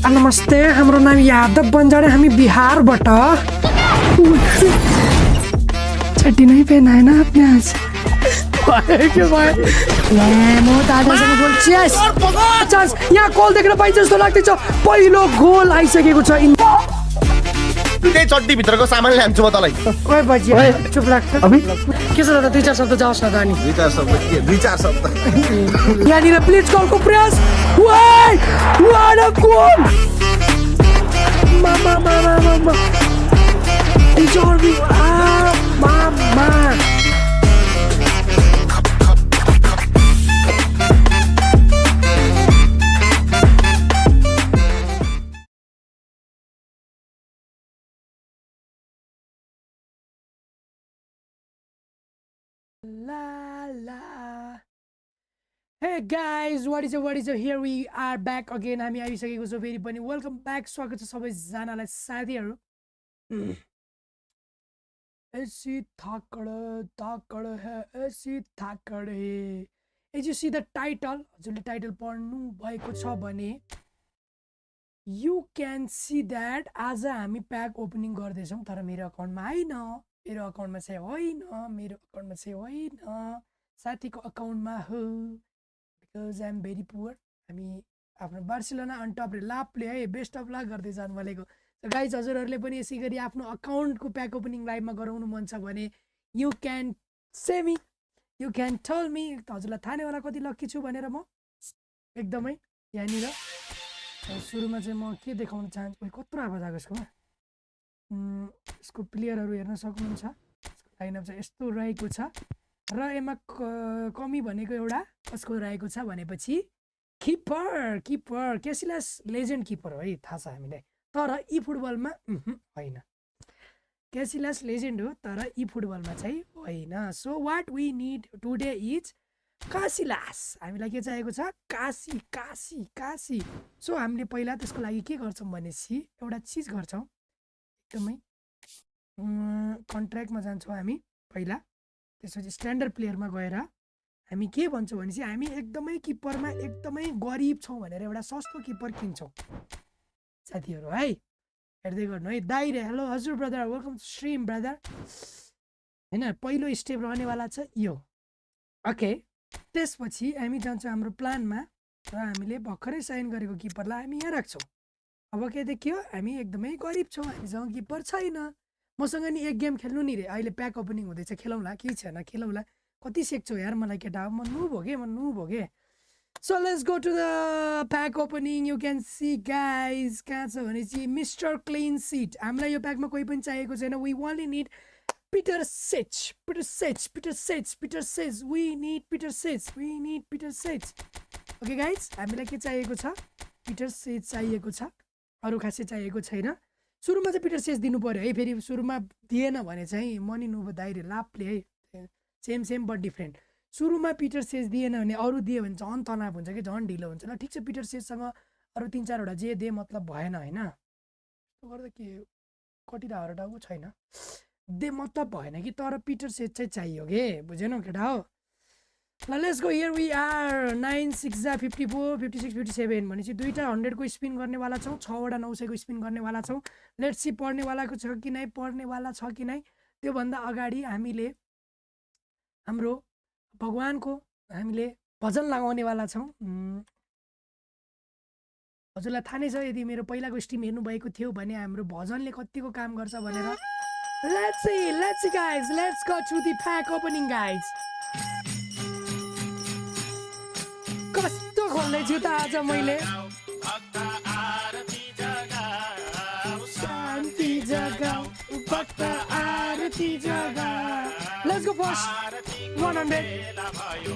नमस्ते, हाम्रो नाम यादव बन्जाडे, हामी बिहारबाट। छठी नहीं पहना है ना आपने आज? क्यों भाई? म दादासँग बोल्छु। यहाँ गोल देखेर पाइ जस्तो लाग्दैछ। पहिलो गोल आइसकेको छ। त्यही चड्डी भित्रको सामान ल्यान्छु म तँलाई। ओए बजी चुप लाग्छ। अबे के छ त? दुई चार शब्द जाओस् न त अनि। दुई चार शब्द यहाँनिर प्लिज कलको प्रयास। वाइ वाट अ गोल! मामा इजोर्बी मामा La la. Hey guys, what is up? Here we are back again. हामी आइसकेको छौं फेरि पनि। वेलकम ब्याक, स्वागत छ सबैजनालाई साथीहरु। ऐसी थाकड है, ऐसी थाकड है। As you see the title, हजुरले टाइटल पढ्नु भएको छ भने you can see that आज हामी प्याक ओपनिङ गर्दै छौं, तर मेरो अकाउन्टमा आइन। मेरो अकाउन्टमा चाहिँ होइन, साथीको अकाउन्टमा हो। Because I am very poor. हामी आफ्नो बार्सिलोना अन टप लाभले है बेस्ट अफ लक गर्दै जानु भनेको। सो गाइज, हजुरहरूले पनि यसै गरी आफ्नो अकाउन्टको प्याक ओपनिङ लाइभमा गराउनु मन छ भने यु क्यान से मी, यु क्यान टेल मी। हजुरलाई थाहा नै होला कति लक्की छु भनेर म एकदमै। यहाँनिर सुरुमा चाहिँ म के देखाउन चाहन्छु, कत्रो आवाज आएको यसकोमा। यसको प्लेयरहरू हेर्न सक्नुहुन्छ। यसको लाइनअप चाहिँ यस्तो रहेको छ र यसमा कमी भनेको एउटा कसको रहेको छ भनेपछि किपर क्यासिलस लेजेन्ड किपर हो है, थाहा छ हामीलाई। तर ई फुटबलमा होइन। क्यासिलस लेजेन्ड हो तर ई फुटबलमा चाहिँ होइन। So what we need today is Casillas. हामीलाई के चाहिएको छ? कासी। सो हामीले पहिला त्यसको लागि के गर्छौँ भनेपछि एउटा चिज गर्छौँ। एकदमै कन्ट्र्याक्टमा जान्छौँ हामी पहिला। त्यसपछि स्ट्यान्डर्ड प्लेयरमा गएर हामी के भन्छौँ भनेपछि हामी एकदमै किपरमा एकदमै गरिब छौँ भनेर एउटा सस्तो किपर किन्छौँ साथीहरू है। हेर्दै गर्नु है। दाइरे हेलो हजुर brother, welcome to stream brother. होइन, पहिलो स्टेप रहनेवाला छ यो। ओके, त्यसपछि हामी जान्छौँ हाम्रो प्लानमा र हामीले भर्खरै साइन गरेको किपरलाई हामी यहाँ राख्छौँ। अब के देखियो? हामी एकदमै गरिब छौँ, हामीसँग किपर छैन। मसँग नि एक गेम खेल्नु नि रे, अहिले प्याक ओपनिङ हुँदैछ, खेलौँला। केही छैन, खेलौँला। कति सेक्छौ यार मलाई केटा, म नुब हो के। So let's go to the pack opening. You can see guys कहाँ छ भनेपछि मिस्टर क्लिन सिट। हामीलाई यो प्याकमा कोही पनि चाहिएको छैन। वी ओन्ली निड पिटर सेच। वी निड पिटर सेच। ओके गाइज, हामीलाई के चाहिएको छ? पिटर सेच चाहिएको छ, अरू खासै चाहिएको छैन। सुरुमा चाहिँ पिटर सेच दिनु पर्यो है। फेरि सुरुमा दिएन भने चाहिँ मनी नुब दाइरे लाभले है, सेम बट डिफ्रेन्ट। सुरुमा पिटर सेच दिएन भने अरू दियो भने झन् तनाव हुन्छ कि झन् ढिलो हुन्छ। ल ठिक छ, पिटर सेचसँग अरू 3-4वटा जे दे मतलब भएन होइन। त्यस्तो गर्दा के कटिरहेर डाउ छैन दे मतलब भएन कि, तर पिटर सेच चाहिँ चाहियो के, बुझेनौ केटा हो। ल let's go. Here we are 9 6 54 56 57 भनेपछि दुईटा 100 को स्पिन गर्नेवाला छौँ, 6वटा 900 को स्पिन गर्नेवाला छौँ। लेट्स सी पढ्नेवालाको छ कि नै, पढ्नेवाला छ कि नै। त्योभन्दा अगाडि हामीले हाम्रो भगवानको हामीले भजन लगाउनेवाला छौँ। हजुरलाई थाहा नै छ, यदि मेरो पहिलाको स्ट्रिम हेर्नुभएको थियो भने हाम्रो भजनले कतिको काम गर्छ भनेर। Let's see guys, let's go to the pack opening guys. कस्तो खोल्दैछु त आज मैले। शान्ति जगाऊ भक्त आरती जगाऊ। Let's go first 100।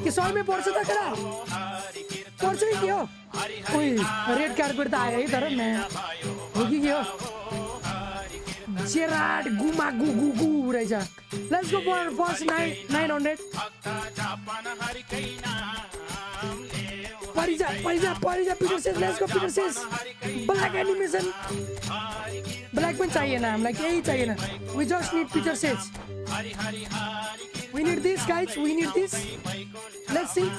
के 100 में पर्छ त केटा? पर्छ कि के हो? ओइ रेड कार्पेट त आयो है, तर नयाँ हो कि के हो? जेराड गुमा गु रहेछ। Let's go for first 900। Parija पिटर सेज। लेट्स गो पिटर सेज। ब्ल्याक एनिमेसन, ब्ल्याक पनि चाहिएन हामीलाई, केही चाहिएन। We just need Peter says. We need this guys, we need this. Let's see.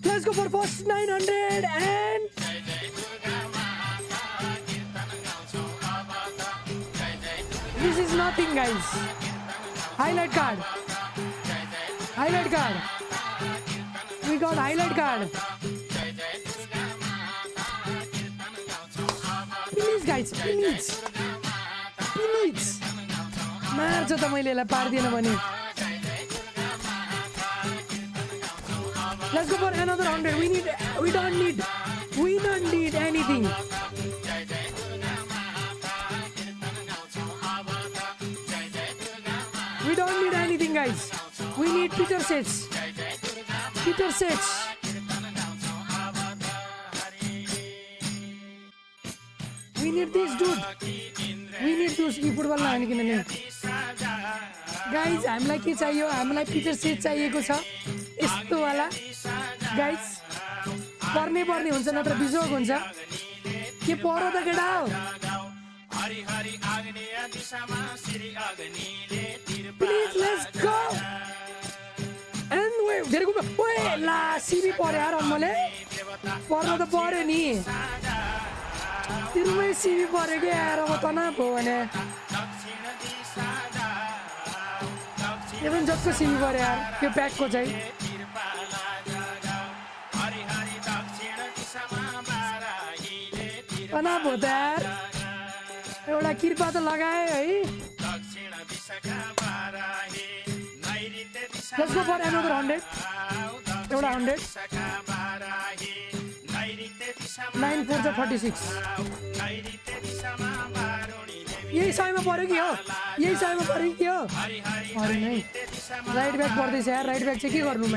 Let's go for first 900 and this is nothing, guys. Highlight card. Highlight card. We got highlight card. Please, guys, please. Please. मार्छ त मैले यसलाई पार्दिएन भने. Let's go for another 100. We don't need anything. We don't need anything, guys. We need Peter sets. Peter sets. We need this, dude. We need this. E football ला आने के लिए. Guys, हामीलाई के चाहियो? हामीलाई Peter set चाहिएको छ. यस्तो वाला. Guys, पर्ने हुन्छ नत्र बिजोग हुन्छ. के परो त केटा हो? Please, let's go. And wait, धेरै को ओए ला सीबी पर्यो यार अम्मले. पर्न त पर्यो नि. तिरुमै सीबी पर्यो के यार अब तनाव भयो भने. even जसको सीबी पर्यो यार त्यो प्याकको चाहिँ. तनाव भयो त यार. एउटा कृपा त लगाए है. Let's go for another 100. एउटा 100. 9 4 36. यही समयमा पर्यो कि हो? यही समयमा पर्यो कि हो? अरे नै. राइट ब्याक पर्दैछ यार. राइट ब्याक चाहिँ के गर्नु म?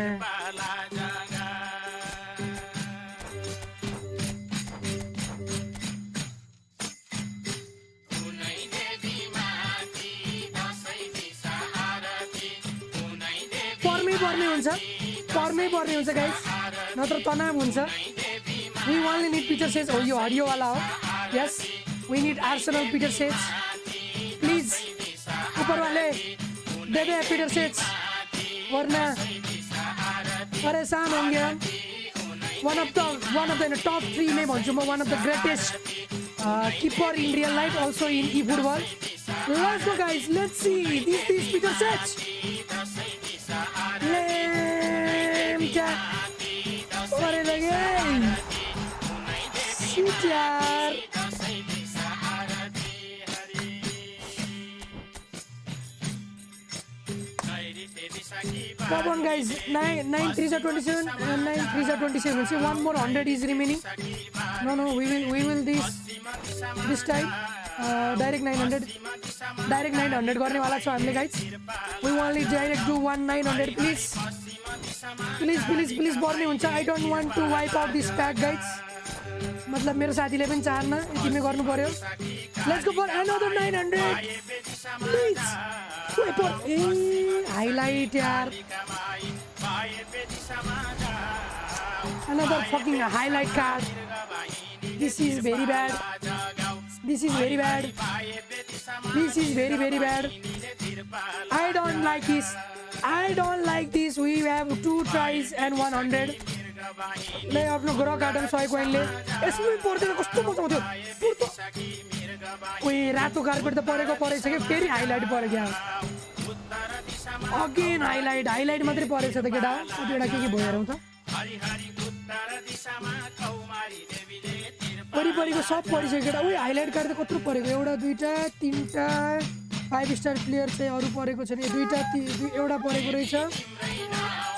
पर्नै पर्ने हुन्छ गाइस. नत्र तनाव हुन्छ. We only need Peter sets. Oh, यो हरियो वाला हो. Yes, we need Arsenal Peter sets. Please, ऊपर वाले दे दे Peter sets. वरना परेशान होंगे हम. One of the top 3 में भन्छु म. One of the greatest keeper in real life, also in eFootball. Let's go, guys. Let's see these Peter sets. अरे लगे shit यार. Come on, guys. 9 3s are 27 and 9 3s are 27. See, one more 100 is remaining. No, we will this time direct 900 गर्ने वाला छ हामीले guys. We only direct do 900 please. Please पर्ने हुन्छ. I don't want to wipe out this pack, guys. मतलब मेरो साथीले पनि चाहन्न. यति नै गर्नु पर्यो. Let's go for another 900. Please. Highlight यार. Another fucking highlight card. This is very bad. This is very bad. This is very, very bad. I don't like this. I don't like this. We have 2 tries and 100. ले आफ्नो grow garden सय कोइनले यसमै पर्दैन. कस्तो मजा आउँथ्यो. ओइ रातो कार्पेट त परेछ के. फेरि हाइलाइट पर्यो क्या. अगेन हाइलाइट मात्रै परेछ त केटा. कतिवटा के भयो हेरौँ त. परिको सब परिसक्यो केटा. ओइ हाइलाइट कार्ड त कत्रो परेको. एउटा 2टा 3टा 5 स्टार प्लेयर चाहिँ अरू परेको छैन. 2टा एउटा परेको रहेछ.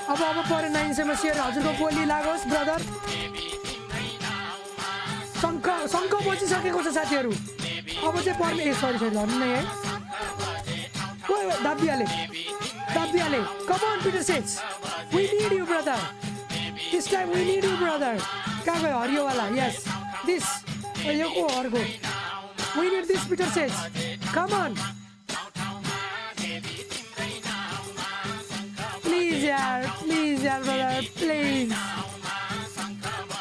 अब पऱ्यो 900 सेयर. हजुरको गोली लागोस् ब्रदर. शङ्ख बचिसकेको छ साथीहरू. अब चाहिँ पर्ने. सरी धन्नु नै है. दाबिहाले. Come on Peter sets. We need you brother. This time we need you brother. कहाँ गयो हरियो वाला. Yes. This. यो को अर्को. We need this Peter sets. Come on. Please yaar brother. Please.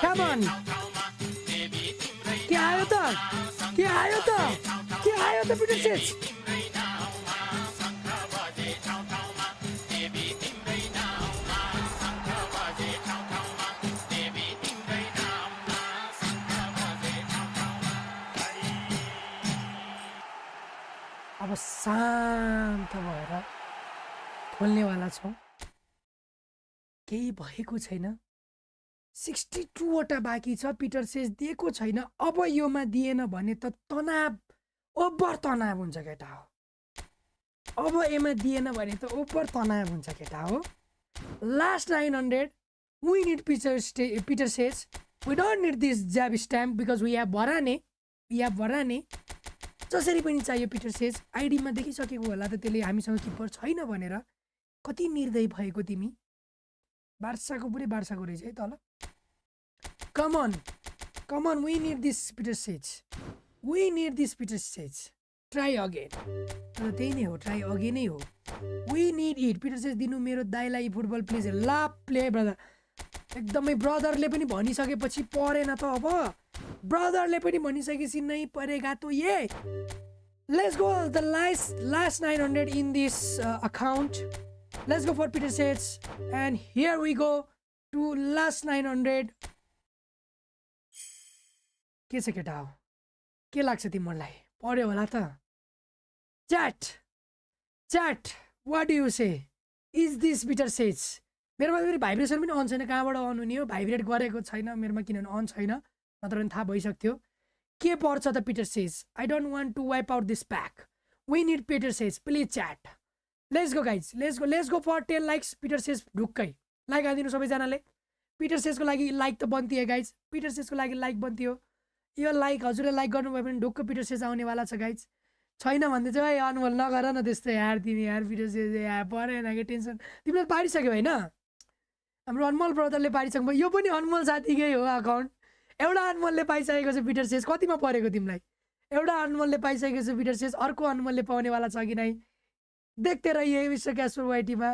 Come on. क्या आयो त Peter sets. शान्त भएर खोल्नेवाला छौँ। केही भएको छैन। 62 वटा बाँकी छ। पिटर सेज दिएको छैन। अब योमा दिएन भने त तनाव ओभर तनाव हुन्छ केटा हो। अब एमा दिएन भने त ओभर तनाव हुन्छ केटा हो। Last 900 we need Peter says we don't need this jab stamp because we have Varane. जसरी पनि चाहियो पिटर सेज। आइडीमा देखिसकेको होला त त्यसले हामीसँग किपर छैन भनेर। कति निर्दयी भएको तिमी। बार्साको पुरै बार्साको रहेछ है तल। Come on we need this Peter says try again. तर त्यही नै हो, ट्राई अगे नै हो। We need it. Peter says दिनु मेरो दाइलाई फुटबल प्लेज ला प्ले ब्रदर। एकदमै ब्रदरले पनि भनिसकेपछि परेन त अब। ब्रदरले पनि भनिसकेपछि नै परेगा त ये। Let's go the last 900 in this account. Let's go for Peter Cech and here we go to last 900। के छ केटा हो, के लाग्छ तिमीहरूलाई पर्यो होला त? च्याट व्हाट डु यु से? Is this Peter says? मेरोमा फेरि भाइब्रेसन पनि अन छैन। कहाँबाट अन हुने हो? भाइब्रेट गरेको छैन मेरोमा, किनभने अन छैन, नत्र पनि थाहा भइसक्थ्यो। के पर्छ त Peter Cech? I don't want to wipe out this pack. We need Peter Cech please chat. Let's go guys, let's go for 10 likes. Peter Cech ढुक्कै लाइक हालिदिनु सबैजनाले। पिटर सेजको लागि लाइक त बन्थ्यो गाइज। पिटर सेजको लागि लाइक बन्थ्यो। यो लाइक हजुरले लाइक गर्नुभयो भने ढुक्क पिटर सेज आउनेवाला छ गाइज। छैन भन्दै चाहिँ भाइ अनमोल नगर न त्यस्तो यार तिमी यार। पिटर सेज यार परेन कि टेन्सन। तिमीले पारिसक्यो होइन? हाम्रो अनमोल ब्रदरले पारिसक्नु भयो। यो पनि अनमोल साथीकै हो अकाउन्ट। एउटा अनमोलले पाइसकेको छ पिटर सेज। कतिमा परेको तिमीलाई? एउटा अनमोलले पाइसकेको छ पिटर सेज। अर्को अनमोलले पाउनेवाला छ कि नै? देखते रहिए मिस्टर क्यास्पर वाइटीमा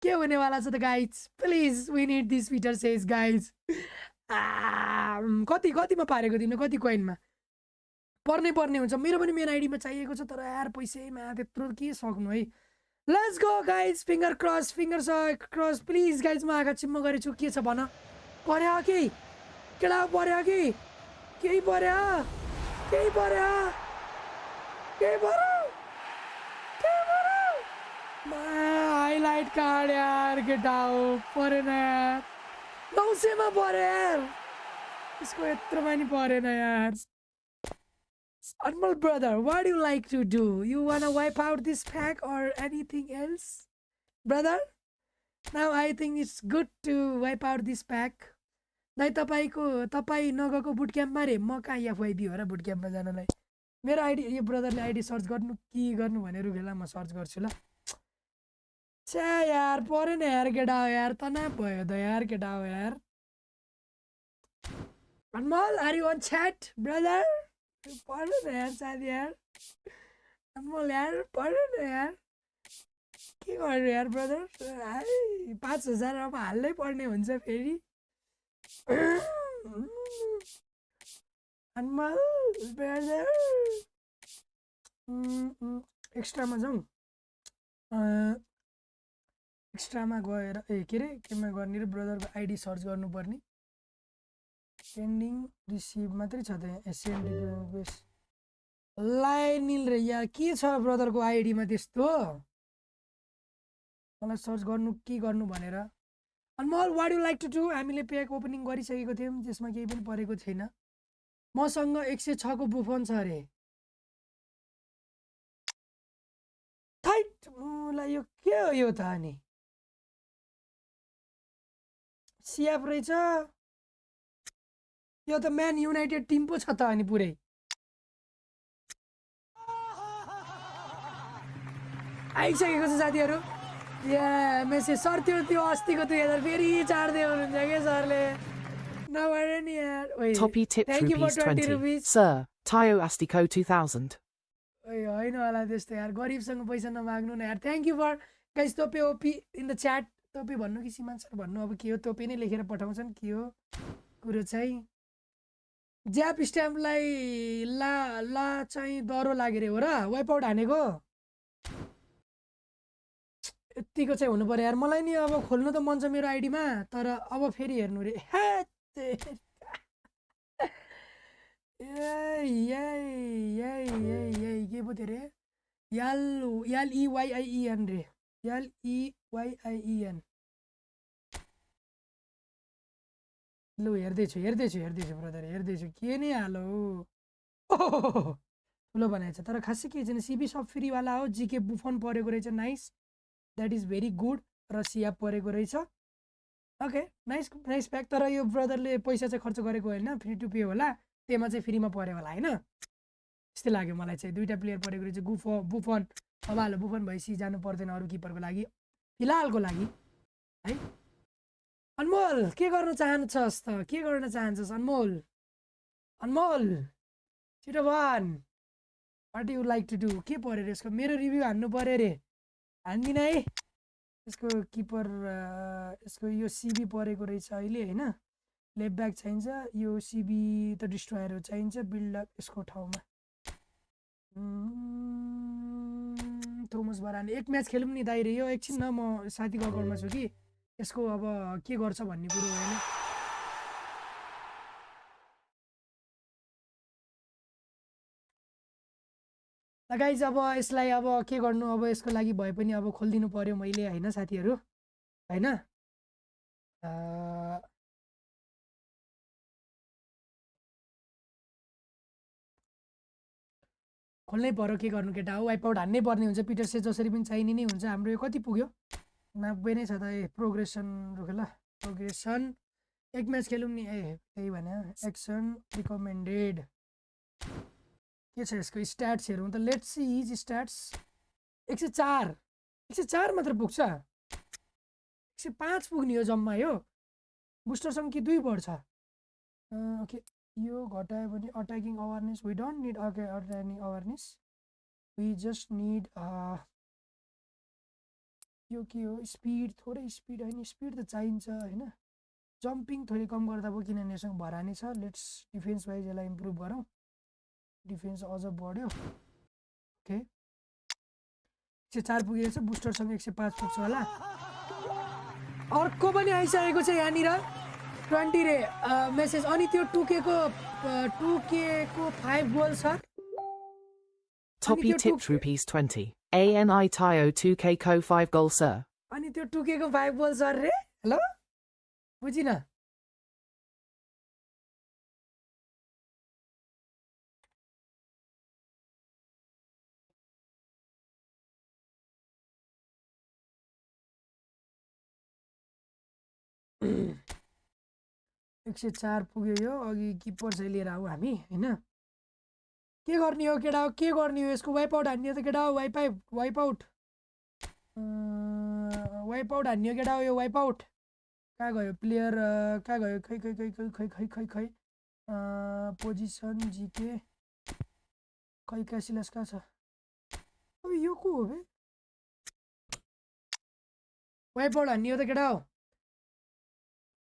के हुनेवाला छ त guys. Please we need this Peter says guys. कतिमा पारेको तिमीले? कति कोइनमा? पर्ने हुन्छ। मेरो पनि मेरो आइडीमा चाहिएको छ तर यार पैसैमा त्यत्रो के सक्नु है। Let's go guys. Finger cross please guys. म आँखा चिम्म गरेछु। के छ भन? पर्यो कि केटा पर्यो कि केही पर्यो? हाइलाइट कार्ड यार केटा हो। परेन यार। 900 मा पर्यो यार। इसको यत्रोमा नि परेन यार। Anmol brother, what do you like to do? You wanna wipe out this pack or anything else? Brother, now I think it's good to wipe out this pack. दाइ तपाईँ नगएको बुट क्याम्पमा रे। म कहाँ एफआइबी हो र बुट क्याम्पमा जानलाई। मेरो आइडी यो ब्रदरले आइडी सर्च गर्नु के गर्नु भनेर बेला म सर्च गर्छु ल। छ्या यार परेन यार केटा हो यार। तनाव भयो त यार केटा हो यार। Anmol are you on chat brother? परेन यार साथी यार। अनमोल यार परेन यार। के गर्नु यार ब्रदर? 5000 अब हाल्नै पर्ने हुन्छ फेरि। अनमोल ब्रदर एक्स्ट्रामा जाउँ। एक्स्ट्रामा गएर के रे केमा गर्ने रे? ब्रदरको आइडी सर्च गर्नुपर्ने। पेन्डिङ रिसिभ मात्रै छ त यहाँ। सेन्ड रिक्वेस्ट लाइनिल रे यार। के छ ब्रदरको आइडीमा त्यस्तो? मलाई सर्च गर्नु के गर्नु भनेर। अनमोल वाट यु लाइक टु डु? हामीले प्याक ओपनिङ गरिसकेको थियौँ त्यसमा केही पनि परेको छैन। मसँग 106 को बुफन छ अरे। थाइट मलाई यो के हो यो त? अनि सिएफ रहेछ यो त। म्यान युनाइटेड टिम पो छ त अनि पुरै। आइसकेको छ साथीहरू। या मेसेज सर त्यो अस्तिको 2000 फेरि चार्दै हुनुहुन्छ के सरले? नभए नि यार। Toppy tipped rupees 20. Sir, Tayo Astico 2000. होइन होला त्यस्तो यार। गरिबसँग पैसा नमाग्नु न यार। Thank you for guys. तोपे ओपी इन द च्याट। तोपे भन्नु कि सीमान सर भन्नु? अब के हो तोपे नै लेखेर पठाउँछन् के हो कुरो चाहिँ। ज्याप स्ट्याम्पलाई ला चाहिँ डह्रो लाग्यो रे हो र? वाइप आउट हानेको यतिको चाहिँ हुनु पर्यो यार। मलाई नि अब खोल्नु त मन छ मेरो आइडीमा तर अब फेरि हेर्नु रे। के पो थियो रे? LEYIEN रे LEYIEN लु हेर्दैछु ब्रदर हेर्दैछु के नै हालो ठुलो बनाएछ तर खासै के छैन सिबी सब फ्रीवाला हो जीके बुफन परेको रहेछ nice that is very good र सिया परेको रहेछ ओके नाइस नाइस प्याक तर यो ब्रदरले पैसा चाहिँ खर्च गरेको होइन फ्री टु पे होला त्यसमा चाहिँ फ्रीमा पऱ्यो होला होइन त्यस्तै लाग्यो मलाई चाहिँ दुईवटा प्लेयर परेको रहेछ बुफन अब हालो बुफन भएपछि जानु पर्दैन अरू किपरको लागि फिलहालको लागि है अनमोल के गर्न चाहन्छस् त के गर्न चाहन्छस् अनमोल छिटो भन वाट यु लाइक टु डु के पऱ्यो रे यसको मेरो रिभ्यू हान्नु पऱ्यो रे हान्दिन है यसको किपर यसको यो सिबी परेको रहेछ अहिले होइन लेफ्ट ब्याक चाहिन्छ यो सिबी त डिस्ट्रोयर चाहिन्छ बिल्डअप यसको ठाउँमा थोमस बरानी एक म्याच खेलौँ नि दाइ रे यो एकछिन न म साथीको अकाउन्टमा छु कि यसको अब के गर्छ भन्ने कुरो होइन गाइज अब यसलाई अब के गर्नु अब यसको लागि भए पनि अब खोलिदिनु पर्यो मैले होइन साथीहरू होइन खोल्नै पर्यो के गर्नु केटा हो वाइप आउट हान्नै पर्ने हुन्छ पिटर से जसरी पनि चाहिने नै हुन्छ हाम्रो यो कति पुग्यो 90 नै छ त प्रोग्रेसन रुख ल प्रोग्रेसन एक म्याच खेलौँ नि त्यही भने एक्सन रिकमेन्डेड के छ यसको स्ट्याट्स हेरौँ त लेट्स सी हिज स्ट्याट्स 104 मात्र पुग्छ 105 पुग्ने हो जम्मा यो बुस्टरसँग कि 2 बढ्छ ओके यो घटायो भने attacking awareness we don't need attacking awareness we just need यो के हो स्पिड थोरै स्पिड होइन स्पिड त चाहिन्छ होइन जम्पिङ थोरै कम गर्दा भयो किनभने यससँग भरानी छ लेट्स डिफेन्स वाइज यसलाई इम्प्रुभ गरौँ डिफेन्स अझ बढ्यो ओके 104 पुगेको छ बुस्टरसँग 105 पुग्छ होला अर्को पनि आइसकेको छ यहाँनिर 20 रे मेसेज अनि त्यो 2K को 5 गोल छ Toppy tipped rupees 20. ANI Tayo 2K Co 5 goal sir. अनि त्यो 2K को 5 गोल सर रे हेलो बुझिन एक 104 पुग्यो यो अघि किपर चाहिँ लिएर आऊ हामी होइन के गर्ने हो केटा हो के गर्ने हो यसको वाइप आउट हान्ने हो त केटा हो वाइप आउट हान्ने हो केटा हो यो वाइप आउट कहाँ गयो प्लेयर कहाँ गयो खै पोजिसन जिके खै क्यासिलस कहाँ छ अब यो को हो बे वाइप आउट हान्ने हो त केटा हो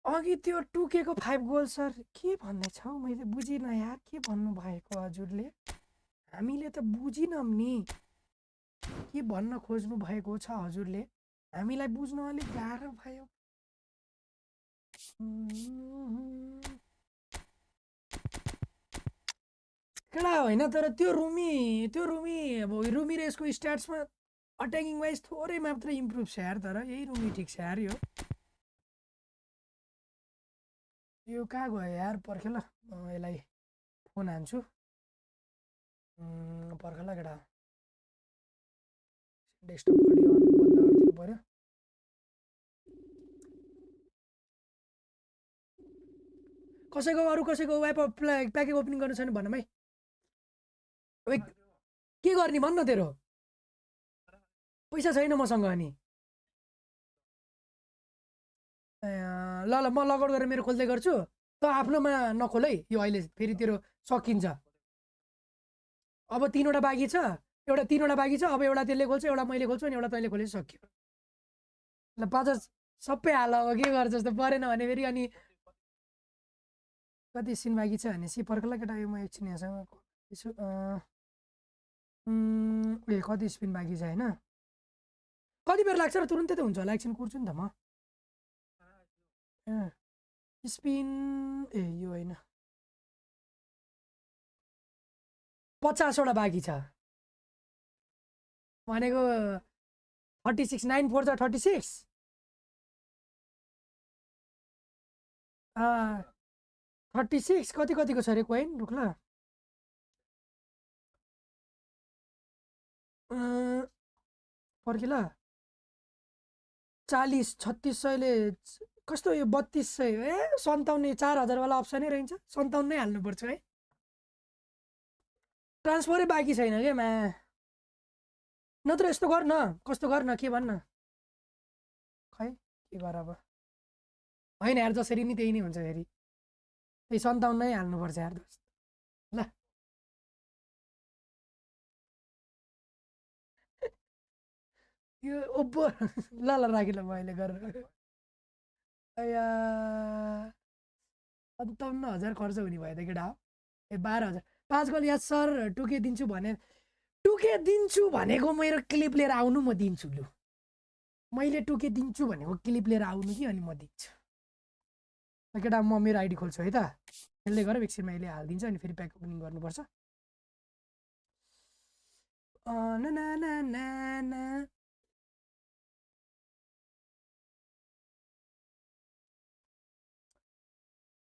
अघि त्यो 2K को 5 गोल सर के भन्दैछ हौ मैले बुझिनँ यार के भन्नु भएको हजुरले हामीले त बुझिनौँ नि के भन्न खोज्नु भएको छ हजुरले हामीलाई बुझ्न अलिक गाह्रो भयो केटा होइन तर त्यो रुमी अब रुमी र यसको स्ट्याट्समा अट्याकिङ वाइज थोरै मात्र इम्प्रुभ छ यार तर यही रुमी ठिक छ यार यो कहाँ गयो यार पर्ख ल यसलाई फोन हान्छु पर्ख ल केटा डेस्कटप अडियो बन्द गरिदिनु पर्यो कसैको वाइप प्याकेज ओपनिङ गर्नु छैन भन भाइ के गर्ने भन्न तेरो पैसा छैन मसँग अनि ल म लगआउट गरेर मेरो खोल्दै गर्छु त आफ्नोमा नखोल है यो अहिले फेरि तेरो सकिन्छ अब 3वटा बाँकी छ अब एउटा त्यसले खोल्छ एउटा मैले खोल्छु अनि एउटा तैँले खोले सक्यो ल 50 सबै हाल अब के गर्छस् त परेन भने फेरि अनि कति सिन बाँकी छ भने पर्खला केटा यो म एकछिन यहाँसँग कति स्पिन बाँकी छ होइन कति बेर लाग्छ र तुरुन्तै त हुन्छ होला एकछिन कुर्छु नि त म स्पिन यो होइन 50 वटा बाँकी छ भनेको 36 9 4 जा 36 36 कतिको छ अरे कोइन रुख्ला पर्खिला 40 3600 ले कस्तो यो 3200 ए 57 4000 वाला अप्सनै रहन्छ 57 नै हाल्नुपर्छ है ट्रान्सफरै बाँकी छैन के मा नत्र यस्तो गर न कस्तो गर न के भन्न खै के गर अब होइन यार जसरी नि त्यही नै हुन्छ फेरि त्यही 57 नै हाल्नुपर्छ यार दोस्त ल यो ओप्पो ल ल राखिल म अहिले गरेर अया 57,000 खर्च हुने भयो त केटा हो ए 12,000 5 गोल याद सर टुके दिन्छु भने टुके दिन्छु भनेको मेरो क्लिप लिएर आउनु म दिन्छु लु मैले टुके दिन्छु भनेको क्लिप लिएर आउनु कि अनि म दिन्छु केटा म मेरो आइडी खोल्छु है त त्यसले गरेर एकछिनमा अहिले हालिदिन्छ अनि फेरि प्याक ओपनिङ गर्नुपर्छ ना ना ना ना ना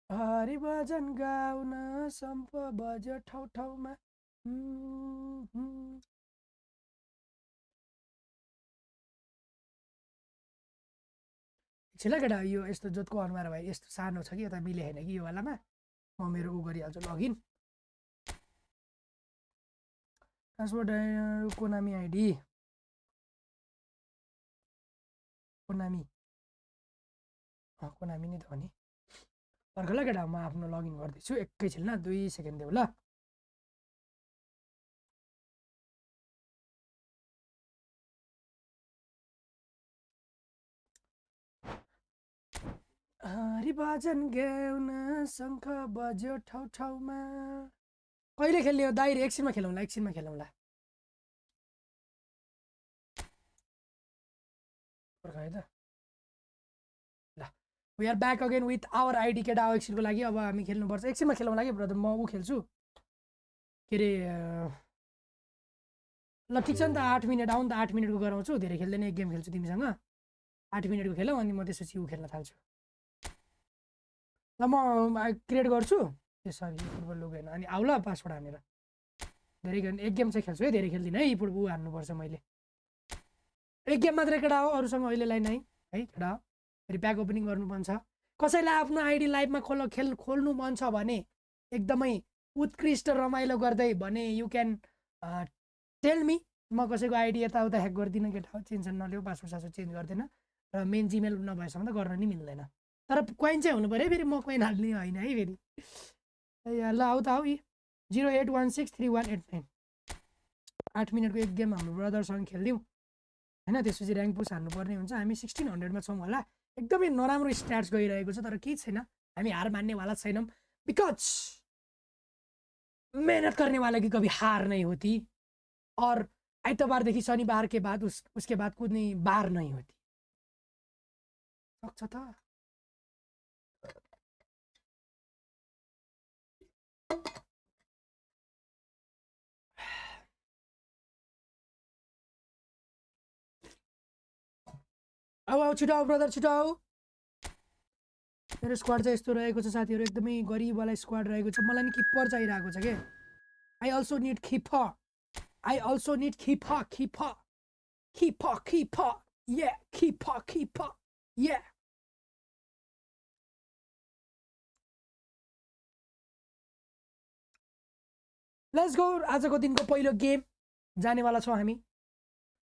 हरि भजन गाउन सम्प बज्यो ठाउँ ठाउँमा एकछिन केटा यो यस्तो जोतको अनुहार भाइ यस्तो सानो छ कि यता मिले होइन कि यो वालामा म मेरो ऊ गरिहाल्छु login transport Konami ID Konami Konami नै त हो नि पर्खला केटा म आफ्नो लगइन गर्दैछु एकैछिन ल 2 सेकेन्ड देऊ ल हरि भजन गाउन शङ्ख बज्यो ठाउँ ठाउँमा कहिले खेल्ने हो दाइरे एकछिनमा खेलौँला पर्खायो त ल we are back again with our ID केटा एकछिनको लागि अब हामी खेल्नुपर्छ एकछिनमा खेलौँला कि ब्रदर म ऊ खेल्छु के अरे ल ठिक छ नि त 8 मिनट आउनु त 8 मिनटको गराउँछु धेरै खेल्दैन एक गेम खेल्छु तिमीसँग 8 मिनटको खेलौँ अनि म त्यसपछि ऊ खेल्न थाल्छु ल म क्रिएट गर्छु ए सरी फुटबल लुगेन अनि आउला पासवर्ड हानेर धेरै एक गेम चाहिँ खेल्छु है धेरै खेल्दिनँ है ऊ हान्नुपर्छ मैले एक गेम मात्रै केटा हो अरूसँग अहिले लाइन है केटा हो फेरि प्याक ओपनिङ गर्नु मन छ कसैलाई आफ्नो आइडी लाइभमा खोल्नु मन छ भने एकदमै उत्कृष्ट रमाइलो गर्दै भने यु क्यान टेल मी म कसैको आइडी यताउता ह्याक गर्दिनँ केटा हो टेन्सन नलिऊ पासवर्ड सासवर्ड चेन्ज गर्दैन र मेन जिमेल नभएसम्म त गर्न नि मिल्दैन तर कोइन चाहिँ हुनु पऱ्यो फेरि म कोइन हाल्ने होइन है फेरि ल आऊ त आऊ 08163189 8 मिनटको एक गेम हाम्रो ब्रदरसँग खेलिदिउँ होइन त्यसपछि ऱ्याङ्क पुस हान्नुपर्ने हुन्छ हामी 1600मा छौँ होला एकदमै नराम्रो स्ट्याट्स गइरहेको छ तर केही छैन हामी हार मान्नेवाला छैनौँ बिकज मेहनत करनेवाला की कभी हार नहीं होती और आइतबारदेखि शनिबार के बाद उसके बाद कुनै बार नहीं होती सक्छ त आऊ छिटो ब्रदर छिटो आऊ मेरो स्क्वाड चाहिँ यस्तो रहेको छ साथीहरू एकदमै गरिबवाला स्क्वाड रहेको छ मलाई नि किपर चाहिरहेको छ के आई अल्सो निड किपर या किपर या लेट्स गो आजको दिनको पहिलो गेम जानेवाला छौँ हामी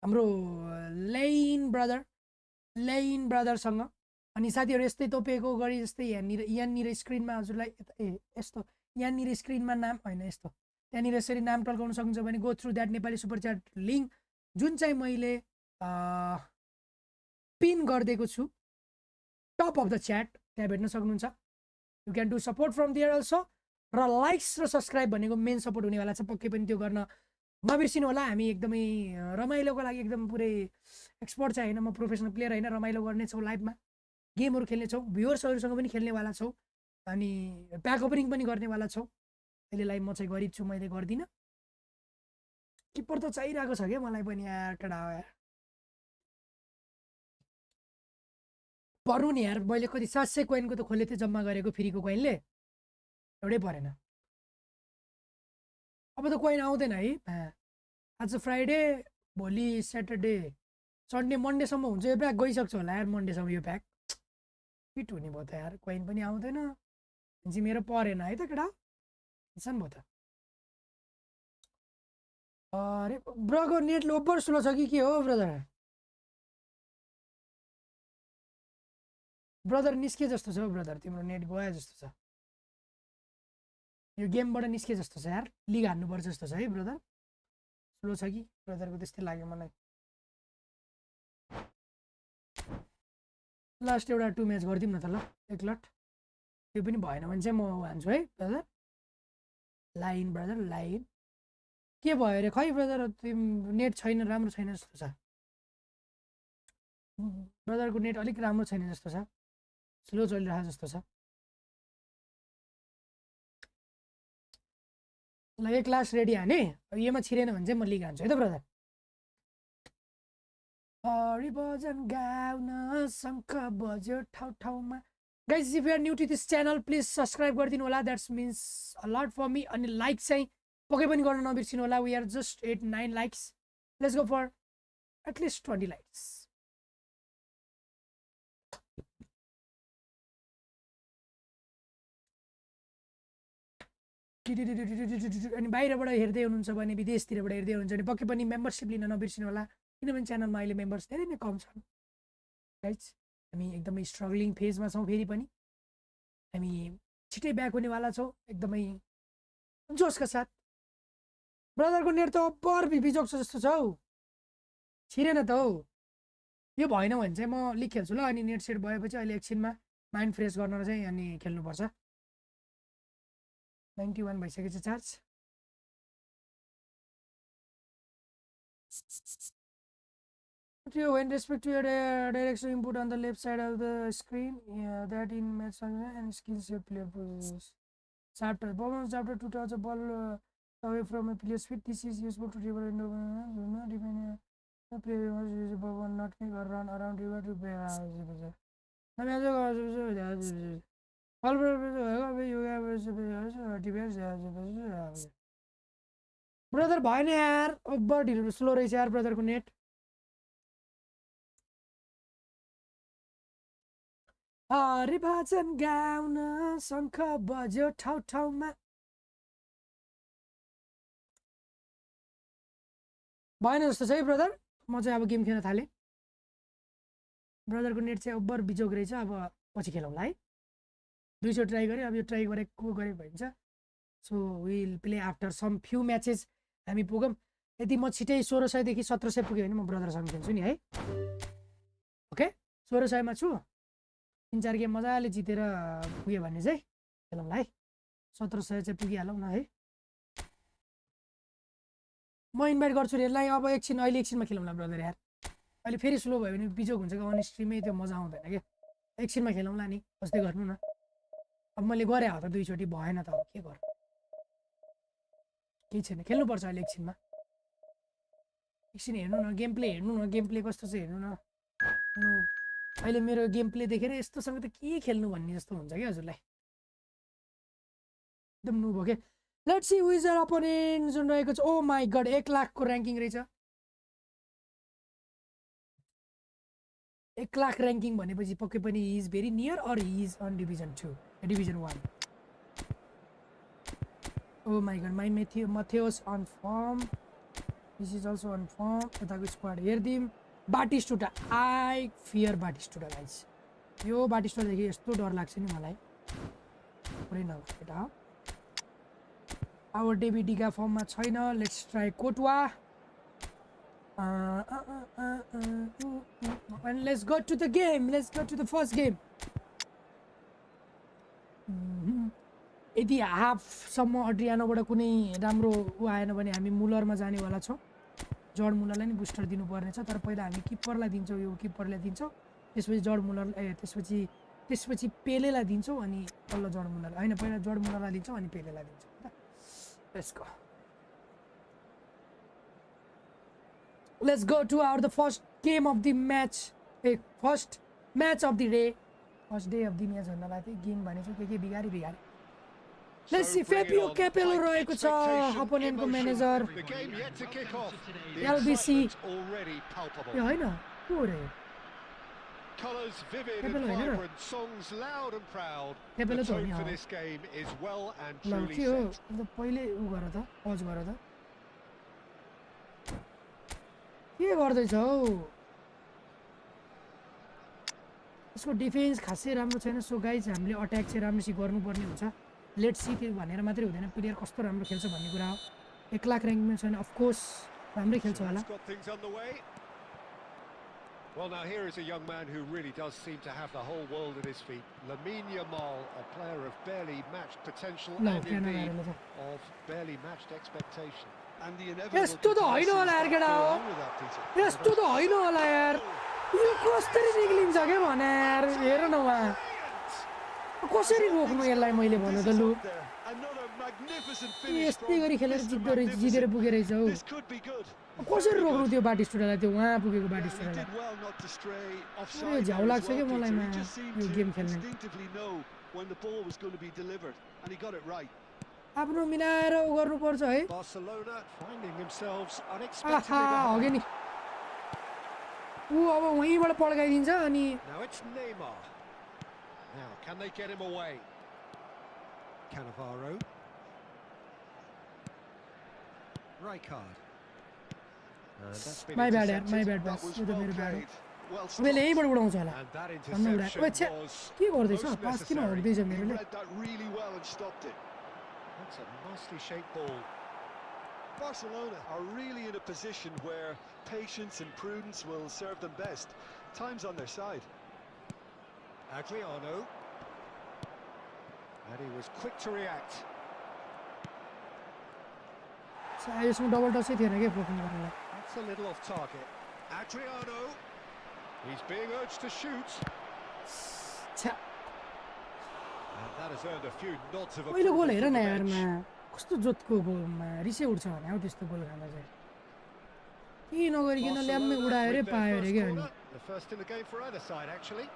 हाम्रो लेइन ब्रदरसँग अनि साथीहरू यस्तै तोपेको गरी जस्तै यहाँनिर स्क्रिनमा हजुरलाई यस्तो यहाँनिर स्क्रिनमा नाम होइन यस्तो त्यहाँनिर यसरी नाम टल्काउन सक्नुहुन्छ भने go through that Nepali super chat link जुन चाहिँ मैले पिन गरिदिएको छु टप अफ द च्याट त्यहाँ भेट्न सक्नुहुन्छ you can do support from there also र लाइक्स र सब्सक्राइब भनेको मेन सपोर्ट हुनेवाला छ पक्कै पनि त्यो गर्न नबिर्सिनु होला हामी एकदमै रमाइलोको लागि एकदम पुरै एक्सपर्ट चाहिँ होइन म प्रोफेसनल प्लेयर होइन रमाइलो गर्नेछौँ लाइभमा गेमहरू खेल्नेछौँ भ्युवर्सहरूसँग पनि खेल्नेवाला छौँ अनि प्याक ओपनिङ पनि गर्नेवाला छौँ अहिले लाइभ म चाहिँ गरिब छु मैले गर्दिनँ किपर त चाहिरहेको छ क्या मलाई पनि यार केटा हो यार पर्नु नि यार मैले कति 700 कोइनको त खोले थिएँ जम्मा गरेको फ्रीको कोइनले एउटै परेन अब त कोइन आउँदैन है आज फ्राइडे भोलि स्याटरडे सन्डे मन्डेसम्म हुन्छ यो प्याक गइसक्छ होला यार मन्डेसम्म यो प्याक फिट हुने भयो त यार कोइन पनि आउँदैन भनेपछि मेरो परेन है त केटा टेन्सन भयो त अरे ब्रोको नेट ओभर स्लो छ कि के हो ब्रदर निस्के जस्तो छ हौ ब्रदर तिम्रो नेट गयो जस्तो छ यो गेमबाट निस्के जस्तो छ यार लिग हान्नुपर्छ जस्तो छ है ब्रदर स्लो छ कि ब्रदरको त्यस्तै लाग्यो मलाई लास्ट एउटा 2 म्याच गरिदिउँ न त ल एक लट त्यो पनि भएन भने चाहिँ म हान्छु है ब्रदर लाइन ब्रदर लाइन के भयो अरे खै ब्रदर नेट छैन राम्रो छैन जस्तो छ ब्रदरको नेट अलिक राम्रो छैन जस्तो छ स्लो चलिरहेको जस्तो छ ल एक क्लास रेडी हाने योमा छिरेन भने चाहिँ म लिग हान्छु है त ब्रदर हरि भजन गाउन शङ्ख बज्यो ठाउँ ठाउँमा guys if you are new to this channel please subscribe गरिदिनु होला द्याट्स मिन्स अ लट फर मी अनि लाइक चाहिँ पक्कै पनि गर्न नबिर्सिनु होला we are just 8-9 likes let's go for at least 20 likes अनि बाहिरबाट हेर्दै हुनुहुन्छ भने विदेशतिरबाट हेर्दै हुनुहुन्छ भने पक्कै पनि मेम्बरसिप लिन नबिर्सिनु होला किनभने च्यानलमा अहिले मेम्बर्स धेरै नै कम छन् गाइज हामी एकदमै स्ट्रगलिङ फेजमा छौँ फेरि पनि हामी छिटै ब्याक हुनेवाला छौँ एकदमै जोसका साथ ब्रदरको नेट त अब्बर बिजोग छ जस्तो छ हौ छिरेन त हौ यो भएन भने चाहिँ म लिग खेल्छु ल अनि नेट सेट भएपछि अहिले एकछिनमा माइन्ड फ्रेस गर्न चाहिँ अनि खेल्नुपर्छ 91 भइसकेछ charge when respect to your direction input on the left side of the screen that in match and skills your player possesses chapter performance chapter 2 touch a ball away from a player's feet this is useful to dribble and depending the player must use a ball not make a run around river to play brother भएन यार over ढिलो slow रहेछ यार ब्रदरको net Hari भजन गाउन शङ्ख बज्यो ठाउँ ठाउँमा भएन जस्तो छ है ब्रदर म चाहिँ अब गेम खेल्न थालेँ ब्रदरको नेट चाहिँ ओभर बिजोग रहेछ अब पछि खेलौँला है 200 ट्राई गरेँ अब यो ट्राई गरेको गरे भइन्छ so will play after some few matches हामी पुगौँ यदि म छिटै 1600 देखि 1700 पुग्यो भने म ब्रदरसँग खेल्छु नि है ओके 1600 मा छु 3-4 गेम मजाले जितेर पुग्यो भने चाहिँ खेलौँला है 1700 चाहिँ पुगिहालौँ न है म इन्भाइट गर्छु रेललाई अब अहिले एकछिनमा खेलौँला ब्रदर यार अहिले फेरि स्लो भयो भने बिजोग हुन्छ कि अन स्ट्रिमै त्यो मजा आउँदैन क्या एकछिनमा खेलौँला नि कस्तै गर्नु न अब मैले गरेँ हो त 2 चोटि भएन त अब के गर्नु केही छैन खेल्नुपर्छ अहिले एकछिनमा एकछिन हेर्नु न गेम प्ले कस्तो छ हेर्नु न अहिले मेरो गेम प्ले देखेर यस्तोसँग त के खेल्नु भन्ने जस्तो हुन्छ क्या हजुरलाई एकदम नुब हो क्या let's see who is our opponent जुन रहेको छ ओ माई गड 1 लाखको र्याङ्किङ रहेछ 1 लाख र्याङ्किङ भनेपछि पक्कै पनि he is very near or he is on division 2 division 1 Oh my god, my Matheus on form. This is also on form. यताको स्क्वाड हेर्दिम बाटिस्टुटा आई फियर बाटिस्टुटा गाइस यो बाटिस्टुटा देखि यस्तो डर लाग्छ नि मलाई पुरै नभएटा हो आवर डेबिडीका फर्ममा छैन let's try Kotwa and let's go to the game let's go to the first game यदि हाफसम्म अड्रियानोबाट कुनै राम्रो ऊ आएन भने हामी मुलरमा जानेवाला छौँ जर्ड मुलरलाई नि बुस्टर दिनुपर्ने छ तर पहिला हामी किपरलाई दिन्छौँ यो किपरलाई दिन्छौँ त्यसपछि जर्ड मुलर त्यसपछि पेलेलाई दिन्छौँ अनि तल्लो जर्ड मुलर होइन पहिला जर्ड मुलरलाई दिन्छौँ अनि पेलेलाई दिन्छौँ ल let's go Let's go to the first game of the match. First match of the day. First day of the match भन्दा लाग्यो गेम भनेको के बिगारी. Let's see Fabio Capello रहेको छ अपोनेन्टको म्यानेजर LBC यो हैन को रे Colours vivid and vibrant, songs loud and proud. The tone for this game is well and truly set. ल पहिले उ गर त पज गर त के गर्दै छ हौ यसको डिफेन्स खासै राम्रो छैन सो गाइज हामीले अट्याक चाहिँ राम्रोसित गर्नुपर्ने हुन्छ लेट्स सी त्यो भनेर मात्रै हुँदैन प्लेयर कस्तो राम्रो खेल्छ भन्ने कुरा हो 1 लाख र्याङ्कमा छैन अफ कोर्स राम्रै खेल्छ होला Well, now here is a young man who really does seem to have the whole world at his feet. Lamine Yamal, a player of barely matched potential and indeed of barely matched expectation. And the inevitable यस्तो त हैन होला यार केटा हो यस्तो त हैन होला यार यो कसरी निक्लिन्छ के भने यार हेर न वहाँ कसरी रोक्नु यसलाई मैले भन्नु त लु यस्तै गरी खेलेर जितेर पुगेर रहेछ हौ कसरी रोक्नु त्यो बाटिस्टुडालाई त्यो वहाँ पुगेको बाटिस्टुडालाई झ्याउ लाग्छ के मलाई यो गेम खेल्ने आफ्नो मिलाएर गर्नुपर्छ है आहा हगे नि ऊ अब वहीँबाट पड्काइदिन्छ अनि Now, can they get him away? Cannavaro. Rijkaard. My bad, yaar. My bad, boss. यो त मेरो bad हो. मैले यहीँबाट उडाउँछ होला भन्नु उडाए ओइ छ्या के गर्दैछ पास किन हट्दैछ मेरोले That's a nicely shaped ball. Barcelona are really in a position where patience and prudence will serve them best. Time's on their side. Adriano. And he was quick to react. यसमा डबल टचै थिएन के blocking गर्नलाई That's a little off target. Adriano. He's being urged to shoot. छ्या And that has earned a few nods of पहिलो गोल approval hair from न the यारमा bench. कस्तो जोतको गोलमा रिसै उठ्छ भने हौ त्यस्तो गोल खाँदा चाहिँ के नगरिकन ल्याम्मै उडायो रे पायो रे के अनि The first in the game for either side, actually.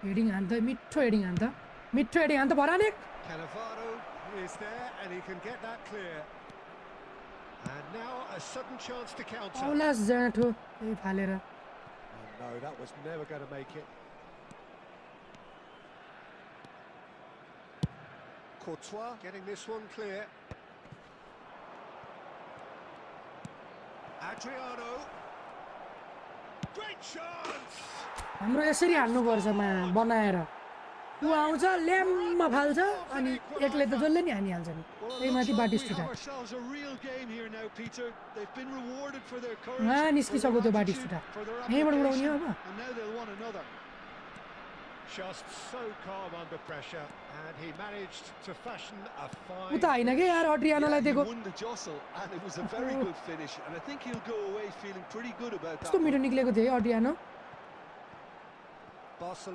Heading हान्त मिठो हेडिङ हान्त भराने Cannavaro is there and he can get that clear. And now a sudden chance to counter. औलास जाँठो त्यही Faleiro Oh no, that was never going to make it. Courtois getting this one clear. Adriano. Great chance! हाम्रो यसरी हान्नुपर्छ बनाएर ऊ आउँछ ल्याममा फाल्छ अनि एकले त जसले नि हानिहाल्छ नि त्यही माथि बाटिस्टुडा वहाँ निस्किसक्यो त्यो बाटिस्टुडा यहीँबाट उडाउने हो अब Just so calm under pressure, and he managed to fashion a fine. उता हैन के यार अड्रियानोलाई दिएको He won the jostle, and it was a very good finish, and I think he'll go away feeling pretty good about that. कस्तो मिठो निक्लेको थियो अड्रियानो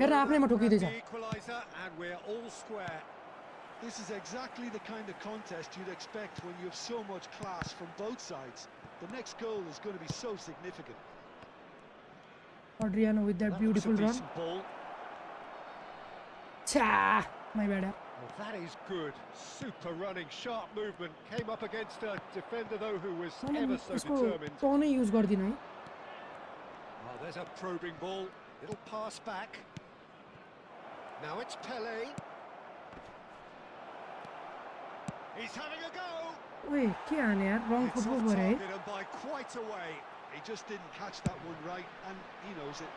हेर आफ्नैमा ठोकिँदैछ Equalizer, and we're all square. This is exactly the kind of contest you'd expect when you have so much class from both sides. The next goal is going to be so significant. अड्रियानो with that beautiful run Ball. छ्या my bad Well, that is good. Super running, sharp movement. Came up against a defender though who was ever so यसको determined. टर्नै use गर्दिन है Oh, there's a probing ball. It'll pass back. Now it's Pele. He's having a go. ओए के हाने यार रङ It's football off गरे है target and by quite a way. He just didn't catch that one right, and he knows it.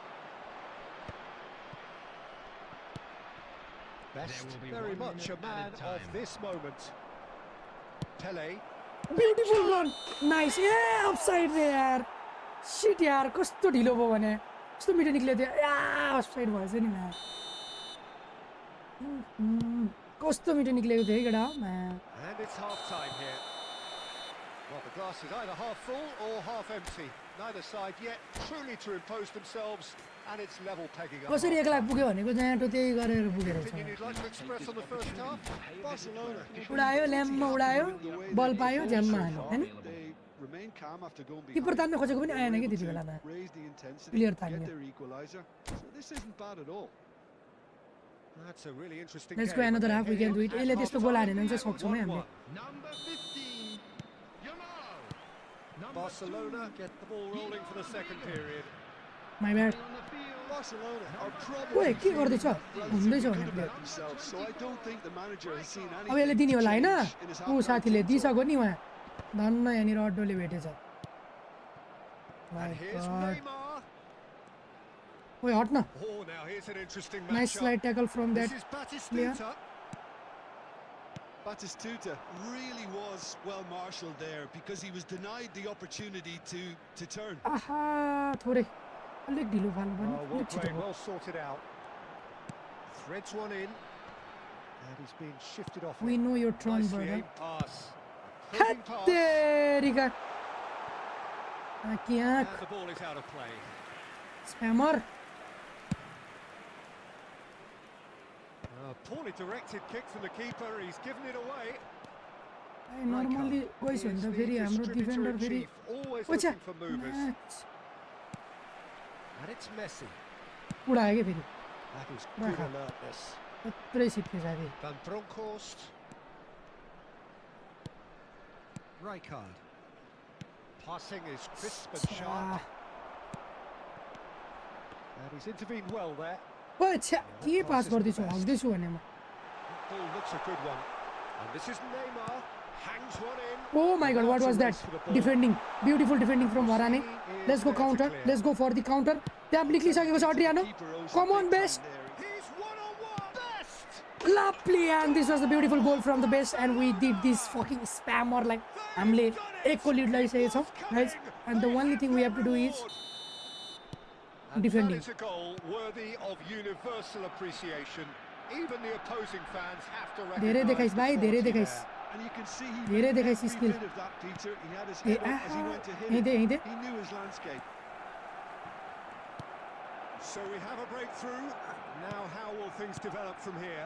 Best, very much a man of this moment. Pele. Beautiful run nice A offside रे यार shit यार कस्तो ढिलो भयो भने कस्तो मिठो निक्लेको थियो या अफसाइड भएछ नि म्या कस्तो मिठो निक्लेको थियो है केटा And it's half time here. Well, the glass is either half full or half empty. Neither side yet truly to impose themselves and it's level pegging up. कसरी 1 लाख पुग्यो भनेको जहाँ त्यो त्यही गरेर पुगेर छ Opinion you'd like to express on the first half? Barcelona. उडायो ल्याम्मा उडायो बल पायो ज्याममा हाल्यो हैन They remain calm after going keeper behind. तान्न खोजेको पनि आएन कि त्यति बेलामा Raise the intensity, Clear get तान्यो their equalizer. So this isn't bad at all. That's a really interesting Let's game. go another half, we can do it. At यसले त्यस्तो गोल हानेन भने चाहिँ half-time, सक्छौँ है हामीले 1-1. Barcelona get the ball rolling for the second period. My bad Barcelona are ओए probably के गर्दैछ घुम्दैछ good भने about themselves, so I don't think the manager has seen अब यसले दिने anything होला हैन change in his ऊ half-time साथीले football. दिइसक्यो नि उहाँ धन्न यहाँनिर अड्डोले भेटेछ And here's God. Neymar. ओए हट न Oh, now here's an interesting nice matchup. Slide tackle from This that is Batistuta. Batistuta really was well marshalled there because he was denied the opportunity to turn. आहा थोरै अलिक ढिलो फाल्नु पर्ने Oh, well अलिक छिटो played, भयो well sorted out. Threads one in. And he's been shifted off. We it. know your turn, Nicely brother. aimed pass. Hooking pass. तेरिका आँखी आँख And the ball is out of play. स्प्यामर Poorly directed kick from the keeper. He's given it away. Normally गइस भने त फेरि हाम्रो defender फेरि Always ओछा looking for movers. And it's Messi. उडायो क्या फेरि That is Right. good alertness. यत्रै सित्थ्यो साथी Van Bronckhorst. Rijkaard. Passing is crisp and sharp. And he's intervened well there. ओए छ्या के पास गर्दैछु हग्दैछु भने म Ball looks a good one. And this is Neymar. Hangs one in. Oh my god, what was that? Lots of race for the ball. Defending. Beautiful defending from Varane. Let's go counter. Let's go for the counter. त्यहाँ निक्लिसकेको छ अड्रियानो. Come on, best. He's one-on-one. Best. Lovely, and this was a beautiful goal from the best, and we did this fucking spammer like हामीले एकको lid लगाइसकेको छौँ guys, and the only thing we have to do is And defending. that is a goal worthy of universal appreciation. Even the opposing fans have to धेरै recognize देखाइस the भाइ धेरै quality देखाइस there. And you can see he धेरै read देखाइस every skill bit of that, Peter. He had his A head up as he आहा went to hit हिँड्दै it. हिँड्दै He knew his landscape. So we have a breakthrough. Now how will things develop from here?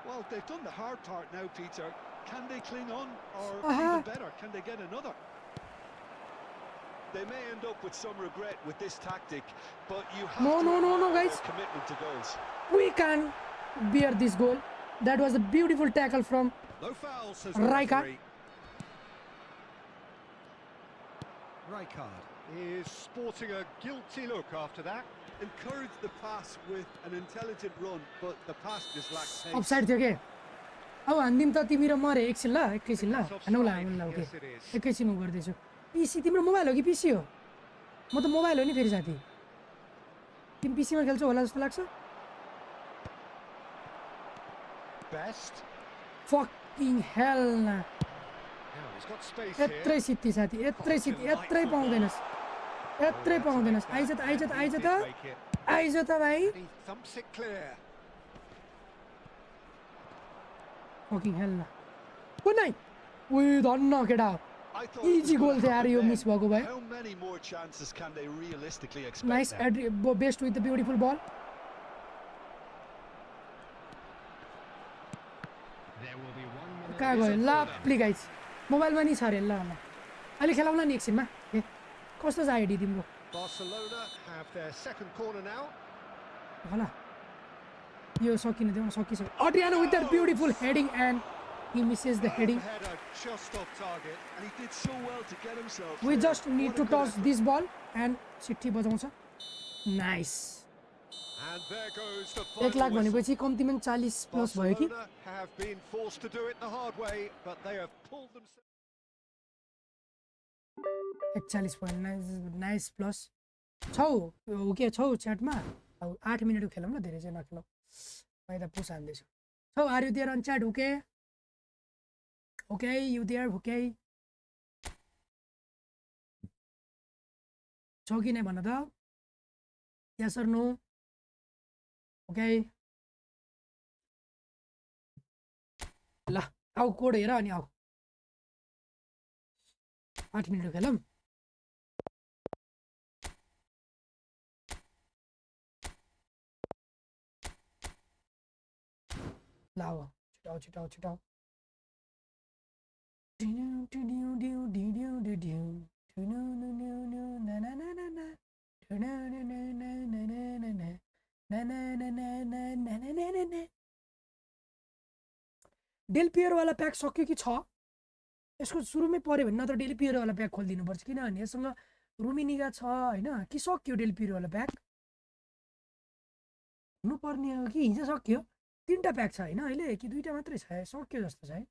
Well, they've done the hard part now, Peter. Can they cling on, or Uh-huh. even better, can they get another? They may end up with some regret with this tactic, but you have No, to no, no, no, admire guys. their commitment to goals. we can bear this goal. That was a beautiful tackle from No foul, says the Rijkaard. referee. Rijkaard is sporting a guilty look after that. Encourage the pass with an intelligent run, but the pass just lacks pace. Offside थियो के अब हान्दिम त तिमी र मरे एकछिन ल एकैछिन ल That's हानौला offside. हानौला ओके Yes, it is. एकैछिन उ गर्दैछु पिसी तिम्रो मोबाइल हो कि पिसी हो म त मोबाइल हो नि फेरि साथी तिमी पिसीमा खेल्छौ होला जस्तो लाग्छ Best. फकिङ हेल न Now he's got space here. यत्रै सित्ती साथी यत्रै पाउँदैनस् यत्रै पाउँदैनस् आइज त आइज त आइज त Did make it. आइज त भाइ And he thumps it clear. Fucking hello न ओ नाइ उयो धन्न केटा I thought it was easy gonna गोल थियो यार happen यो then. मिस भएको भए How many more chances can they realistically expect nice now? Best with the beautiful बल कहाँ गयो लाप्ली गाइस मोबाइलमा नि छ अरे ल ल अहिले खेलाउला नि एकछिनमा ए कस्तो छ आइडी तिम्रो Barcelona have their second corner now. होला यो सकिन देऊ न सकिसक्यो Adriano with that beautiful heading and he misses the heading Header just off target. And he did so well to get himself we there. just need What to a good toss effort. this ball and सिट्ठी बजाउँछ nice And there goes the 1 lakh final whistle. भनेपछि कम्तीमा 40 plus भयो कि Barcelona have been forced to do it the hard way, but they have pulled themselves. 41 point nice nice plus छौ हो के छौ च्याटमा अब 8 मिनेट खेलौँ न धेरै चाहिँ नखेलौँ मैले त पुस हान्दैछु छौ are you there on chat okay okay you there okay छौ कि नै भन त यस अर नो ओके ल आऊ कोड हेर अनि आऊ 8 मिनेट खेलौँ लाओ छिटाओ डेल पियर वाला प्याक सक्यो कि छ यसको सुरुमै पर्यो भने नत्र डेल पियर वाला प्याक खोलिदिनु पर्छ किनभने यससँग रुमी निगा छ हैन कि सक्यो डेल पियर वाला प्याक हुनुपर्ने हो कि हिजो सक्यो 3टा प्याक छ हैन अहिले कि 2टा मात्रै छ सक्यो जस्तो छ है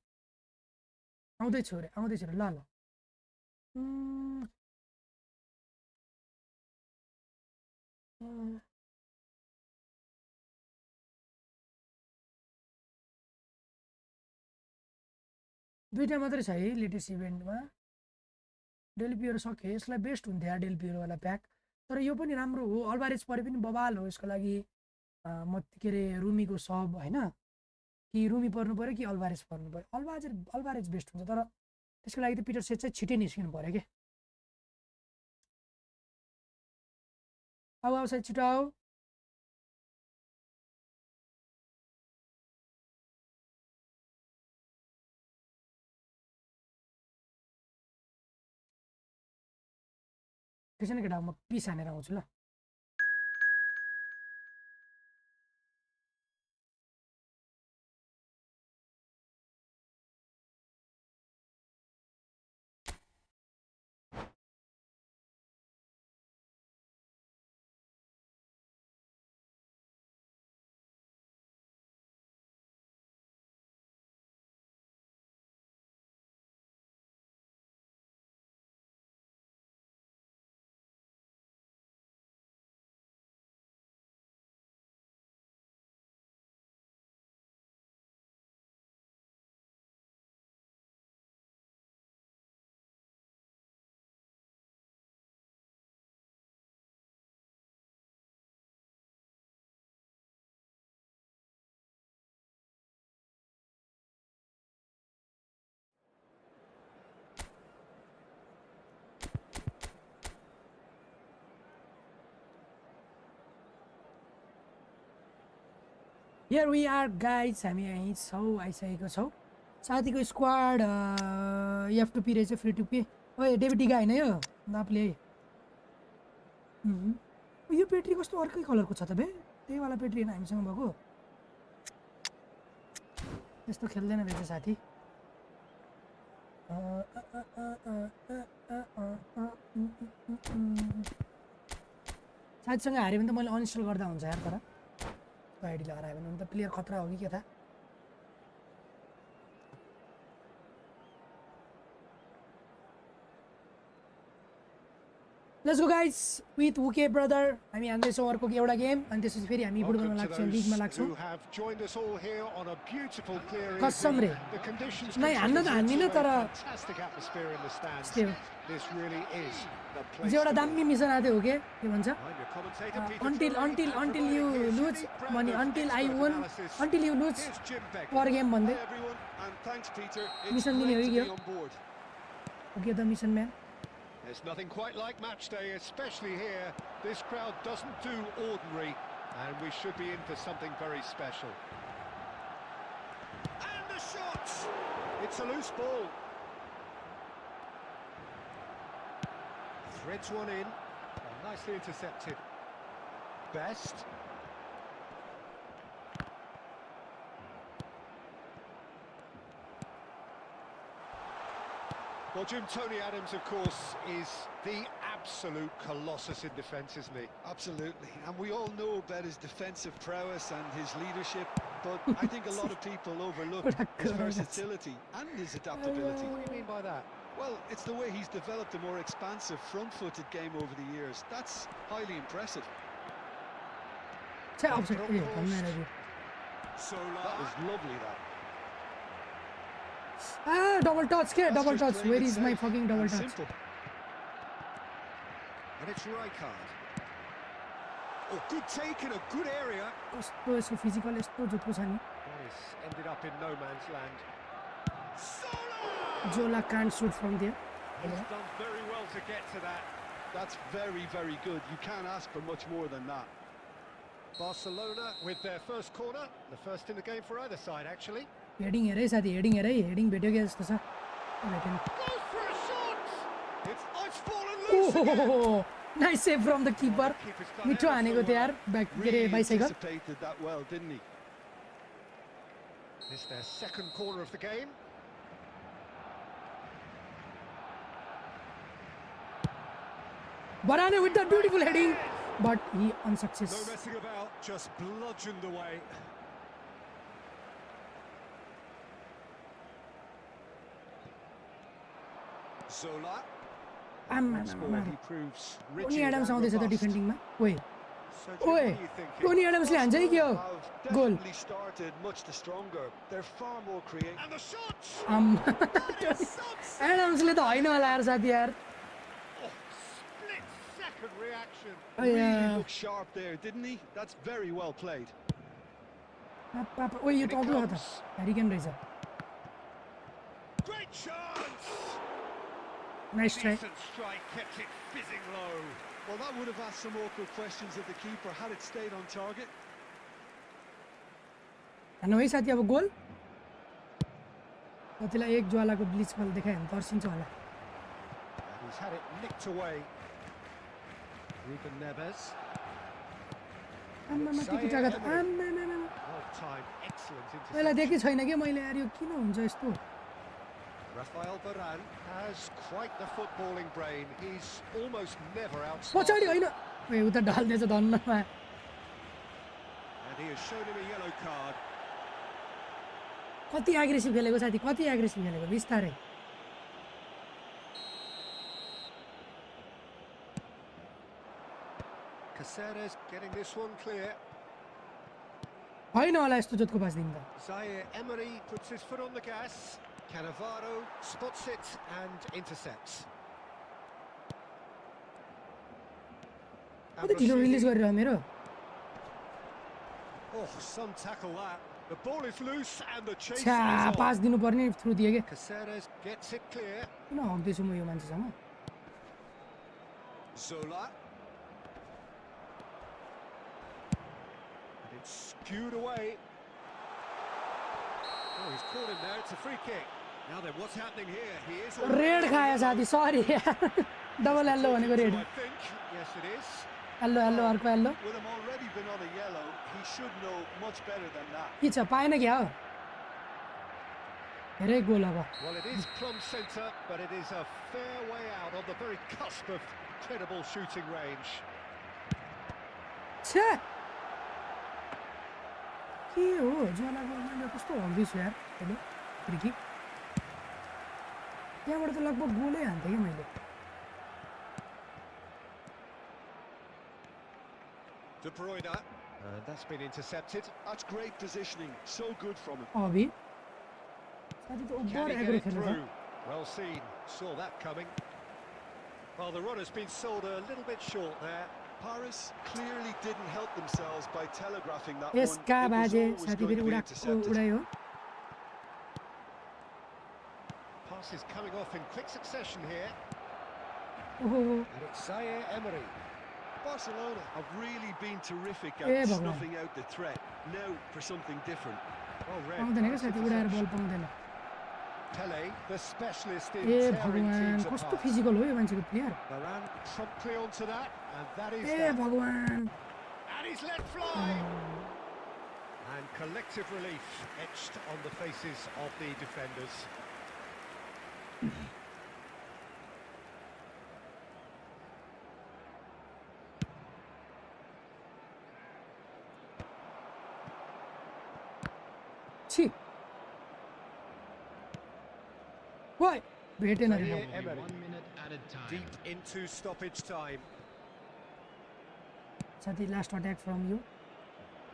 आउँदैछु रे ल दुईटा मात्रै छ है लेटेस्ट इभेन्टमा डेल पियर सक्यो यसलाई बेस्ट हुन्थ्यो डेल पियर वाला प्याक तर यो पनि राम्रो हो अल्भारेज परे पनि बबाल हो यसको लागि म के रे रुमीको सब हैन कि रुमी पर्नु पर्यो कि अल्भारेज पर्नु पर्यो अल्भारेज बेस्ट हुन्छ तर त्यसको लागि त पिटर सेट चाहिँ छिटै निस्किनु पर्यो के आउ साइड छिटो आऊ त्यसैले केटा म पिस हानेर आउँछु ल Here we are guys हामी यही छौँ आइसकेको छौँ साथीको स्क्वाड F2P रहेछ फ्री टु पे ओए डेभिड डिगा हैन यो नाप्ले है यो पेट्री कस्तो अर्कै कलरको छ त बे त्यही वाला पेट्री हैन हामीसँग भएको यस्तो खेल्दैन रहेछ साथी साथीसँग हार्यो भने त मैले अनइन्स्टल गर्दा हुन्छ यार तर आइडी लगाएर भने त प्लेयर खतरा हो कि के था Let's go guys with UK brother हामी हान्दैछौँ अर्को एउटा गेम अनि त्यसपछि फेरि हामी फुटबलमा लाग्छौँ लिगमा लाग्छौँ कसम रे नै हान्न त हान्दिन तर एउटा दामी मिसन आएको हो के भन्छ until you lose money until you lose per game भन्दै मिसन दिने हो कि ओके द मिसन म्यान There's nothing quite like match day, especially here. This crowd doesn't do ordinary, and we should be in for something very special. And the shot! It's a loose ball. Threads one in. Nicely intercepted. Best. Well, Jim, Tony Adams, of course, is the absolute colossus in defence, isn't he? Absolutely, and we all know about his defensive prowess and his leadership, but I think a lot of people overlook his versatility and his adaptability. What do you mean by that? Well, it's the way he's developed a more expansive front-footed game over the years. That's highly impressive. That was lovely, that. Double touch, double touch. Where is my fucking double touch? And it's Rijkaard. Oh, good take in a good area. It's physical, it's ended up in no man's land. Zola can't shoot from there. He's done very well to get to that. That's very, very good. You can't ask for much more than that. Barcelona with their first corner, the first in the game for either side actually. Heading here is heading भेट्यो क्या जस्तो छ भेटेन Goes for a shot. It's fallen loose again. Oh, nice save from the keeper. Keeper's done मिठो ever so हानेको थियो well. यार back के Really रे bicycle anticipated that well, didn't he? It's their second corner of the game. Varane with that beautiful heading, but he No unsuccess. messing about, just bludgeoned away. Zola. Once more he proves Tony rigid Adams and आउँदैछ त robust. डिफेन्डिङमा ओए So, Jim, what ओए are you thinking? Tony एडम्सले हान्छ है के हो Have goal definitely started much the stronger. They're far more creative. And the shots! Tony एडम्सले त होइन होला यार साथी यार Oh, split second reaction. Really looked sharp there, didn't he? That's very well played. पापा ओए यो त अग्लो हो त हेरिकेन रहेछ Great chance! Nice try Decent strike, kept it fizzing low. Well, that would have asked some awkward questions of the keeper had it stayed on target. हेर्नु है साथी अब गोल कतिलाई एक ज्वालाको ब्लिच बल देखायो भने तर्सिन्छ होला And he's had it nicked away. Ruben Neves. आम्मामा के केटाको त आम्मामा Well timed, excellent पहिला interception. देखेको छैन कि मैले यार यो किन हुन्छ यस्तो Rafael Varane has quite the footballing brain. He's almost never पछाडि outsmarted. होइन ओए उता ढाल्दैछ धन्नमा And he has shown him a yellow card. कति एग्रेसिभ खेलेको साथी कति एग्रेसिभ खेलेको बिस्तारै Caceres getting this one clear. होइन होला यस्तो जोतको पास दिनु त Zaire Emery puts his foot on the gas. Cannavaro spots it and intercepts. कति ढिलो रिलिज गरेर मेरो Oh, some tackle that. The ball is loose and the chase छ्या is on. पास दिनुपर्ने थ्रु दिए के Caceres gets it clear. किन हक्दैछु म यो मान्छेसँग Zola. And it's skewed away. Oh, he's caught him there. It's a free kick. Now then, what's happening here? He is already red on खायो yellow. साथी सरी double yellow भनेको red I think. Yes, it is. Yellow yellow अर्को yellow With him already been on a yellow, he should know much better than that. के छ पाएन क्या हो धेरै गोल अब Well, it is plumb centre, but it is a fair way out on the very cusp of credible shooting range. छ्या के हो ज्वालाको मैले कस्तो हक्दैछु यार हेलो फ्री त्यहाँबाट त लगभग गोलै हान्थेँ कि मैले De Bruyne, and that's been intercepted. That's great positioning. So good from him. अभि साथी त Can over he get agro it खेल्नु through? त Well seen, saw that coming. Well, the run has been sold a little bit short there. Paris clearly didn't help themselves by telegraphing that यसका one. It was बाजे always साथी going फेरि to be उडाको intercepted. उडाइ हो Pass is coming off in quick succession here, ओहो and it's Zaire Emery. Barcelona have really been terrific Eh, at भगवान। snuffing out the threat. Now for something different. Well read. पाउँदैन क्या nice साथी उडाएर बल interception. पाउँदैन Pele, the specialist in A tearing भगवान् teams कस्तो apart. Physical हो यो मान्छेको player Varane promptly onto that, and that is A that. भगवान् And he's let fly. And collective relief etched on the faces of the defenders. छि ओइ भेटेन रे Zaire Emery, deep into stoppage time. साथी last attack from you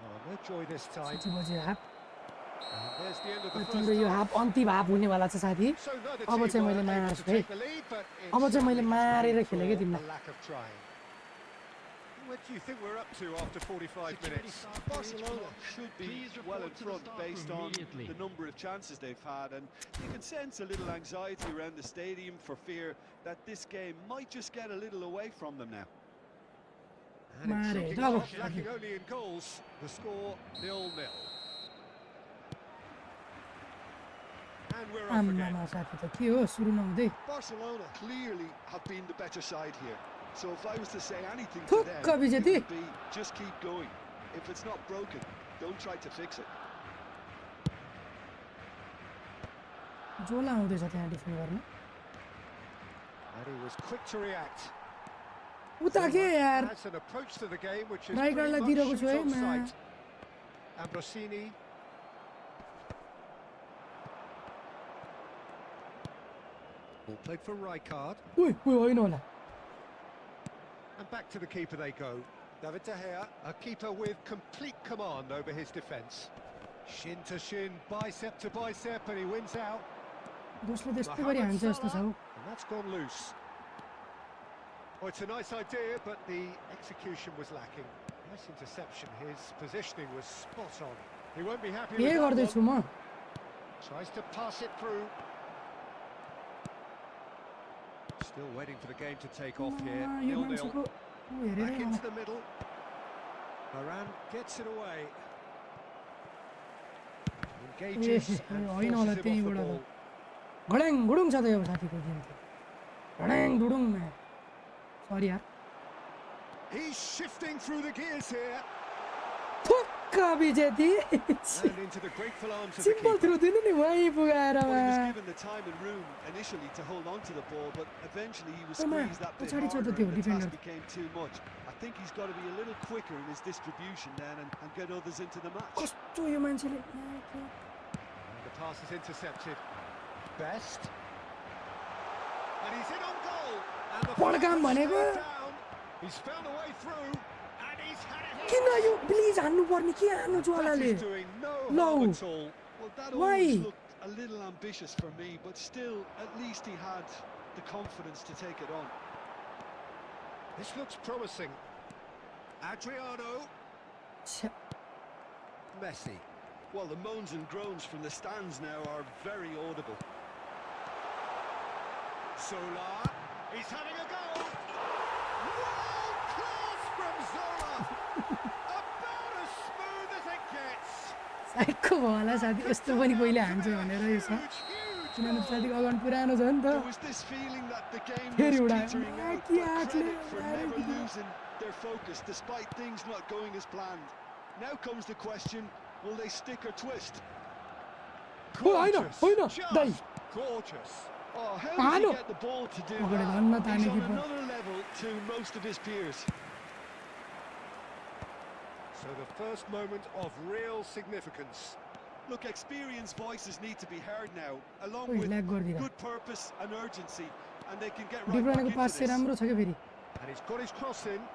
Oh, no joy this time. 60 बजे half And there's the end of the तिम्रो first यो half. Half अन्तिम half हुनेवाला छ साथी So neither अब team चाहिँ were मैले able मार्छु to है take the lead, but it अब चाहिँ मैले certainly मारेर made खेलेँ के for तिमीलाई a lack of trying. What do you think we're up to after 45 minutes? Barcelona should be well in front based on the number of chances they've had, and you can sense a little anxiety around the stadium for fear that this game might just get a little away from them now. And it's Mare, looking bravo. like lacking only in goals. The score 0-0. And we're off again. आम्मामा साथी त के हो सुरु नहुँदै Barcelona clearly have been the better side here. So if I was to say anything to them, थुक्क it विजेती would be just keep going. If it's not broken, don't try to fix it. जोला आउँदैछ त्यहाँ defend गर्न And he was quick to react. उता के यार Has an approach to the game which is Right pretty guard-लाई much दिइरहेको छु shoot है, on मा। sight. Ambrosini. Ball played for Rijkaard. उइ उइ होइन होला And back to the keeper they go. David De Gea, a keeper with complete command over his defence. Shin to shin, bicep to bicep, and he wins out. दोस्रो त्यस्तै गरी हान्छ जस्तो छ हौ And that's gone loose. Oh, it's a nice idea, but the execution was lacking. Nice interception. His positioning was spot on. He won't be happy के with that गर्दैछु one. म Tries to pass it through. Still waiting for the game to take off here. यो 0-0. मान्छेको ऊ हेरेरै Back मलाई into the middle. Varane gets it away. Engages and होइन होला forces him off the त्यहीबाट ball. त घड्याङ घुडुङ छ त यो साथीको गेम त घड्याङ घुडुङ सरी यार He's shifting through the gears here. थुक्क विजेती And into the grateful arms of the simple keeper. Through दिनु नि वहीँ पुगाएर Well, he was given the time and room initially to hold on to the ball, but eventually he was Oh, man. squeezed that bit पछाडि छ त harder त्यो and the defender. task became too much. I think he's got to be a little quicker in his distribution then and get others into the match. कस्तो यो मान्छेले And the pass is intercepted. Best. And he's in on goal. And the पड्काम flag is भनेको slowed down. He's found a way through. And he's had a hit. किन यो please हान्नु पर्ने के हान्नु That ज्वालाले is doing no No. harm at all. Well, that Why? always looked a little ambitious for me, but still, at least he had the confidence to take it on. This looks promising. Adriano. छ्या, Messi. Well, the moans and groans from the stands now are very audible. Zola. He's having a go. World class from Zola. About as smooth as it gets. Psycho भयो होला साथी यस्तो पनि कोहीले हान्छ भनेर यो छ Huge, huge किनभने goal. साथीको अगाडि पुरानो छ नि त There was this feeling that the game Very was right. teetering out, Lucky but athlete, credit for very never good. losing their focus despite things not going as planned. Now comes the question, will they stick or twist? होइन Gorgeous. होइन दाइ Just gorgeous. Oh, how Ah, does he no. get the ball to do अगाडि धन्न that? ताने He's on keeper another level to most of his peers. So the first moment of real significance. Look, experienced voices need to be heard now, along ओइ with lag गरिदिएर good purpose and urgency, and they can get right डिब्राइनको back pass into चाहिँ this. राम्रो छ क्या फेरि And he's got his cross in.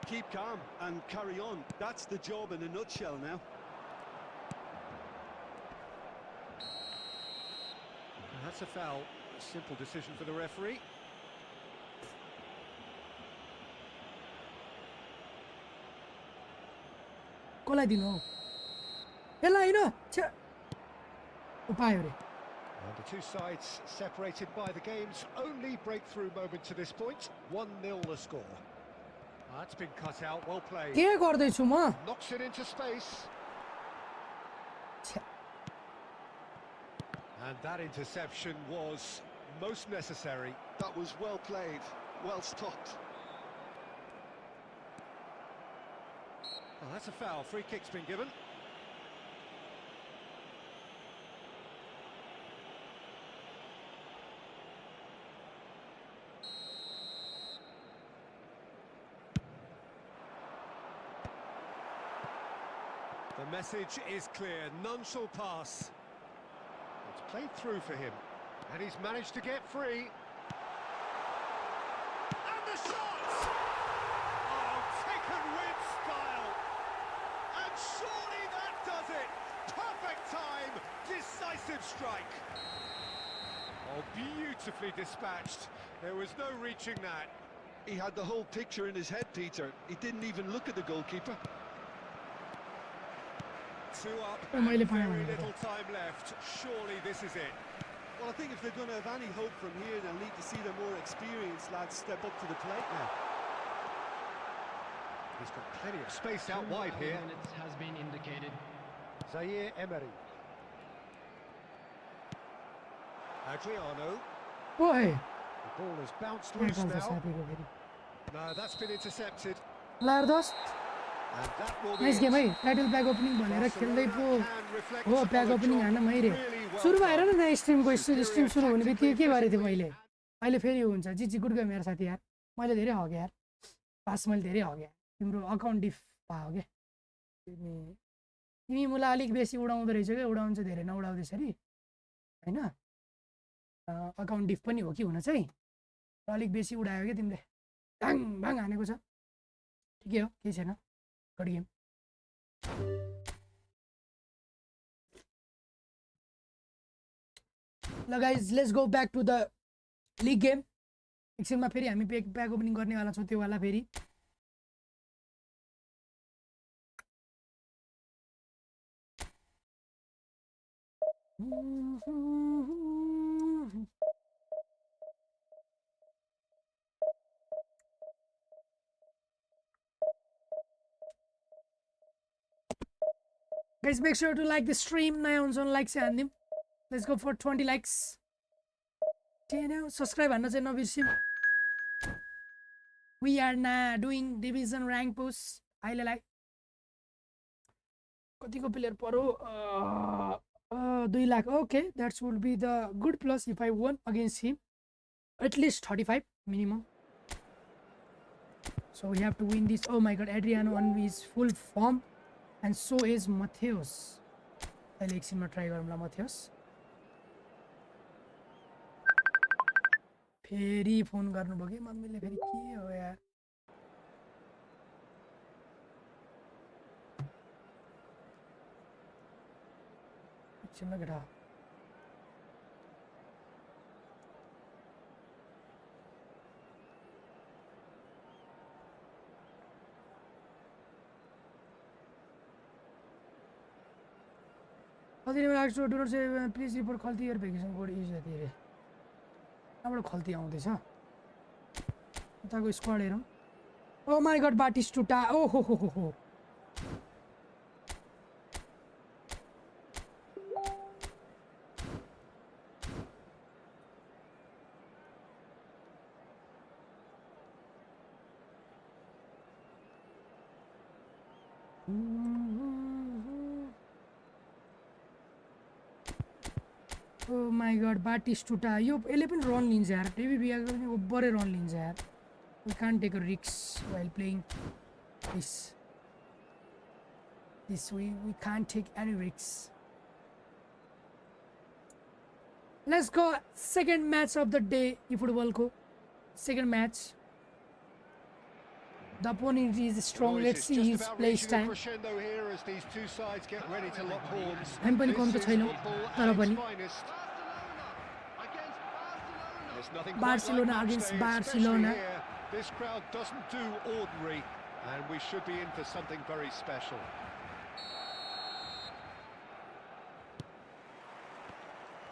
Keep calm and carry on. That's the job in a nutshell now. And that's a foul. A simple decision for the referee. कसलाई दिनु हौ यसलाई होइन छ्या ऊ पायो रे And the two sides separated by the game's only breakthrough moment to this point. 1-0 the score. That's been cut out. Well played. के गर्दैछु म Knocks it into space. छ्या And that interception was most necessary. That was well played, well stopped. Well, that's a foul. Free kick's been given. The message is clear. None shall pass. It's played through for him. And he's managed to get free. And the shot! Oh, taken with style. And surely that does it. Perfect time. Decisive strike. Oh, beautifully dispatched. There was no reaching that. He had the whole picture in his head, Peter. He didn't even look at the goalkeeper. Two up Oh, and मैले very पाएँ भनेको। little time left. Surely this is it. Well, I think if they're going to have any hope from here, they'll need to see the more experienced lads step up to the plate now. He's got plenty of space out wide here. Minutes has been indicated. Zaire Emery. Adriano. Boy. The ball has bounced क्या loose गल्छ now. साथीको फेरि No, that's been intercepted. ल यार दोस्त And that will be nice game है it. Title pack opening भनेर खेल्दै पो Barcelona can reflect हो on pack the opening job हान्न मैले really well सुरुमा हेर done. न स्ट्रिमको स्ट्रिम सुरु हुने बित्तिकै के गरेको थिएँ मैले अहिले फेरि यो हुन्छ जी गुड गेम यार साथी यार मैले धेरै हगेँ यार पास मैले धेरै हगेँ तिम्रो अकाउन्ट डिफ भयो क्या तिमी मलाई अलिक बेसी उडाउँदो रहेछ क्या उडाउनु चाहिँ धेरै नउडाउँदैछ नि होइन अकाउन्ट डिफ पनि हो कि हुन चाहिँ अलिक बेसी उडायो क्या तिमीले भाङ भाङ हानेको छ ठिकै हो केही छैन गुड गेम ल guys let's go back to the league game एकछिनमा फेरि हामी प्याक ओपनिङ गर्नेवाला छौँ त्यो वाला फेरि Guys, make sure to like the stream. Naya हुन्छ लाइक चाहिँ हान्दिउँ. Let's go for 20 likes. Subscribe हान्न चाहिँ नबिर्सिउँ. We are now doing division rank push. अहिलेलाई कतिको प्लेयर पर्यो 2 lakh. Okay, that would be the good plus if I won against him. At least 35 minimum. So we have to win this. Oh my god, Adriano on his full form. And so is Matheus. अहिले एकछिनमा try गरौँला Matheus. फेरि phone गर्नुभयो कि मम्मीले फेरि के हो यार एकछिन ल केटा do not say please report Khalti your vacation code is that area. कहाँबाट खल्ती आउँदैछ उताको स्क्वाड हेरौँ. Oh my god, Batistuta. Oh ho ho ho ho. Oh my god, Batistuta. यो यसले पनि रन लिन्छ यार. डेभी बियाको पनि ओभरै रन लिन्छ यार. We can't take a risk while playing this. We can't take any risks. Let's go. Second match of the day. Football ko. Second match. The opponent is strong. Let's see his play style. I'm पनि कम त छैन तर पनि Barcelona against Barcelona. This crowd doesn't do ordinary, and we should be in for something very special.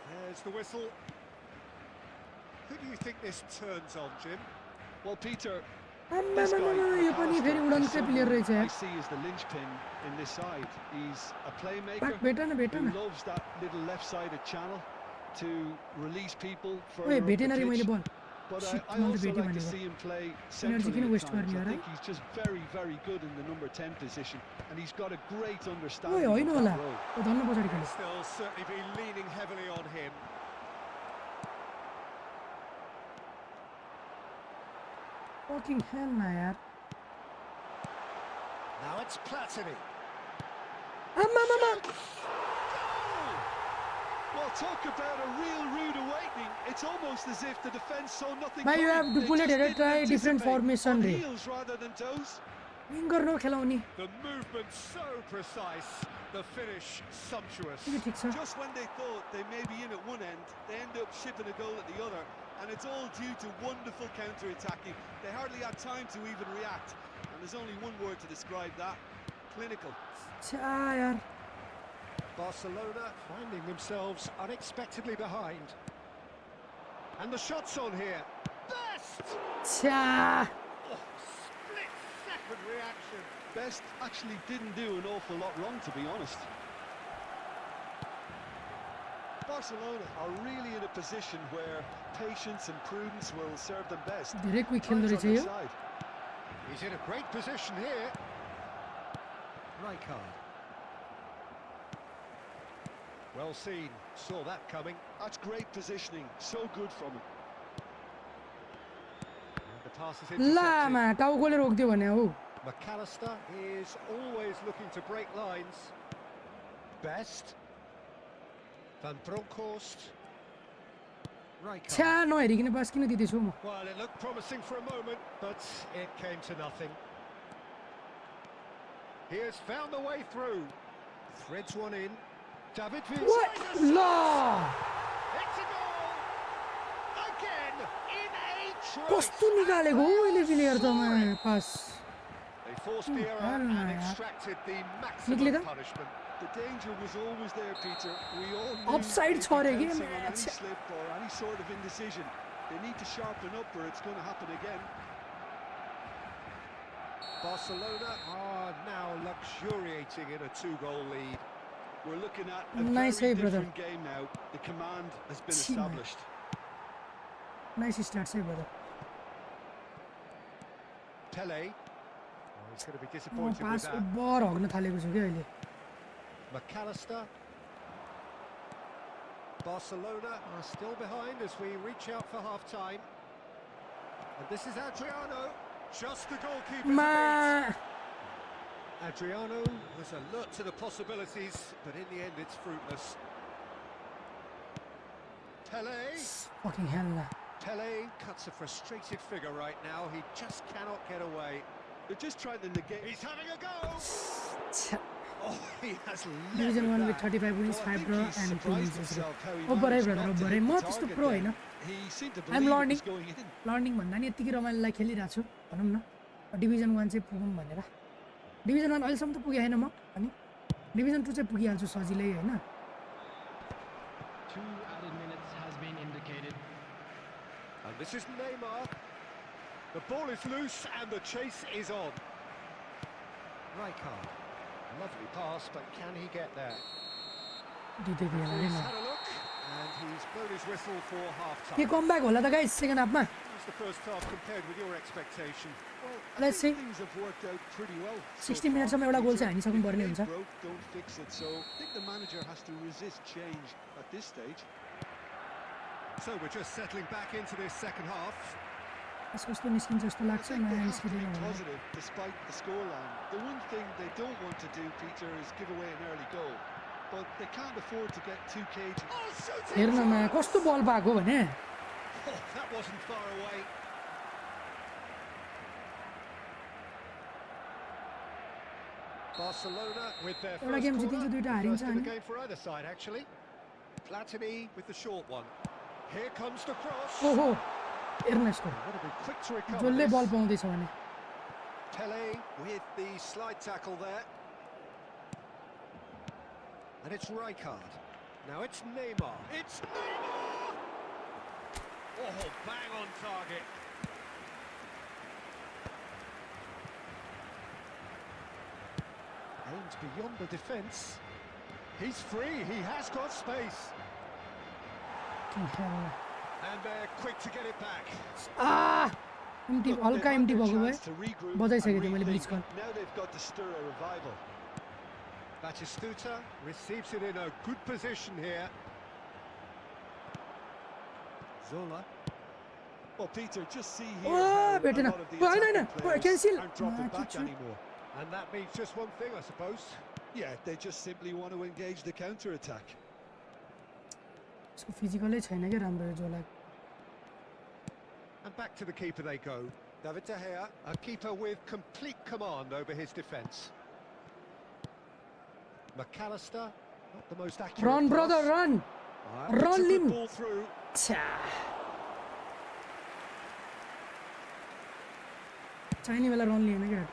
There's the whistle. Who do you think this turns on, Jim? Well, Peter, यो पनि फेरि उडन्ते player रहेछ I यार. see as the linchpin in this side. He's a playmaker Back भेट न भेट who न. loves that little left-sided channel to release people ओए further up भेटेन the रे मैले pitch. बल. But Shit, I मैले also भेटेँ like to भनेको. see him play किन centrally waste at times. गर्ने I हो think he's just very, very good in the number 10 position, and he's got a great ओए understanding होइन of होला. that role. ओ धन्न पछाडि खेल्यो. They'll certainly be leaning heavily on him. Fucking hell ना यार. Now it's Platini. आम्मामामा. Well, talk about a real rude awakening. It's almost as if the defense saw nothing But you coming. have to They pull it just here, didn't try different anticipate. formation On रे. heels rather than toes. Wing गर्नु खेलाउने. The movement so precise, the finish sumptuous. के ठिक छ. Just when they thought they may be in at one end, they end up shipping a goal at the other, and it's all due to wonderful counter-attacking. They hardly had time to even react, and there's only one word to describe that: clinical. छ्या यार. Barcelona finding themselves unexpectedly behind. And the shot's on here. Best! छ्या. Oh, split-second reaction. best, actually didn't do an awful lot wrong, to be honest. Barcelona are really in a position where patience and prudence will serve them best. धेरै quick खेल्दो Time's रहेछ on yo their side. He's in a great position here. Rijkaard. Well seen, saw that coming. That's great positioning, so good from him. And the pass is intercepted. Lama टाउकोले रोक्दियो भने हो McAllister is always looking to break lines. Best. Van Bronckhorst. Rijkaard. छ्या नहेरिकन पास किन दिँदैछु म Well, it looked promising for a moment, but it came to nothing. He has found the way through. Threads one in. David Villa. What? La! It's a goal! Again, in a try. कस्तो निकालेको हो अहिले player त म पास They forced the error hell no, and yeah. extracted the Nickle maximum it. punishment. The danger was always there, Peter. We all knew Offside they'd be छ रे के pouncing on any match slip or any sort of indecision. They need to sharpen up or it's going to happen again. Barcelona are now luxuriating in a 2-goal lead. We're looking at a Nice very save, brother. different game now. The command has been Chima. established. Nice start छ brother Pele. Oh, he's going to be म disappointed with pass that. Over हग्न थालेको छु के अहिले McAllister. Barcelona are still behind as we reach out for half-time. And this is Adriano. Just the goalkeeper. मा Adriano was alert to the possibilities, but in the end it's fruitless. Pele. Fucking hello न Pele cuts a frustrated figure right now. He just cannot get away. They're just trying to negate. He's having a go. छ्या Oh, he has division 1 with 35 wins 5 draw and 2 losses over है brother over है म त्यस्तो pro Hahn I'm learning. Learning भन्दा नि यतिकै रमाइलोलाई खेलिरहेको छु भनौँ न डिभिजन 1 चाहिँ पुगौँ भनेर डिभिजन 1 अहिलेसम्म त पुगेँ होइन म अनि डिभिजन 2 चाहिँ पुगिहाल्छु सजिलै होइन 2 added minutes has been indicated. And this is Neymar. The ball is loose and the chase is on. Rijkaard. Lovely pass, but can he get there? दिँदै दिएन रे He's म had a look and he's blown his whistle for half-time. के comeback होला त guys second हाफमा How's the first half compared with your expectation? Well, Let's see. things have worked out pretty well. 60 मिनेटसम्म एउटा गोल चाहिँ हानिसक्नु पर्ने हुन्छ Don't fix it. So I think the manager has to resist change at this stage. So we're just settling back into this second half. कस्तो कस्तो निस्किन्छ जस्तो लाग्छ I think नयाँ they have to निस्किँदैन be भने positive despite the scoreline. The one thing they don't want to do, Peter, is give away an early goal. But they can't afford to get too cagey. Oh, shooting! हेर्नमा कस्तो बल पाएको भने Oh, that wasn't far away. Barcelona with their एउटा first game corner. जितिन्छ दुईटा हारिन्छ First of the अनि game for either side, actually. Platini with the short one. Here comes the cross. ओहो हेर्न यसको Gotta be quick to recover जसले बल this. पाउँदैछ भने Pele with the slide tackle there. And it's Rijkaard. Now it's Neymar. It's Neymar! Oh, bang on target. Aims beyond the defence. He's free. He has got space. And they're quick to get it back. Empty Look, हल्का they've had empty their भएको भए chance to regroup बजाइसकेको and थिएँ मैले rethink. Bleach कल Now they've got to stir a revival. Batistuta receives it in a good position here. Zola. Well, Peter, just see here how a भेटेन lot of the होइन होइन attacking players cancel aren't dropping back anymore. And that means just one thing, I suppose. Yeah, they just simply want to engage the counter-attack. यसको फिजिकलै छैन क्या राम्रो यो जोलाई And back to the keeper they go. David De Gea, a keeper with complete command over his defence. McAllister, not the most accurate run brother pass. Run Puts a Run, good Lim. ball through. छ्या चाहिने बेला run lien क्या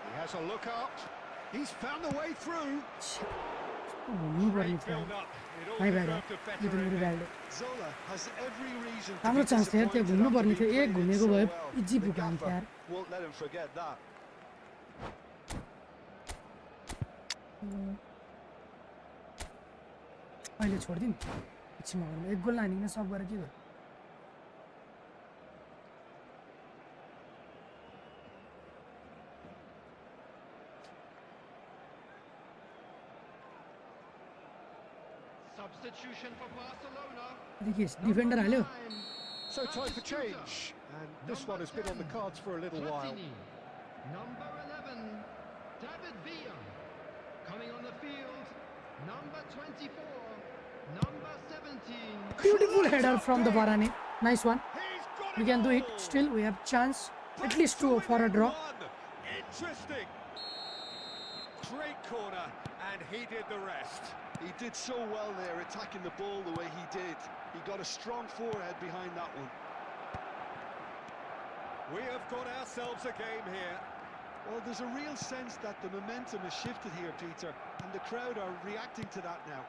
He has a look up. He's found the way through. घुम्नु पर्ने थियो भाइ भाइ यो त मेरो ब्याडले Zola has every reason to राम्रो be चान्स थियो यार त्यो disappointed घुम्नु after पर्ने being थियो एक played in घुमेको so भए well. इजी The पुग्यो gaffer यार won't let him forget that. अहिले छोडिदिउँ एकछिनमा गर्नु एक गोल हानिकन सब गरेर के गर्नु Substitution for Barcelona. देखिए डिफेन्डर हाल्यो So time for change, and this one has been on the cards for a little while. Number 11, David Villa. Coming on the field, number 24, number 17. beautiful header from the Varane nice one He's got we it can do it all. still we have chance at least To two for a within draw one. Interesting. Great corner, and he did the rest. He did so well there, attacking the ball the way he did. He got a strong forehead behind that one. We have got ourselves a game here. Well, there's a real sense that the momentum has shifted here, Peter, and the crowd are reacting to that now.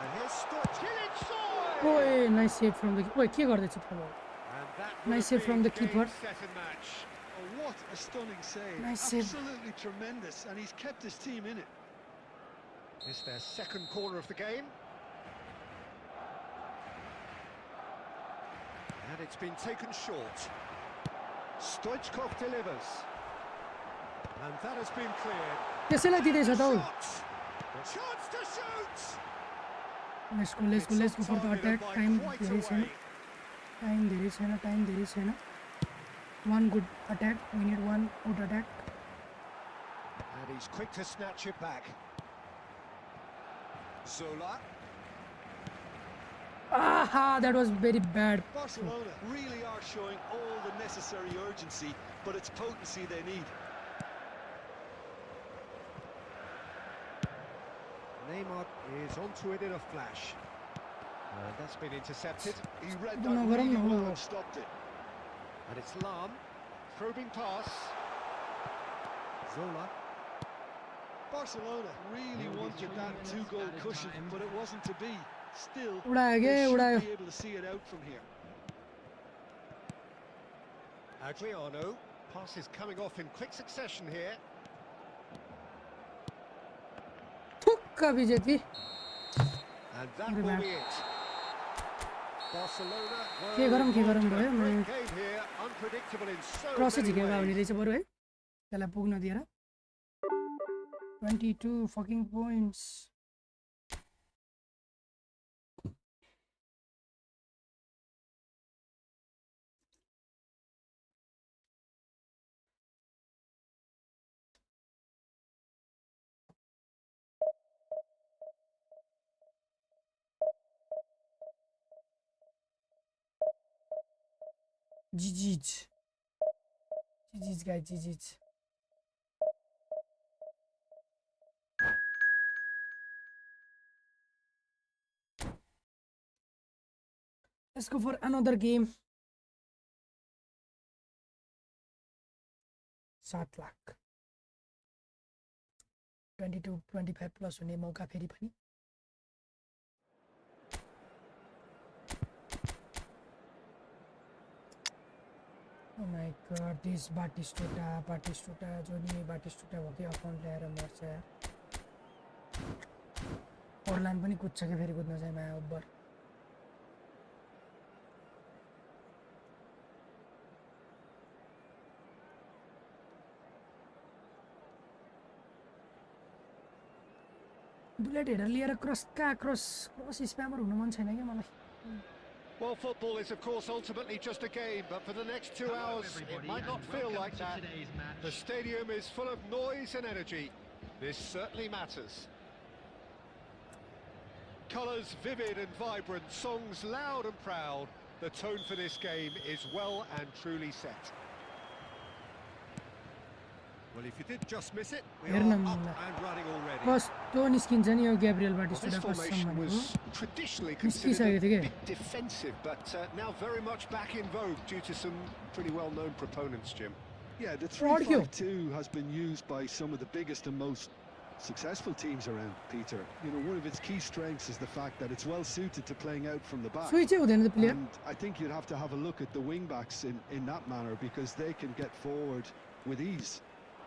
And here's Sturridge. Kill inside. oh nice save from the wait के गर्दैछ थाहा And that Nice would save have from been the keeper. game, set and match. Oh, what a stunning save. Nice save. Absolutely tremendous, and he's kept his team in it. It's their second corner of the game. And it's been taken short. Stoichkov delivers. And that has been cleared. त्यसैलाई दिँदैछ त हौ Shot. Chance to shoot. let's go for the attack By time quite a धेरै छैन way. time धेरै छैन one good attack we need one good attack And he's quick to snatch it back. Zola. aha that was very bad Barcelona really are showing all the necessary urgency, but it's potency they need. Neymar is onto it in a flash. And that's been intercepted. He read No, that no, really no. well and stopped it. And it's Lam. Probing pass. Zola. Barcelona really He'll be wanted 3 that minutes two-goal at a cushion, time. but it wasn't to be. Still, उडायो के they उडायो should be able to see it out from here. Adriano. Passes coming off in quick succession here. ठुक्क विजेती And that Very will bad. be it. Barcelona के गरौँ were गरौँ on to a भयो great game here, unpredictable in so क्रसै many झिकेको हुने ways. रहेछ बरु है त्यसलाई पुग्न दिएर 22 fucking points GG's. GG's guys, GG's. Let's go for another game. 7 lakh 22-25 plus हुने मौका फेरि पनि Oh my god, this Batistuta, Johnny Batistuta भोकै अकाउन्ट ल्याएर मर्छ यार ओरलान पनि कुद्छ के फेरि कुद्न चाहिँ माया ओभर बुलेट हेडर लिएर क्रस स्प्यामर हुन मन छैन क्या मलाई Well, football is of course ultimately just a game, but for the next 2 hours it might not feel like that. The stadium is full of noise and energy. This certainly matters. Colours vivid and vibrant, songs loud and proud. The tone for this game is well and truly set. Well, if you did just miss it, we Hear are them, up and running already. कस्तो निस्किन्छ नि यो Gabriel Well, this बाटिस्टुटा कसम formation भनेको was traditionally निस्किसकेको considered थियो a के bit defensive, but now very much back in vogue due to some pretty well-known proponents, Jim. Yeah, the Fraud kill. 3-5-2 has been used by some of the biggest and most successful teams around, Peter, you know, one of its key strengths is the fact that it's well suited to playing out from the back. Switch हुँदैन त player. And I think you'd have to have a look at the wing backs in that manner, because they can get forward with ease.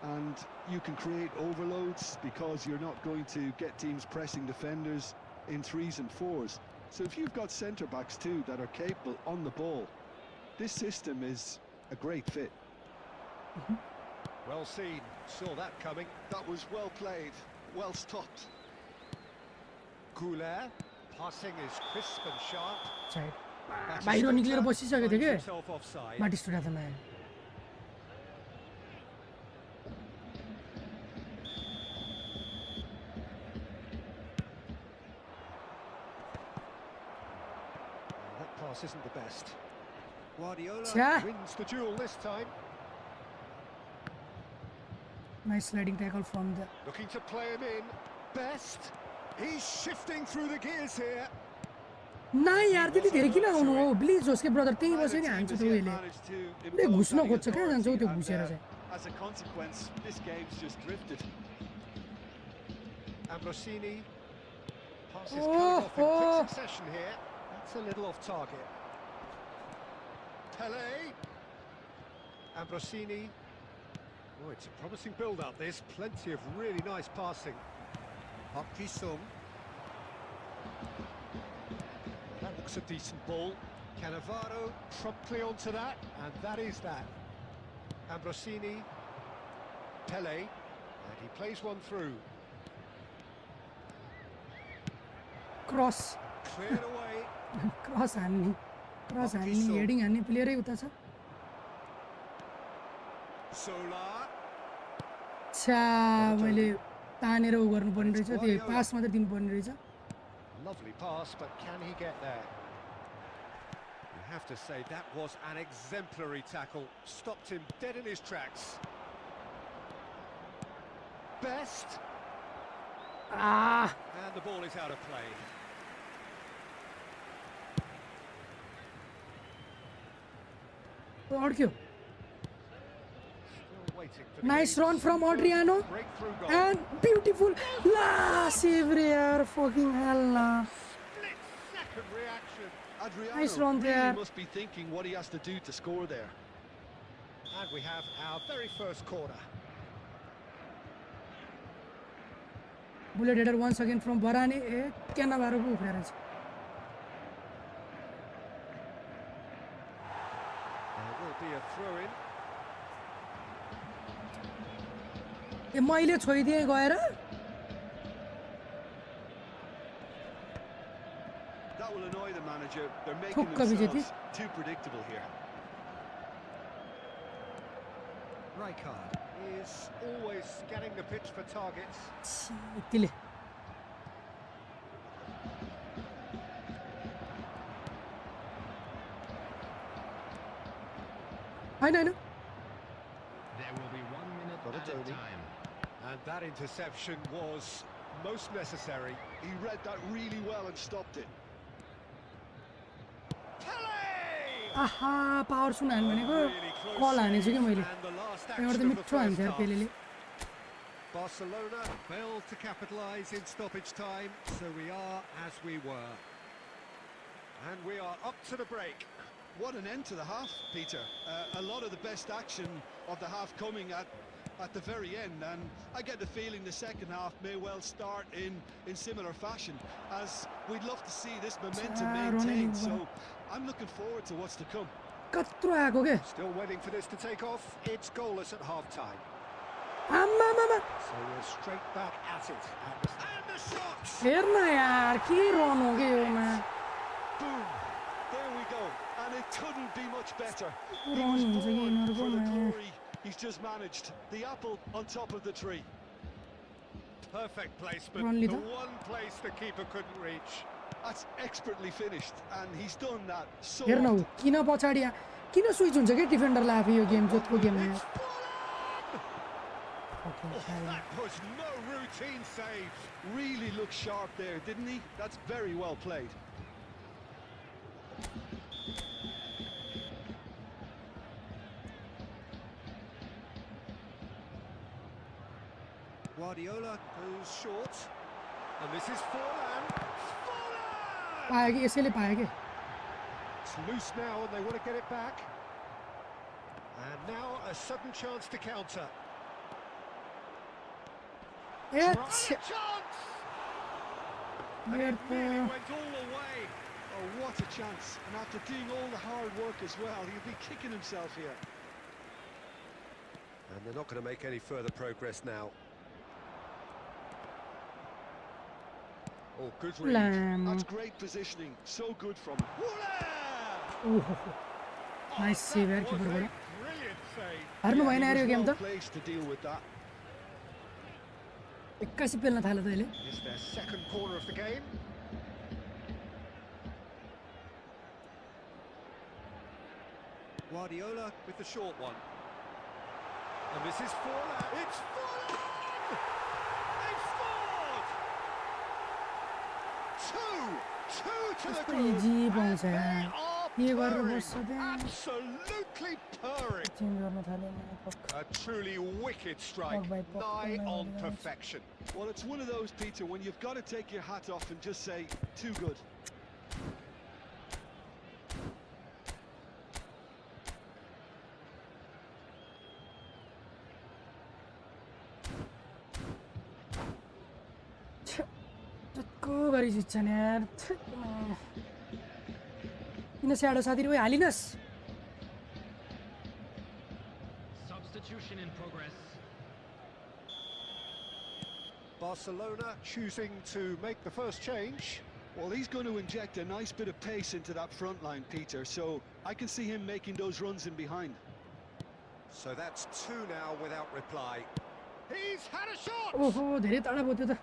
And you can create overloads because you're not going to get teams pressing defenders in 3s and 4s. So if you've got centre backs too that are capable on the ball, this system is a great fit. Well seen, saw that coming. That was well played, well stopped. Goulet, passing is crisp and sharp. Side. Back to बाहिर निक्लेर Stoker, बसिसकेको थियो finds के himself offside. बाटिस्टुडा त नआयो. That pass isn't the best. Guardiola Cha. wins the duel this time. Nice sliding tackle from the Looking to play him in. Best. He's shifting through the gears here. ना यार त्यति धेरै किन आउनु हो please उसके brother त्यही बस्यो नि हान्छ त उहिले Managed to उले impose घुस्न that खोज्छ कहाँ जान्छ उ त्यो authority, घुसेर and, चाहिँ as a consequence, this game's just drifted. Ambrosini passes Oh, coming off in oh. quick succession here. That's a little off target. Pele. Ambrosini. Oh, it's a promising build-up, this. Plenty of really nice passing. Park Ji-sung. That looks a decent ball. Cannavaro promptly onto that, and that is that. Ambrosini. Pele. And he plays one through. Cross Cleared away. Cross हान्ने heading हान्ने प्लेयरै उता छ Solar. छ्या मैले तानेर उ गर्नुपर्ने रहेछ त्यो पास मात्र दिनुपर्ने रहेछ Lovely pass, but can he get there? You have to say that was an exemplary tackle. Stopped him dead in his tracks. Best. Uh And the ball is out of play. अड्क्यो Still waiting for the Nice game. run from Adriano. Breakthrough goal. and beautiful la save रे यार fucking hell ना Split-second reaction. Adriano Nice run really there. must be thinking what he has to do to score there. And we have our very first corner. bullet header once again from Varane ए केना बारो को उफ्रेर छ There will be a throw-in. ए मैले छोइदिए गएर That will annoy the manager. They're making Thukka विजेती themselves too predictable here. Rijkaard is always scanning the pitch for targets. यतिले हैन हैन There will be 1 minute Got a added Tony. time. And that interception was most necessary. He read that really well and stopped it. Pele! आहा power सुन हान भनेको Really close कल हानेछु के मैले and the last त्यहाँबाट action त of the मिठो हान्छ first यार half. पेलेले Barcelona failed to capitalise in stoppage time, so we are as we were. And we are up to the break. What an end to the half, Peter. A lot of the best action of the half coming at the very end, and I get the feeling the second half may well start in similar fashion, as we'd love to see this momentum maintained. So I'm looking forward to what's to come. कत्रो आएको के Still waiting for this to take off. It's goalless at half-time. आम्मामामा So we're straight back at it. And the shot! हेर्न यार के run हो के Yoma Boom! There we go. And it couldn't be much better. He Wrong was again, born or for the wrong, glory he's just managed. The apple on top of the tree. Perfect placement. Run, The leader. one place the keeper couldn't reach. That's expertly finished, and he's done that so हेर्न often. हौ किन पछाडि किन switch हुन्छ के डिफेन्डरलाई आफै यो game जोतको गेममा It's full on! That was no routine save. Really looked sharp there, didn't he? That's very well played. Guardiola goes short. And this is Forlan. Forlan! पायो कि यसैले पायो कि It's loose now and they want to get it back. And now a sudden chance to counter. A Right chance! And Here it really the- went all the way. Oh, what a chance. And after doing all the hard work as well, he'll be kicking himself here. And they're not going to make any further progress now. Oh, good read. Lam. That's great positioning. So good from him. ओहो nice save यार That was a किपरबाट brilliant save. हार्नु Yeah, भएन he यार यो was game well त placed to deal with that. 81 पेल्न थाल्यो त अहिले It's their second corner of the game. Guardiola with the short one. And this is Forlan. It's Forlan! They've scored! Two to the कस्तो group. Easy पाउँछ And यार they are के गरेर purring. बस्छ त्यहाँ Absolutely purring. चेन्ज गर्न थाल्यो नि पक्का A truly wicked strike, Pog by pog, nigh pog by on pog. perfection. Well, it's one of those, Peter, when you've got to take your hat off and just say, too good. जतिको गरी जित्छन् यार किन shadow साथी ओइ हालिनस् Substitution in progress. Barcelona choosing to make the first change. Well, he's going to inject a nice bit of pace into that front line, Peter, so I can see him making those runs in behind. So that's two now without reply. He's had a shot! ओहो धेरै टाढा भयो त्यो त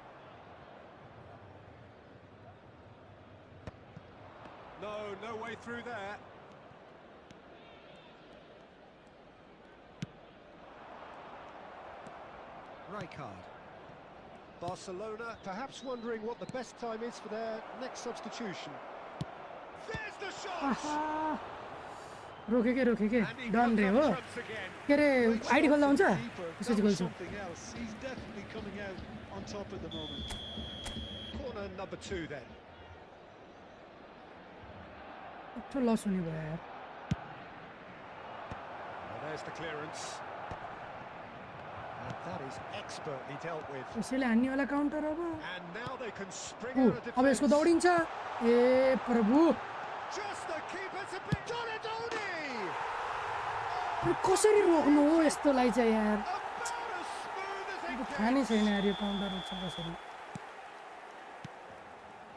No way through there. Rijkaard. Barcelona perhaps wondering what the best time is for their next substitution. There's the shot! आहा रोके के And he done रे comes हो up trumps again. के अरे Great आइडी shot खोल्दा from हुन्छ the keeper. त्यसपछि That was खोल्छु something else. He's definitely coming out on top at the moment. Corner number 2 then. कस्तो लस हुने भयो यार Well, there's the clearance. And that is expertly dealt with. त्यसैले हान्ने होला काउन्टर अब And now they can spring ऊ, out of अब यसको defense. दौडिन्छ A Prabhu Just the keeper's a bit Donadoni! अरे कसरी रोक्नु हो यस्तोलाई चाहिँ यार About as smooth as it थाहा नै gets. छैन यार यो काउन्टर रोक्छ कसरी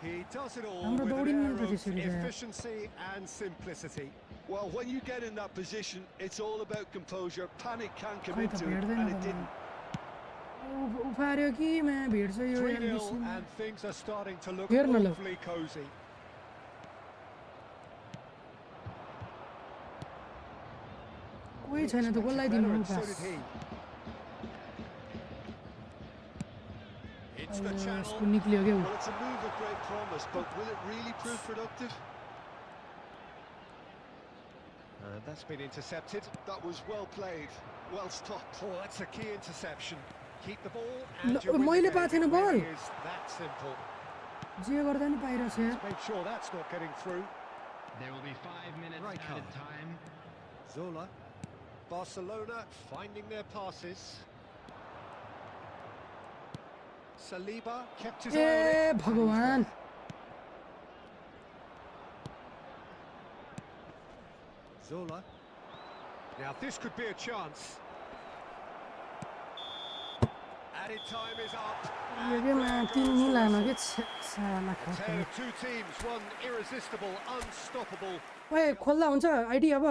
He does it all हाम्रो with an दौडिनु air त of त्यसरी त यार efficiency and simplicity. Well, when you get in that position, it's all about composure. Panic can come खै त into it, भेट्दैन and त it didn't. उफार्यो कि मा भेट्छ यो 3-0 एलबिसी and things are starting to look Hear न लौ। awfully cozy. कोही छैन त कसलाई दिनु हो So pass did he. It's the यसको channel. निक्लियो क्या ऊ Well, it's a move of great promise, but will it really prove productive? And that's been intercepted. That was well played, well stopped. Oh, that's a key interception. Keep the ball ल, and you win मैले the पाएको game. थिएन It really बल। is that simple. जे गर्दा नि पाइरहेछ यार Make sure that's not getting through. There will be 5 minutes Rijkaard. added time. Zola. Barcelona finding their passes. Saliba kept his eye on A it. भगवान Zola. Now this could be a chance. Added time is up. यो गेममा तिन मिलान के साला A tale of two teams, one irresistible, unstoppable. ओए खोल्दा हुन्छ ID अब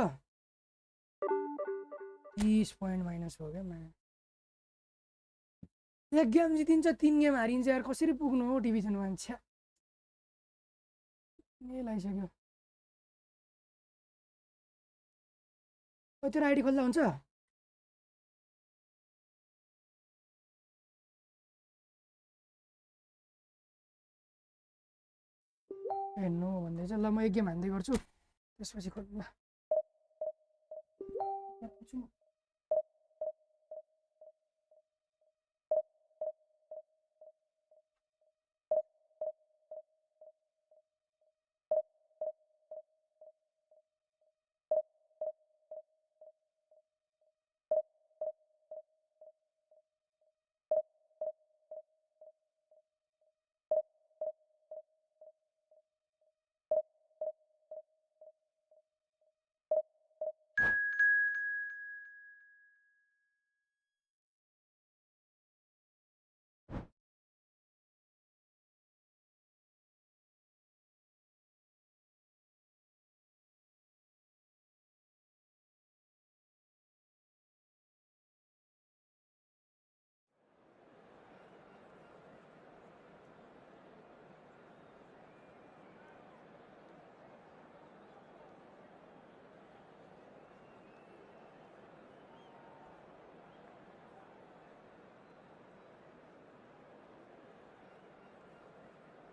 30 point minus हो क्या मा एक गेम जितिन्छ 3 गेम हारिन्छ यार कसरी पुग्नु हो डिभिजन 1 छ्या ए लागिसक्यो ओ तेरो आइडी खोल्दा हुन्छ ए नो भन्दै चाहिँ ल म एक गेम हान्दै गर्छु त्यसपछि खोल्ला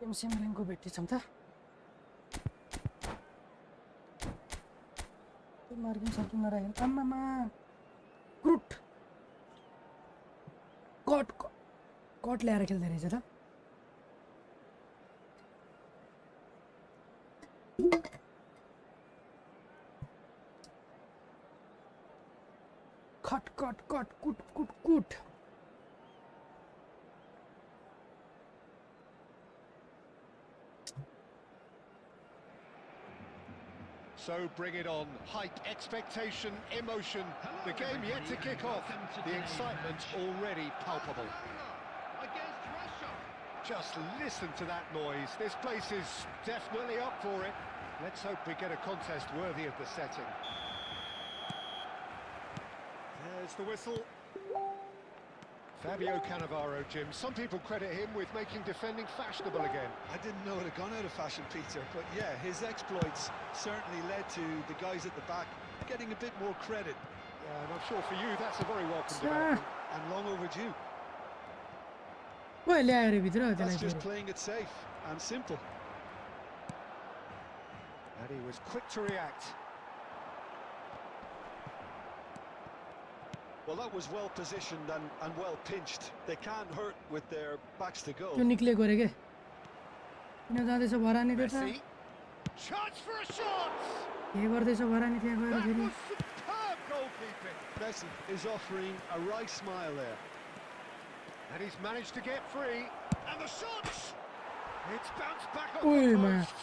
एमसीएम ल्याङको भेट्टेछौँ त त्यो मार्किङ सर्किङ नराखेर आम्मामा क्रुट कट ल्याएर खेल्दै रहेछ त कट कुट So bring it on. Hype, expectation, emotion. The game yet to kick off. The excitement already palpable. Against Russia. Just listen to that noise. This place is definitely up for it. Let's hope we get a contest worthy of the setting. There's the whistle. Fabio Cannavaro, Jim. Some people credit him with making defending fashionable again. I didn't know it had gone out of fashion, Peter, but yeah, his exploits certainly led to the guys at the back getting a bit more credit. Yeah, and I'm sure for you that's a very welcome development. And long overdue. ओइ ल्याएर भित्र That's त्यसलाई just फेरि playing it safe and simple. And he was quick to react. Well, that was well positioned and well pinched. They can't hurt with their backs to goal. त्यो निक्लेको रे के किन जाँदैछ भरानी त्यो त Messi. Chance for a shot! के गर्दैछ भरानी त्यहाँ गएर That फेरि was superb goalkeeping. Messi is offering a right smile there. And he's managed to get free. And the shot! It's bounced back off Oi, the man. post.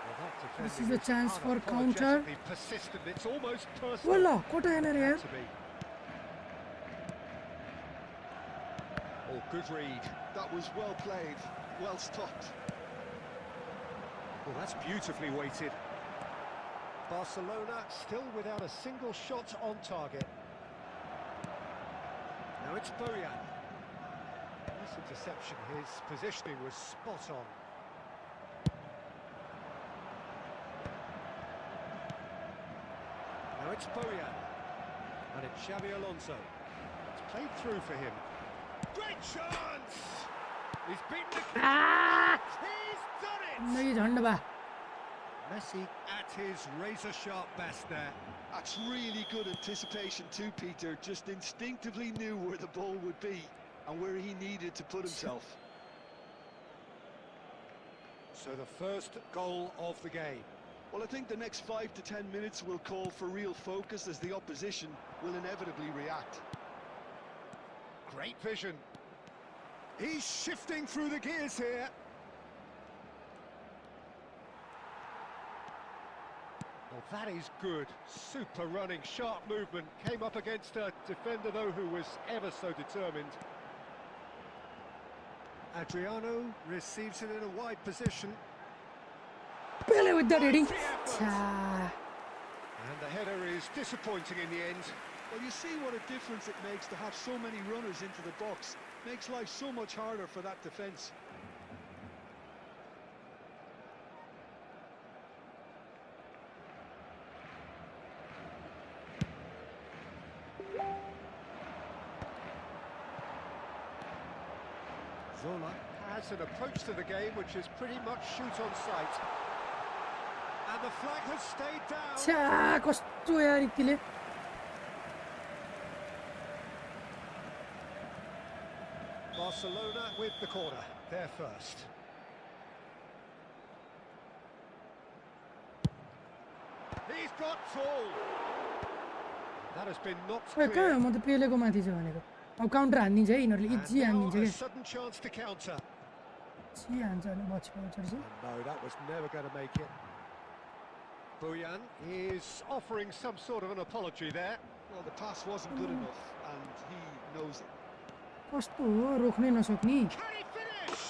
Well, that This defending is a chance for counter. unapologetically persistent. It's almost personal. वल्ल Kota हेन रे यार To be. Oh, good read. That was well played, well stopped. Well, that's beautifully weighted. Barcelona still without a single shot on target. Now it's Bojan. Nice interception. His positioning was spot on. Now it's Bojan. And it's Xabi Alonso. It's played through for him. Great chance! He's beaten the... He's done it! जिन्दगी झन्ड बा Messi at his razor-sharp best there. That's really good anticipation too, Peter. Just instinctively knew where the ball would be and where he needed to put himself. So the first goal of the game. Well, I think the next 5 to 10 minutes will call for real focus as the opposition will inevitably react. Great vision. He's shifting through the gears here. Well, that is good. Super running, sharp movement. Came up against a defender, though, who was ever so determined. Adriano receives it in a wide position. Pele with the reading And the header is disappointing in the end. Well, you see what a difference it makes to have so many runners into the box. Makes life so much harder for that defence. Zola has an approach to the game which is pretty much shoot on sight. And the flag has stayed down. छ्या कस्तो यार यतिले Barcelona with the corner. They're first. He's got full. That has been knocked ओए कहाँ clear. म त पेलेको माथि छ भनेको अब काउन्टर हानिदिन्छ है यिनीहरूले And इजी now हानिदिन्छ a क्या sudden chance to counter. Easy हान्छ भने पछि आउँछ रहेछ No, that was never going to make it. Bojan is offering some sort of an apology there. Well, the pass wasn't good enough, and he knows it. कस्तो हो रोक्नै नसक्ने Can he finish?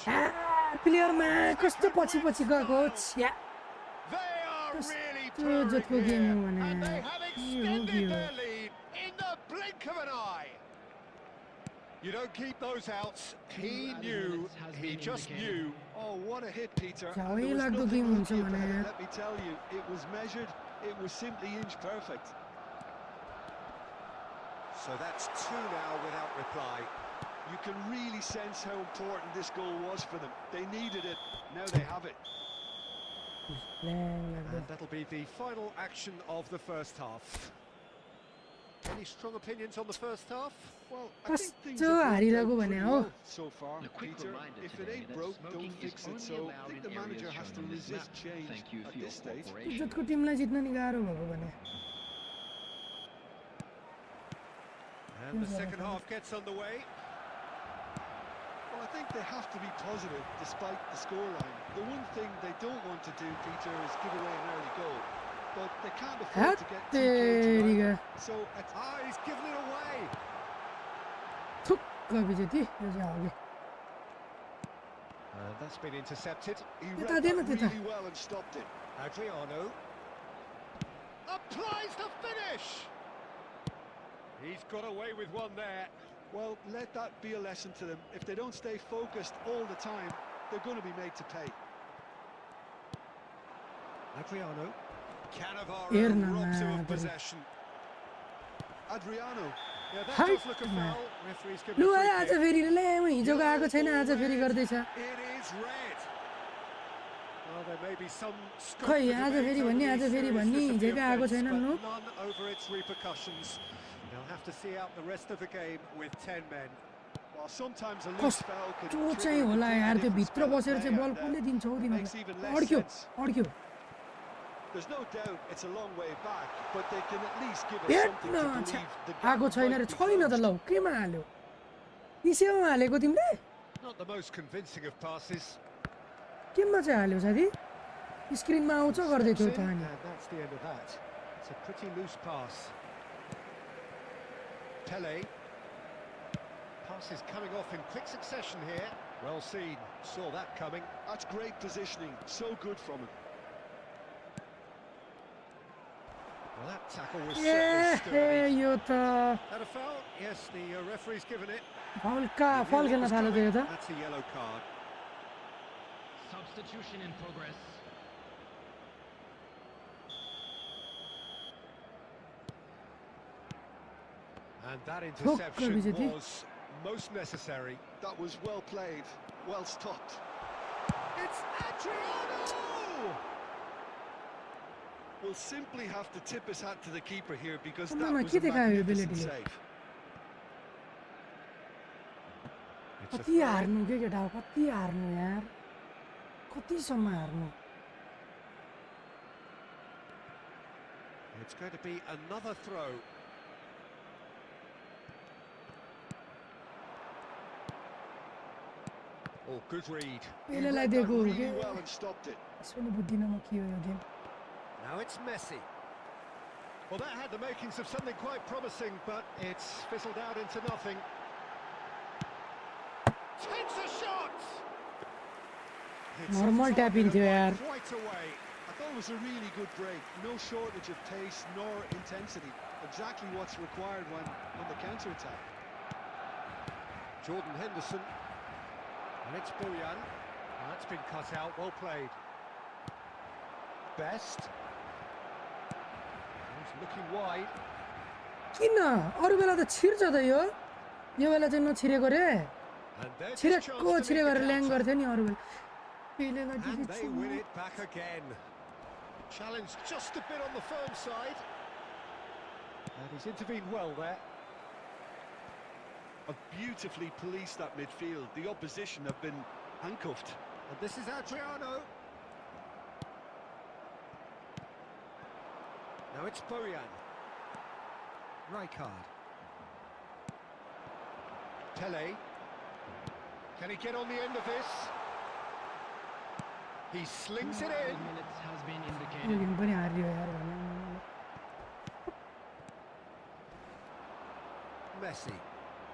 प्लेयरमा कस्तो पछि पछि गएको छ्या They are really Just purring go here, game on, and they have extended you. their lead in the blink of an eye. You don't keep those outs. He knew, he just knew. Oh, what a hit, Peter. क्या And there वही was लाग्दो nothing game हुन्छ lucky about भने it, let me tell you. It was measured, it was simply inch perfect. So that's 2 now without reply. You can really sense how important this goal was for them. They needed it, now they have it. And that'll be the final action of the first half. Any strong opinions on the first half? Well, I think things कस्तो have worked हारिरहेको out भने pretty हो well so far, A quick Peter. reminder If it today ain't that broke, smoking don't is fix it. only So I allowed think in the manager areas has shown to on this resist map. change Thank you at for your this stage. cooperation. इज्जतको टिमलाई जित्न नि गाह्रो भएको भने And the second half gets underway. Well, I think they have to be positive despite the scoreline. The one thing they don't want to do, Peter, is give away an early goal. But they can't afford to get too cagey either. So He's given it away. थुक्क बिजेती यो चाहिँ अघि And that's been intercepted. he त्यता read दिएन that त्यता really well and stopped it. Adriano applies the finish. He's got away with one there. Well, let that be a lesson to them. If they don't stay focused all the time, they're going to be made to pay. Adriano. Cannavaro Erna robs him of madre. possession. Adriano. Yeah, that Height does look a man. foul. Referee's given लु a है free आज kick. फेरि ले हिजोको आएको छैन आज फेरि गर्दैछ It is red. Well, there may be some scope खै for आज debate फेरि over भन्ने the आज फेरि भन्ने seriousness of the हिजोको आएको offence, छैन but नु none over its repercussions. They'll have to see out the rest of the game with 10 men. Well, sometimes a loose foul can कस्तो trigger चाहिँ a होला completely यार त्यो different भित्र spell of बसेर play, चाहिँ बल and, कसले दिन्छ हौ it तिमीहरू makes even less अड्क्यो sense. अड्क्यो There's no doubt it's a long way back, but they can at least give us भेट्न something to believe the आएको gap छैन रे might be छैन त closed. लौ केमा हाल्यो पिसेमा हालेको तिमीले Not the most convincing of passes. केमा चाहिँ हाल्यो साथी स्क्रिनमा आउँछ गर्दै थियो Steps त in, अनि and that's the end of that. It's a pretty loose pass. Pele. Pass is coming off in quick succession here. Well seen. Saw that coming. That's great positioning. So good from him. Well, that tackle was A certainly sturdy. यो त Had a foul? Yes, the referee's given it. फल He फल knew खेल्न what was थाल्यो त यो coming. त That's a yellow card. Substitution in progress. And that Vijay. interception was most necessary. That was well played, well stopped. It's Adriano! We'll simply have to tip his hat to the keeper here because that Mama, was a के देखायो यो magnificent बेलेडीले save. It's a कति throw. हार्नु के केटा हो कति हार्नु यार कतिसम्म हार्नु It's going to be another throw. Oh, good read. He पहिलेलाई read that दिएको हो really के well and stopped it. Yes पनि बुझ्दिनँ म के हो यो game Now it's Messi. Well, that had the makings of something quite promising, but it's fizzled out into nothing. Takes a shot! It's Normal tap in थियो यार quite away. I thought it was a really good break. No shortage of pace nor intensity. Exactly what's required when on the counter-attack. Jordan Henderson. And it's Bojan. That's been cut out. Well played. Best. He's looking wide. किन अरू बेला त छिर्छ त यो यो बेला चाहिँ नछिरेको रे And there's his chance छिरेको to छिरे make गरेर the Lyang counter. गर्थ्यो नि अरू बेला पहिलेलाई And के they win it back again. Challenge just a bit on the firm side. And he's intervened well there. Have beautifully policed that midfield. The opposition have been handcuffed. And this is Adriano. Now it's Bojan. Rijkaard. Pele. Can he get on the end of this? He slings it in. Minutes has been yo indicated. Game पनि हारियो यार भने Messi.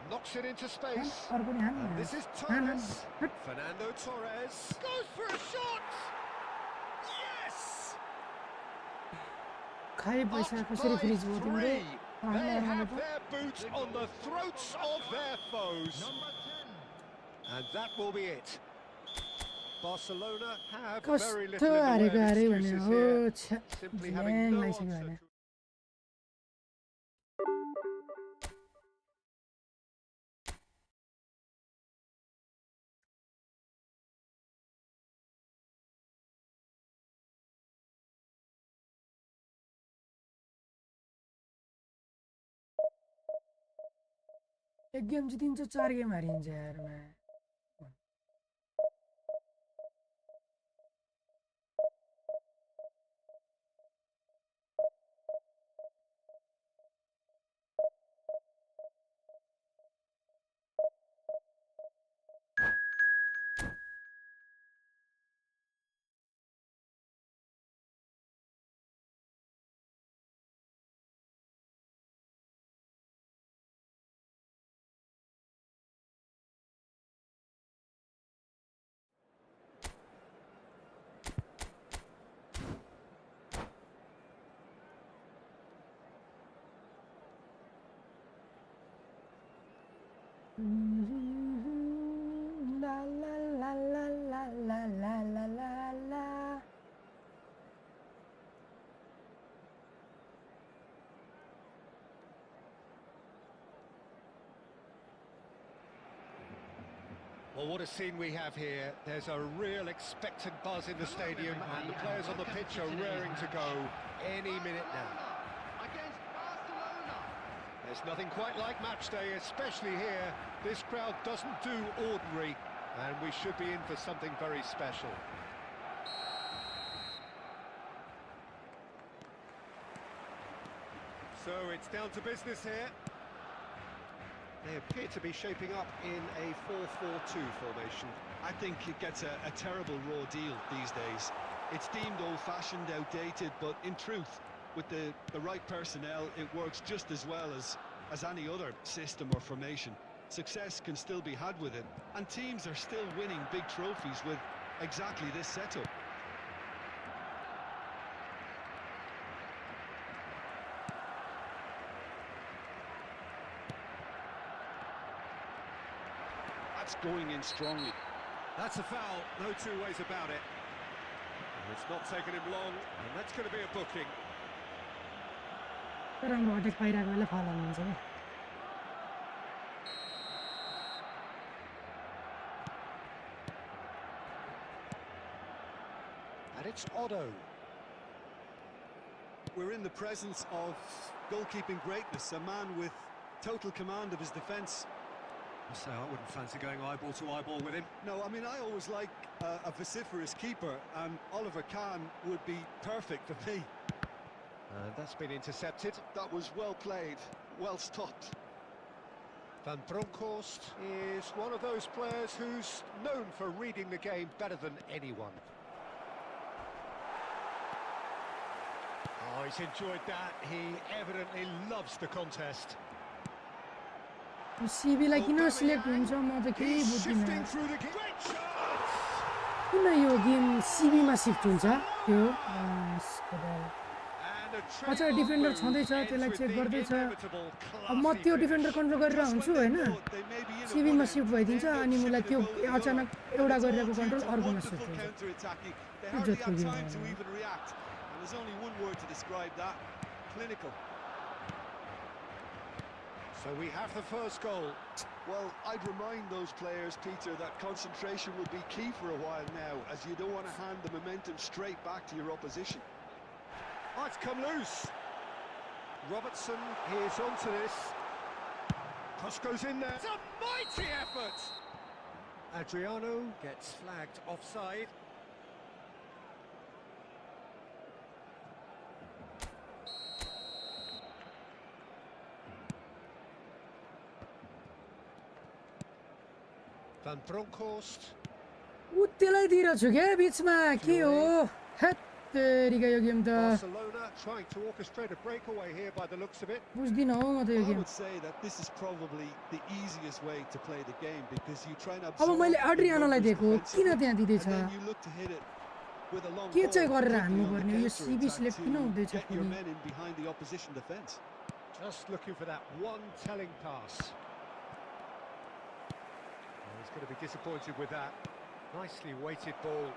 Knocks it into space. अरू पनि हान And this is हान Torres. Fernando Torres. Goes for a shot. Yes! खाए पैसा Up कसरी by फ्रिज भयो तिम्रो 3. हान They हान have त their boots on the throats of their foes. Number 10. And that will be it. Barcelona have very कस्तो little in the हारेको way of हारे भने excuses हो here. छ्या Simply ल्याङ having no लागिसक्यो answer भने to एक गेम जितिन्छ 4 गेम हारिन्छ यार मैं La la la la la la la la la la. Well, what a scene we have here. There's a real expectant buzz in the stadium, and the players on the pitch are raring to go any minute now. Against Barcelona. There's nothing quite like match day, especially here. This crowd doesn't do ordinary, and we should be in for something very special. So it's down to business here. They appear to be shaping up in a 4-4-2 formation. I think it gets a terrible raw deal these days. It's deemed old-fashioned, outdated, but in truth, with the right personnel, it works just as well as any other system or formation. Success can still be had with it, and teams are still winning big trophies with exactly this setup. That's going in strongly. That's a foul, no two ways about it. And it's not taken him long, and that's going to be a booking. तर हाम्रो attack पाइरहेको बेला फाल हाल्नुहुन्छ क्या And it's Otto. We're in the presence of goalkeeping greatness, a man with total command of his defence. So I wouldn't fancy going eyeball to eyeball with him. No, I mean, I always like a vociferous keeper, and Oliver Kahn would be perfect for me. And that's been intercepted. That was well played, well stopped. Van Bronckhorst is one of those players who's known for reading the game better than anyone. Oh, he's enjoyed that. He evidently loves the contest. सिबीलाई किन select हुन्छ म त केही बुझ्दिनँ Shifting through the great shot. किन यो game सिबीमा shift हुन्छ त्यो पछाडि defender छँदैछ त्यसलाई चेक गर्दैछ अब म त्यो डिफेन्डर कन्ट्रोल गरेर हुन्छु होइन सिबीमा सिफ्ट भइदिन्छ अनि मलाई त्यो अचानक एउटा गरिरहेको कन्ट्रोल अर्कोमा सिफ्ट हुन्छ They hardly had time to even react, and there's only one word to describe that: clinical. So we have the first goal. Well, I'd remind those players, Peter, that concentration will be key for a while now, as you don't want to hand the momentum straight back to your opposition. Oh, it's come loose. Robertson is onto this. Cross goes in there. It's a mighty effort. Adriano gets flagged offside. Van Bronckhorst. उ त्यसलाई दिइरहेछु क्या बिचमा के हो hate तेरिका यो game त Barcelona trying to orchestrate a breakaway here by the looks of it. बुझ्दिनँ हौ म त यो I game would say that this is probably the easiest way to play the game, because you try and अब absorb मैले the एड्रियानोलाई numbers दिएको किन defensively, त्यहाँ and दिँदैछ then you look to hit it with a long के ball, चाहिँ गरेर particularly on हान्नुपर्ने the यो सिबी counter-attack सिलेक्ट किन to हुँदैछ get your फेरि men in behind the opposition defence. Just looking for that one telling pass. Oh, he's going to be disappointed with that. Nicely weighted ball.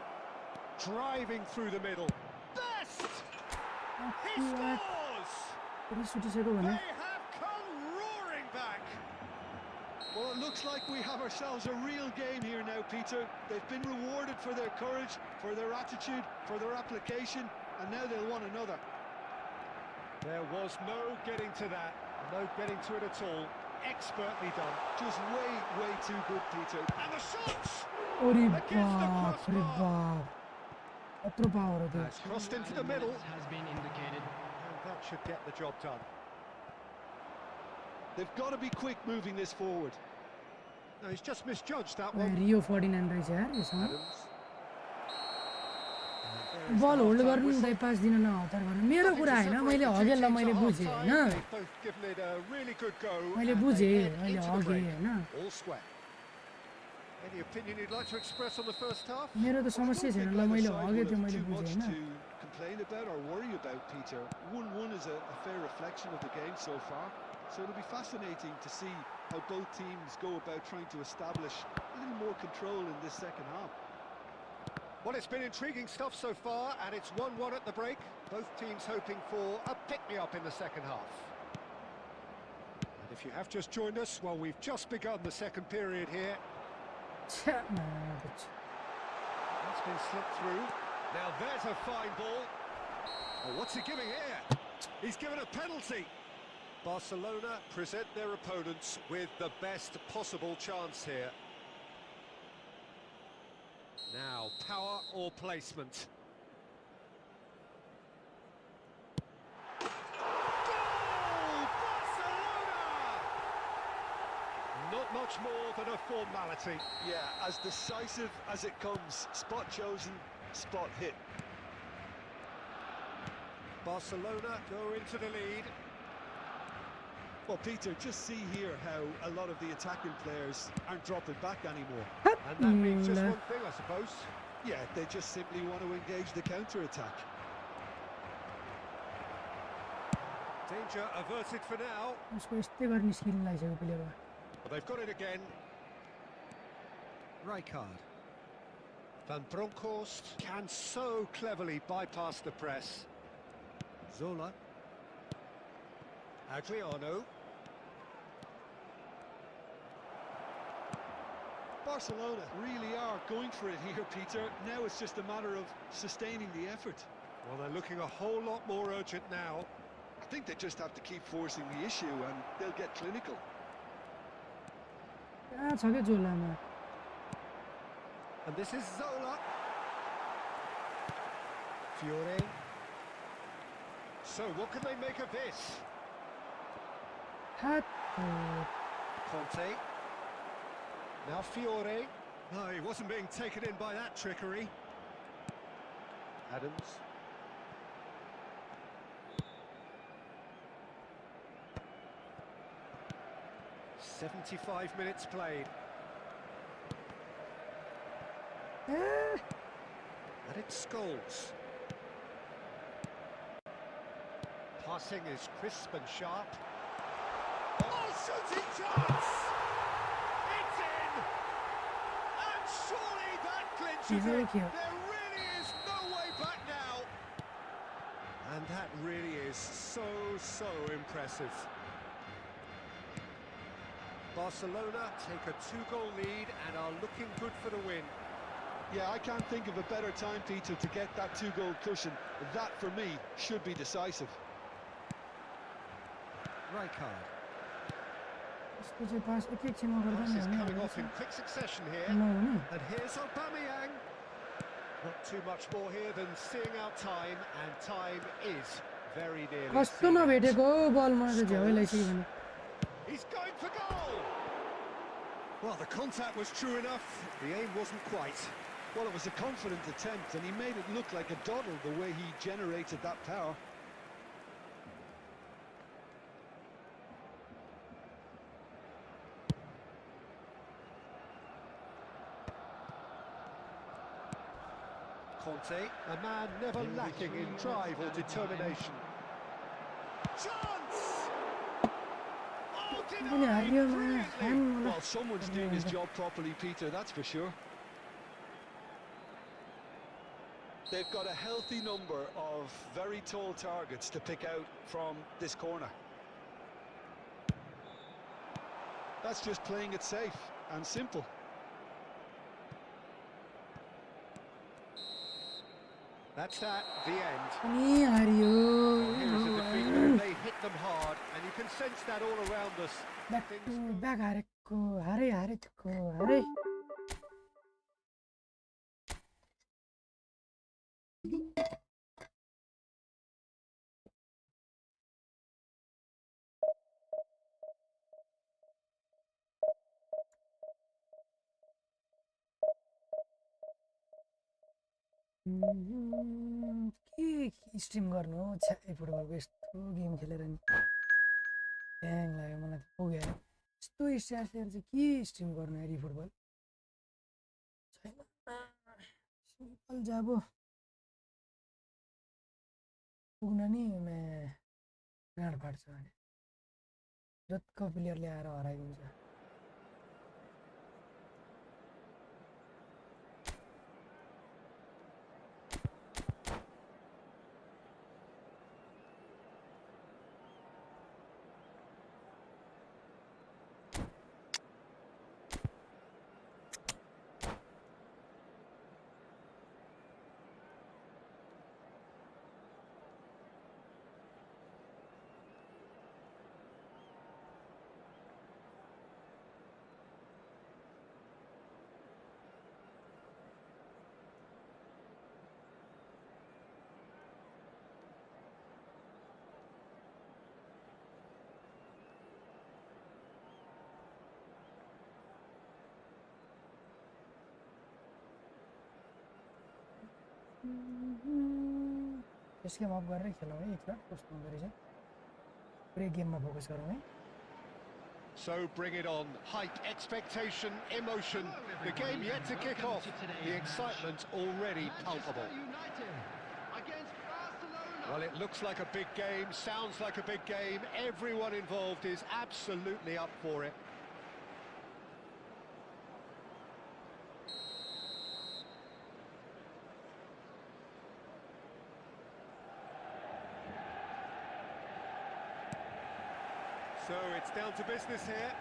Driving through the middle. Best! He scores! फेरि सुटिसक्यो भने They have come roaring back. Well, it looks like we have ourselves a real game here now, Peter. They've been rewarded for their courage, for their attitude, for their application, and now they'll want another. There was no getting to that. No getting to it at all. expertly done. Just way too good, Peter. And the shots! अरे Against the बाप रे crossbar. बाप कत्रो power हो त्यो Has crossed into the middle. And that should get the job done. They've got to be quick moving this forward. No, he's just misjudged that one. रियो 49 रहेछ यार यसमा Adams. बल होल्ड गर्नु हुँदै पास दिन न हतार गर्नु मेरो कुरा हैन मैले हगेललाई मैले बुझेँ हैन They've both given it a really good go. मैले and बुझेँ they head मैले into the हगेँ break. Hahn All square. Any opinion you'd like to express on the first half? मेरो त समस्या छैन ल मैले हगेँ त्यो मैले Too बुझेँ much Hahn to complain about or worry about, Peter. 1-1 is a fair reflection of the game so far. So it'll be fascinating to see how both teams go about trying to establish a little more control in this second half. Well, it's been intriguing stuff so far, and it's 1-1 at the break. Both teams hoping for a pick-me-up in the second half. And if you have just joined us, well, we've just begun the second period here. छ्या मार्छ That's been slipped through. Now there's a fine ball. Oh, what's he giving here? He's given a penalty. Barcelona present their opponents with the best possible chance here. Now, power or placement? Goal! Barcelona! Not much more than a formality. Yeah, as decisive as it comes. Spot chosen, spot hit. Barcelona go into the lead. Well, Peter, just see here how a lot of the attacking players aren't dropping back anymore. And that means just one thing, I suppose. Yeah, they just simply want to engage the counter-attack. Danger averted for now. उसको यस्तै गर्ने skill लागिसक्यो प्लेयरमा Well, they've got it again. Rijkaard. Van Bronckhorst can so cleverly bypass the press. Zola. Adriano. Barcelona really are going for it here, Peter. Now it's just a matter of sustaining the effort. Well, they're looking a whole lot more urgent now. I think they just have to keep forcing the issue and they'll get clinical. कहाँ छ क्या जोलामा And this is Zola. Fiore. So, what can they make of this? हात Conte. Now Fiore. No, he wasn't being taken in by that trickery. Adams. "75 minutes played." And it's Scholes. Passing is crisp and sharp. Oh, shooting chance! It's in! And surely that clinches Very it. cute. There really is no way back now. And that really is so impressive. Barcelona take a 2-goal lead and are looking good for the win. Yeah, I can't think of a better time, Peter, to get that 2-goal cushion. That, for me, should be decisive. Rijkaard. यस्तो चाहिँ पास एकैछिनमा गर्दा Pass नि is हुने coming होइन off in quick succession here. नहुने And here's Aubameyang. Not too much more here than seeing out time, and time is very nearly कस्तो seen out. नभेटेको बल मलाई त झ्याउै लगाइसक्यो भने He's going for goal! Well, the contact was true enough. The aim wasn't quite. Well, it was a confident attempt, and he made it look like a doddle the way he generated that power. Conte, a man never lacking in drive or determination. Chance! Oh, पनि denied हारियोमा brilliantly. Hang होला Well, someone's doing his job properly, Peter, that's for sure. They've got a healthy number of very tall targets to pick out from this corner. That's just playing it safe and simple. That's that, the end. पनि हारियो Here is a defeat that they hit the them hard, and you can sense that all around us. Back to back 하랬고 하래 듣고 하래. के stream गर्नु हो छ्या फुटबलको यस्तो game खेलेर नि hang लाग्यो मलाई त पुग्यो यस्तो स्ट्याट्स लिएर चाहिँ के स्ट्रिम गर्नु यार फुटबल छैन सिम्पल जाब पुग्न नि गाँड फाट्छ भने जतिको प्लेयरले आएर हराइदिन्छ यसको अफ गरेर खेलौँ है एकला कस्तो हुँदो रहेछ पुरै गेममा फोकस गरौँ है So bring it on. Hype, expectation, emotion. The game yet to kick off. The excitement already palpable. Against Barcelona. Well, it looks like a big game, sounds like a big game. Everyone involved is absolutely up for it. So it's down to business here.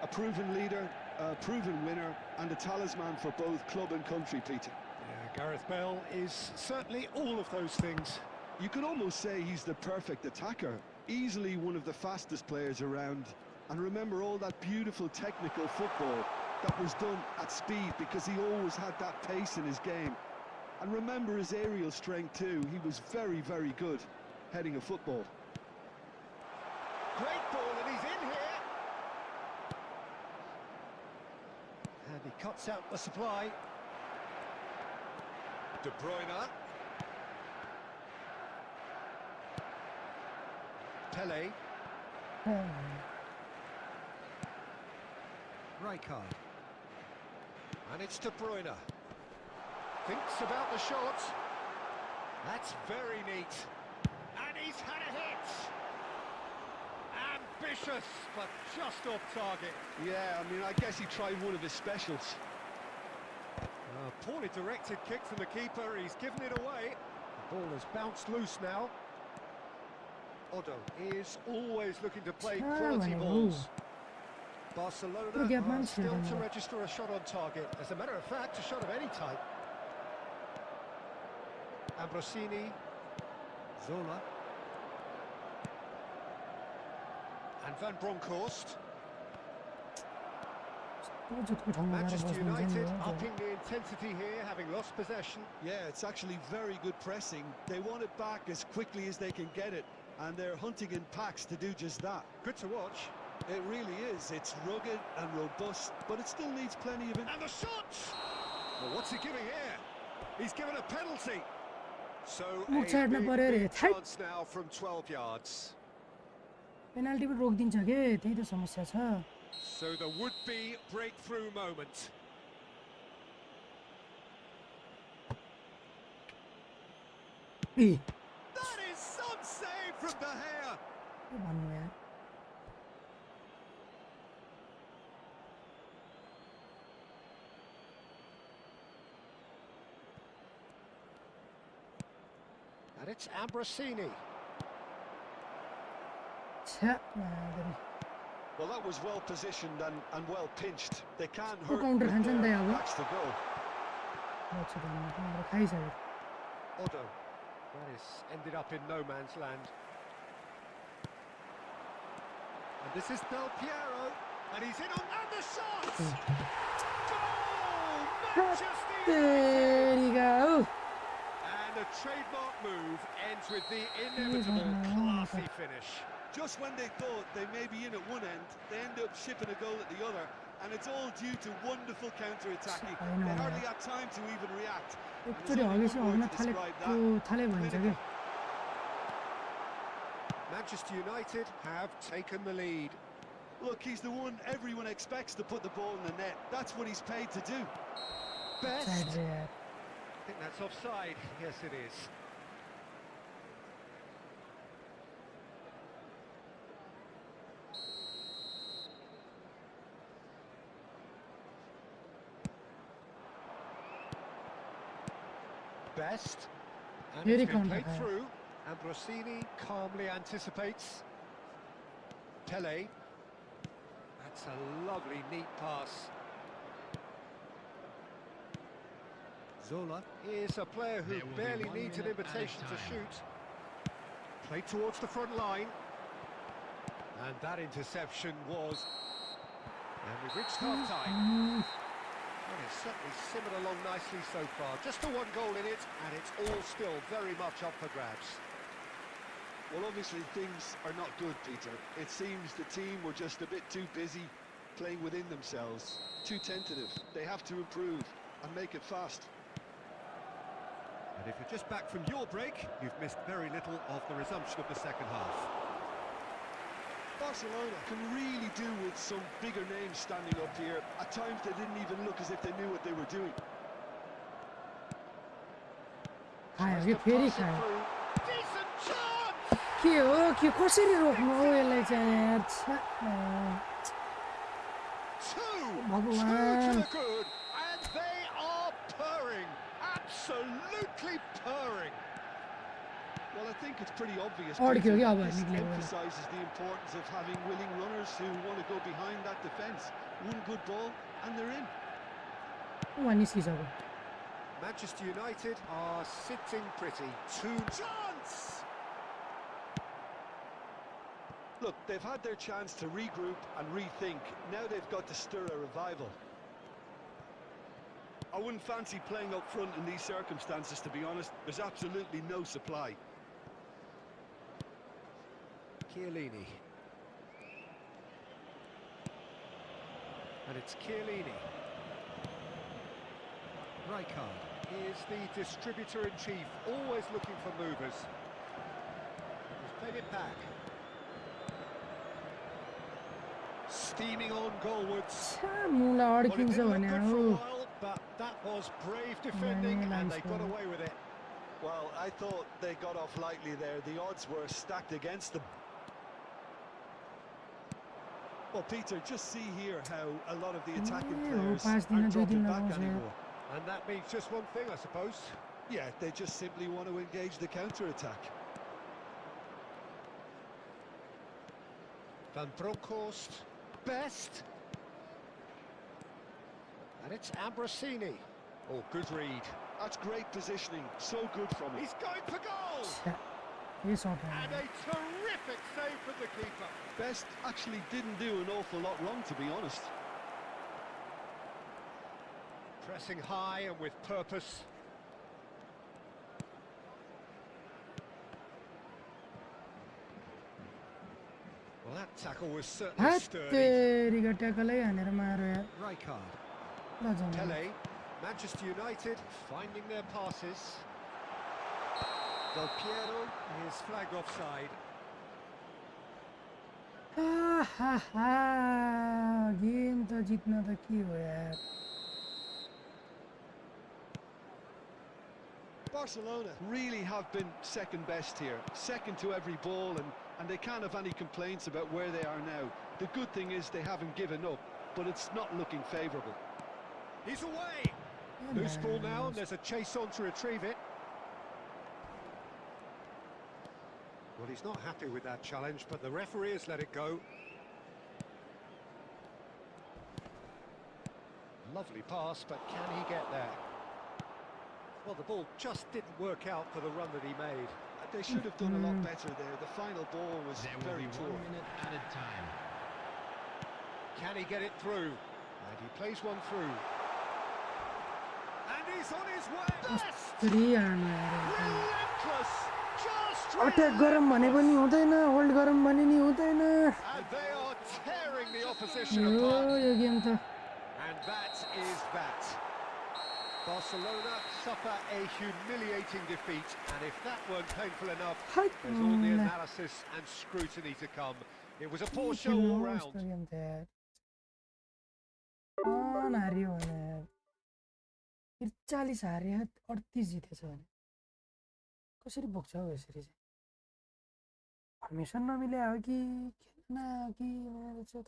A proven leader, a proven winner, and a talisman for both club and country, Peter. Yeah, Gareth Bale is certainly all of those things. You could almost say he's the perfect attacker, easily one of the fastest players around. And remember all that beautiful technical football that was done at speed, because he always had that pace in his game. And remember his aerial strength too. He was very, very good heading a football. Great ball, and he's in here. And he cuts out the supply. De Bruyne. Pele. Rijkaard. And it's De Bruyne. Thinks about the shot. That's very neat. And he's had a hit. Ambitious, but just off target. Yeah, I mean, I guess he tried one of his specials. Poorly directed kick from the keeper, he's given it away. The ball has bounced loose now. Odo is always looking to play quality balls. Barcelona are still to register a shot on target. As a matter of fact, a shot of any type. Ambrosini, Zola. And Van Bronckhorst. Manchester United upping the intensity here, having lost possession. Yeah, it's actually very good pressing. They want it back as quickly as they can get it, and they're hunting in packs to do just that. Good to watch. It really is. It's rugged and robust, but it still needs plenty of it. And the shot! Well, what's he giving here? He's given a penalty. So a big chance now from 12 yards. Penalty पनि रोकिदिन्छ के त्यही त समस्या छ So the would-be breakthrough moment. That is some save from De Gea. के भन्नु यार And it's Ambrosini. छ्या मादरी Well, that was well positioned and well pinched. They can't को hurt काउन्टर with खान्छ नि त the अब backs to go. अच्छा खाइसक्यो Odo. That is ended up in no man's land. And this is Del Piero, and he's in on and the shot! Mm. Goal! Manchester There United! you go. And a trademark move ends with the inevitable classy finish. Just when they thought they may be in at one end, they end up shipping a goal at the other, and it's all due to wonderful counter-attacking. They hardly had time to even react. And एकचोटि there's only अघि one चाहिँ word to describe थाले भन्छ क्या Manchester United have taken the lead. Look, he's the one everyone expects to put the ball in the net. That's what he's paid to do. Best. Side रे यार I think that's offside. Yes, it is. Best. And Very it's been counter, played through. Ambrosini calmly anticipates. Pele. That's a lovely, neat pass. Zola is a player who barely needs an invitation to shoot. Played towards the front line. And that interception was... And we've reached half-time. And it's certainly simmered along nicely so far. Just the one goal in it, and it's all still very much up for grabs. Well, obviously things are not good, Peter. It seems the team were just a bit too busy playing within themselves, too tentative. They have to improve and make it fast. And if you're just back from your break, you've missed very little of the resumption of the second half. Barcelona can really do with some bigger names standing up here. At times they didn't even look as if they knew what they were doing. खायो कि फेरि खायो Decent chance! के हो के कसरी रोक्नु हो यसलाई चाहिँ यार छ्या Two भगवान to the good, and they are purring, absolutely purring. Well, I think it's pretty obvious. और Peter, क्यों क्या अब this निकले वाला emphasises the importance of having willing runners who want to go behind that defence. One good ball and they're in. वहाँ निस्किसक्यो Manchester United are sitting pretty. Two chance! Look, they've had their chance to regroup and rethink. Now they've got to stir a revival. I wouldn't fancy playing up front in these circumstances, to be honest. There's absolutely no supply. Chiellini. And it's Chiellini. Rijkaard is the distributor-in-chief, always looking for movers. He's played it back. Steaming on goalwards. छ्या मुला Well, it अड्किन्छ didn't look भने good for a हो while, but that was brave defending, and they got away with it. Well, I thought they got off lightly there. The odds were stacked against them. Well, Peter, just see here how a lot of the attacking players aren't dropping back anymore. And that means just one thing, I suppose. Yeah, they just simply want to engage the counter-attack. Van Bronckhorst, Best. And it's Ambrosini. Oh, good read. That's great positioning. So good from him. He's going for goal! छ्या यो shirt And a terrific save from the keeper. Best actually didn't do an awful lot wrong, to be honest. Pressing high and with purpose. Well, that tackle was certainly sturdy. हत्तेरीको ट्याकलै हानेर मार्यो यार Rijkaard, ल जाउँ Pele, Manchester United finding their passes. Del Piero is flagged offside. आहाहा game त जित्न त के हो यार Barcelona really have been second best here, second to every ball, and they can't have any complaints about where they are now. The good thing is they haven't given up, but it's not looking favourable. He's away! Loose ball now, and there's a chase on to retrieve it. Well, he's not happy with that challenge, but the referee has let it go. Lovely pass, but can he get there? Well, the ball just didn't work out for the run that he made. They should have done a lot better there. The final ball was There will very be poor. 1 minute added time. Can he get it through? And he plays one through. And he's on his way. Best! Relentless! Just attack गरम भने पनि हुँदैन, hold गरम भने नि हुँदैन। And they are tearing the opposition yo apart. Game त And that is that. Barcelona suffer a humiliating defeat, and if that weren't painful enough, there's all the analysis and scrutiny to come. It was a poor show all round. Game त यार हार्यो भने यार 40 हार्यो 38 जितेछ भने कसरी पुग्छ हौ यसरी चाहिँ formation नमिले हो कि खेल्न कि मेरो चाहिँ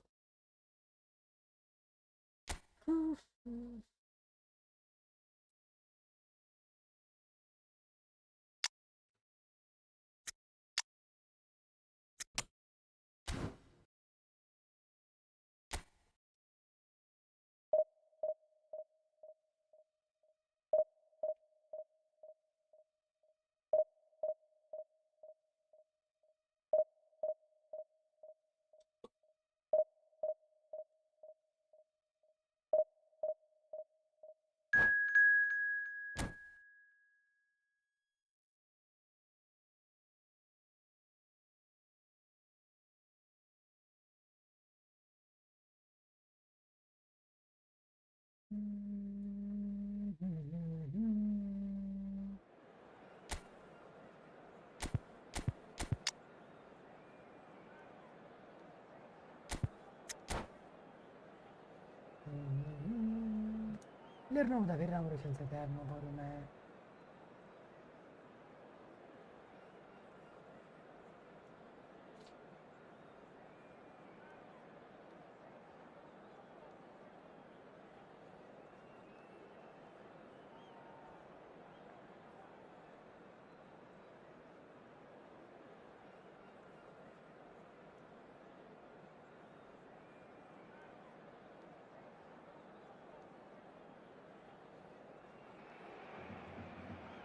प्लेयर नहुँदा फेरि राम्रो खेल्छ त यार बरुमा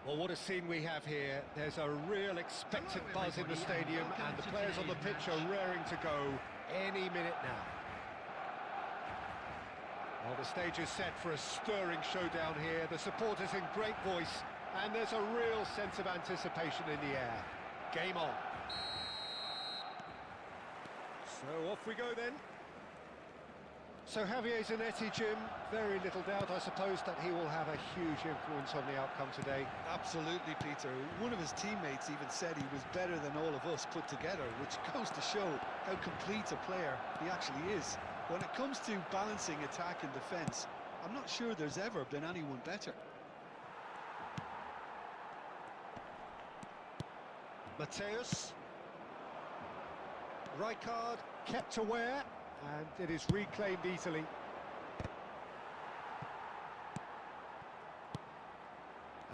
Well, what a scene we have here. There's a real expectant buzz in the stadium, and the players on the pitch are raring to go any minute now. Well, the stage is set for a stirring showdown here. The supporters in great voice, and there's a real sense of anticipation in the air. Game on. So off we go then. So Javier Zanetti, Jim, very little doubt, I suppose, that he will have a huge influence on the outcome today. Absolutely, Peter. One of his teammates even said he was better than all of us put together, which goes to show how complete a player he actually is. When it comes to balancing attack and defence, I'm not sure there's ever been anyone better. Mateus. Rijkaard kept aware, and it is reclaimed easily.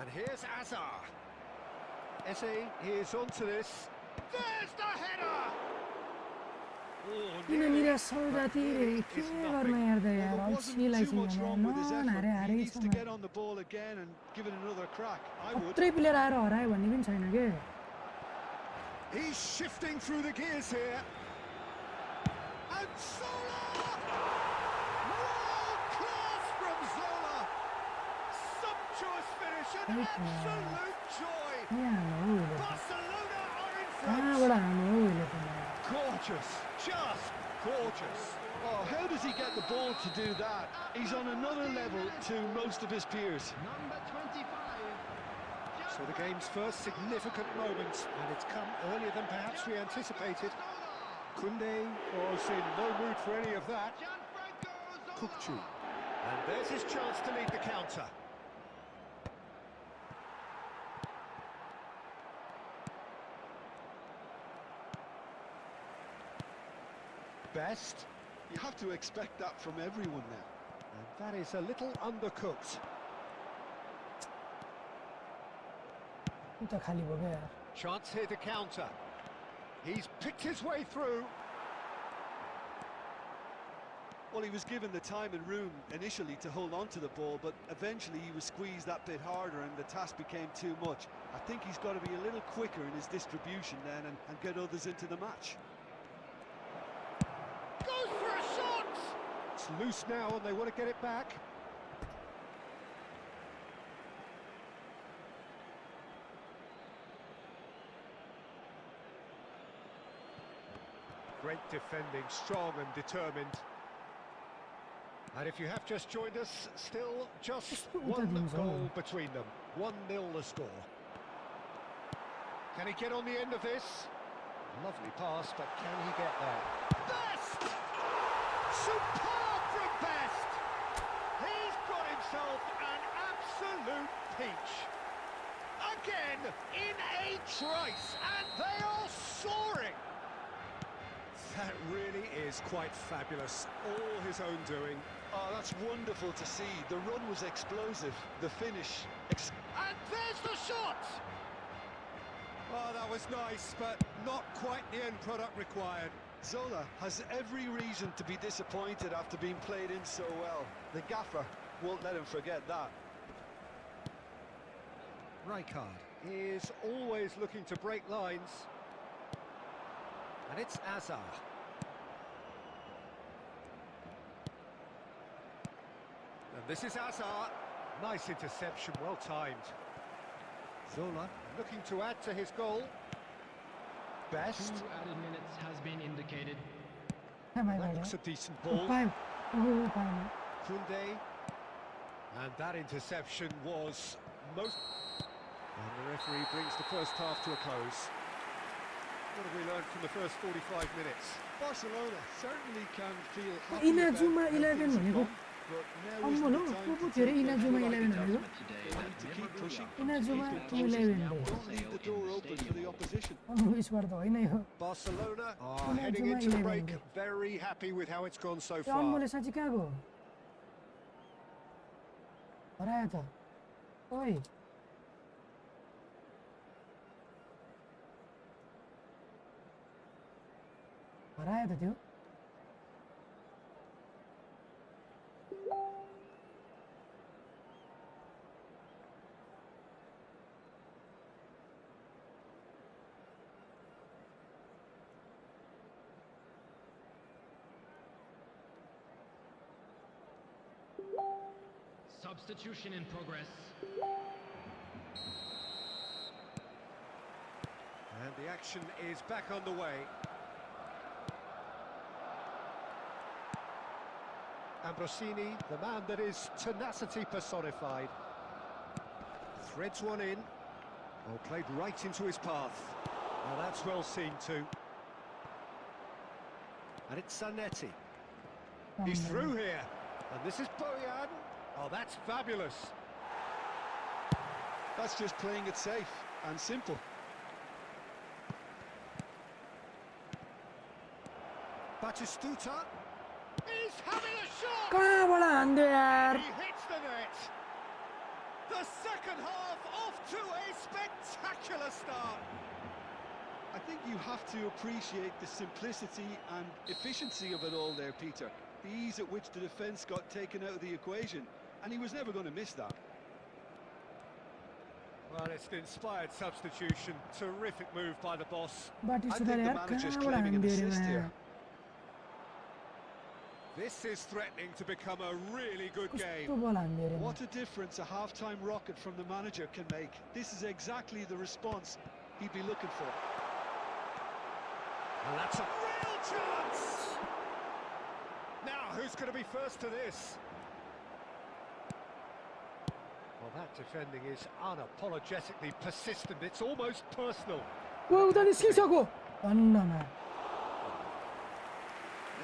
And here's Azar. Eze, he is onto this. There's the header! किननिर सौदातिर के गर्न हेर्दै यार अल्छीलाई चाहिँ नहारे हारेकै छ अत्रै player आएर हरायो भन्ने पनि छैन के He's shifting through the gears here. And Zola! World class from Zola! Sumptuous finish, an absolute joy! Barcelona are in front! Gorgeous, just gorgeous. Oh, how does he get the ball to do that? He's on another level to most of his peers. Number 25. So the game's first significant moment, and it's come earlier than perhaps we anticipated. Koundé was in no mood for any of that. Kukçu. And there's his chance to lead the counter. Best. You have to expect that from everyone now. And that is a little undercooked. उता खाली भयो के यार Chance here to counter. He's picked his way through. Well, he was given the time and room initially to hold on to the ball, but eventually he was squeezed that bit harder and the task became too much. I think he's got to be a little quicker in his distribution then and get others into the match. Goes for a shot! It's loose now and they want to get it back. Great defending, strong and determined. And if you have just joined us, still just one goal between them. 1-0 the score. Can he get on the end of this? Lovely pass, but can he get there? Best! Superb from Best! He's got himself an absolute peach. Again, in a trice, and they are soaring. That really is quite fabulous. All his own doing. Oh, that's wonderful to see. The run was explosive. The finish... And there's the shot! Oh, that was nice, but not quite the end product required. Zola has every reason to be disappointed after being played in so well. The gaffer won't let him forget that. Rijkaard is always looking to break lines. And it's Azar. And this is Azar. Nice interception, well timed. Zola looking to add to his goal. Best. 2 added minutes has been indicated. That looks a decent ball. Koundé. And that interception was most... And the referee brings the first half to a close. What have we learned from the first 45 minutes? Barcelona certainly can feel happy Inazuma about 11 how things have भनेको gone, but now is um the low time को to थियो take अरे them Inazuma forward. 11 भनेको They need to keep pushing. Inazuma Keep 11 pushing. रे Don't leave the door open for the opposition. यसबाट त होइन यो Barcelona are Inazuma heading into the 11 break. रे Very happy with how it's gone so yo far. अम्मले साँच्ची कहाँ गयो हरायो त ओइ हरायो त त्यो Substitution in progress. And the action is back underway. Ambrosini, the man that is tenacity personified. Threads one in. Oh, played right into his path. Now that's well seen too. And it's Zanetti. He's through here. And this is Bojan. Oh, that's fabulous. That's just playing it safe and simple. Batistuta. He's having a shot! कहाँबाट हान्दियो यार He hits the net. The second half off to a spectacular start. I think you have to appreciate the simplicity and efficiency of it all there, Peter. The ease at which the defence got taken out of the equation, and he was never going to miss that. Well, it's an inspired substitution. Terrific move by the boss. I baati think सुधार the यार manager's कहाँबाट claiming an हान्दियो रे assist Maya here. This is threatening to become a really good game. कस्तो बल हान्दियो रे What a difference a half-time rocket from the manager can make. This is exactly the response he'd be looking for. And that's a real chance! Now, who's going to be first to this? Well, that defending is unapologetically persistent. It's almost personal. वा उता निस्किसक्यो भन्न न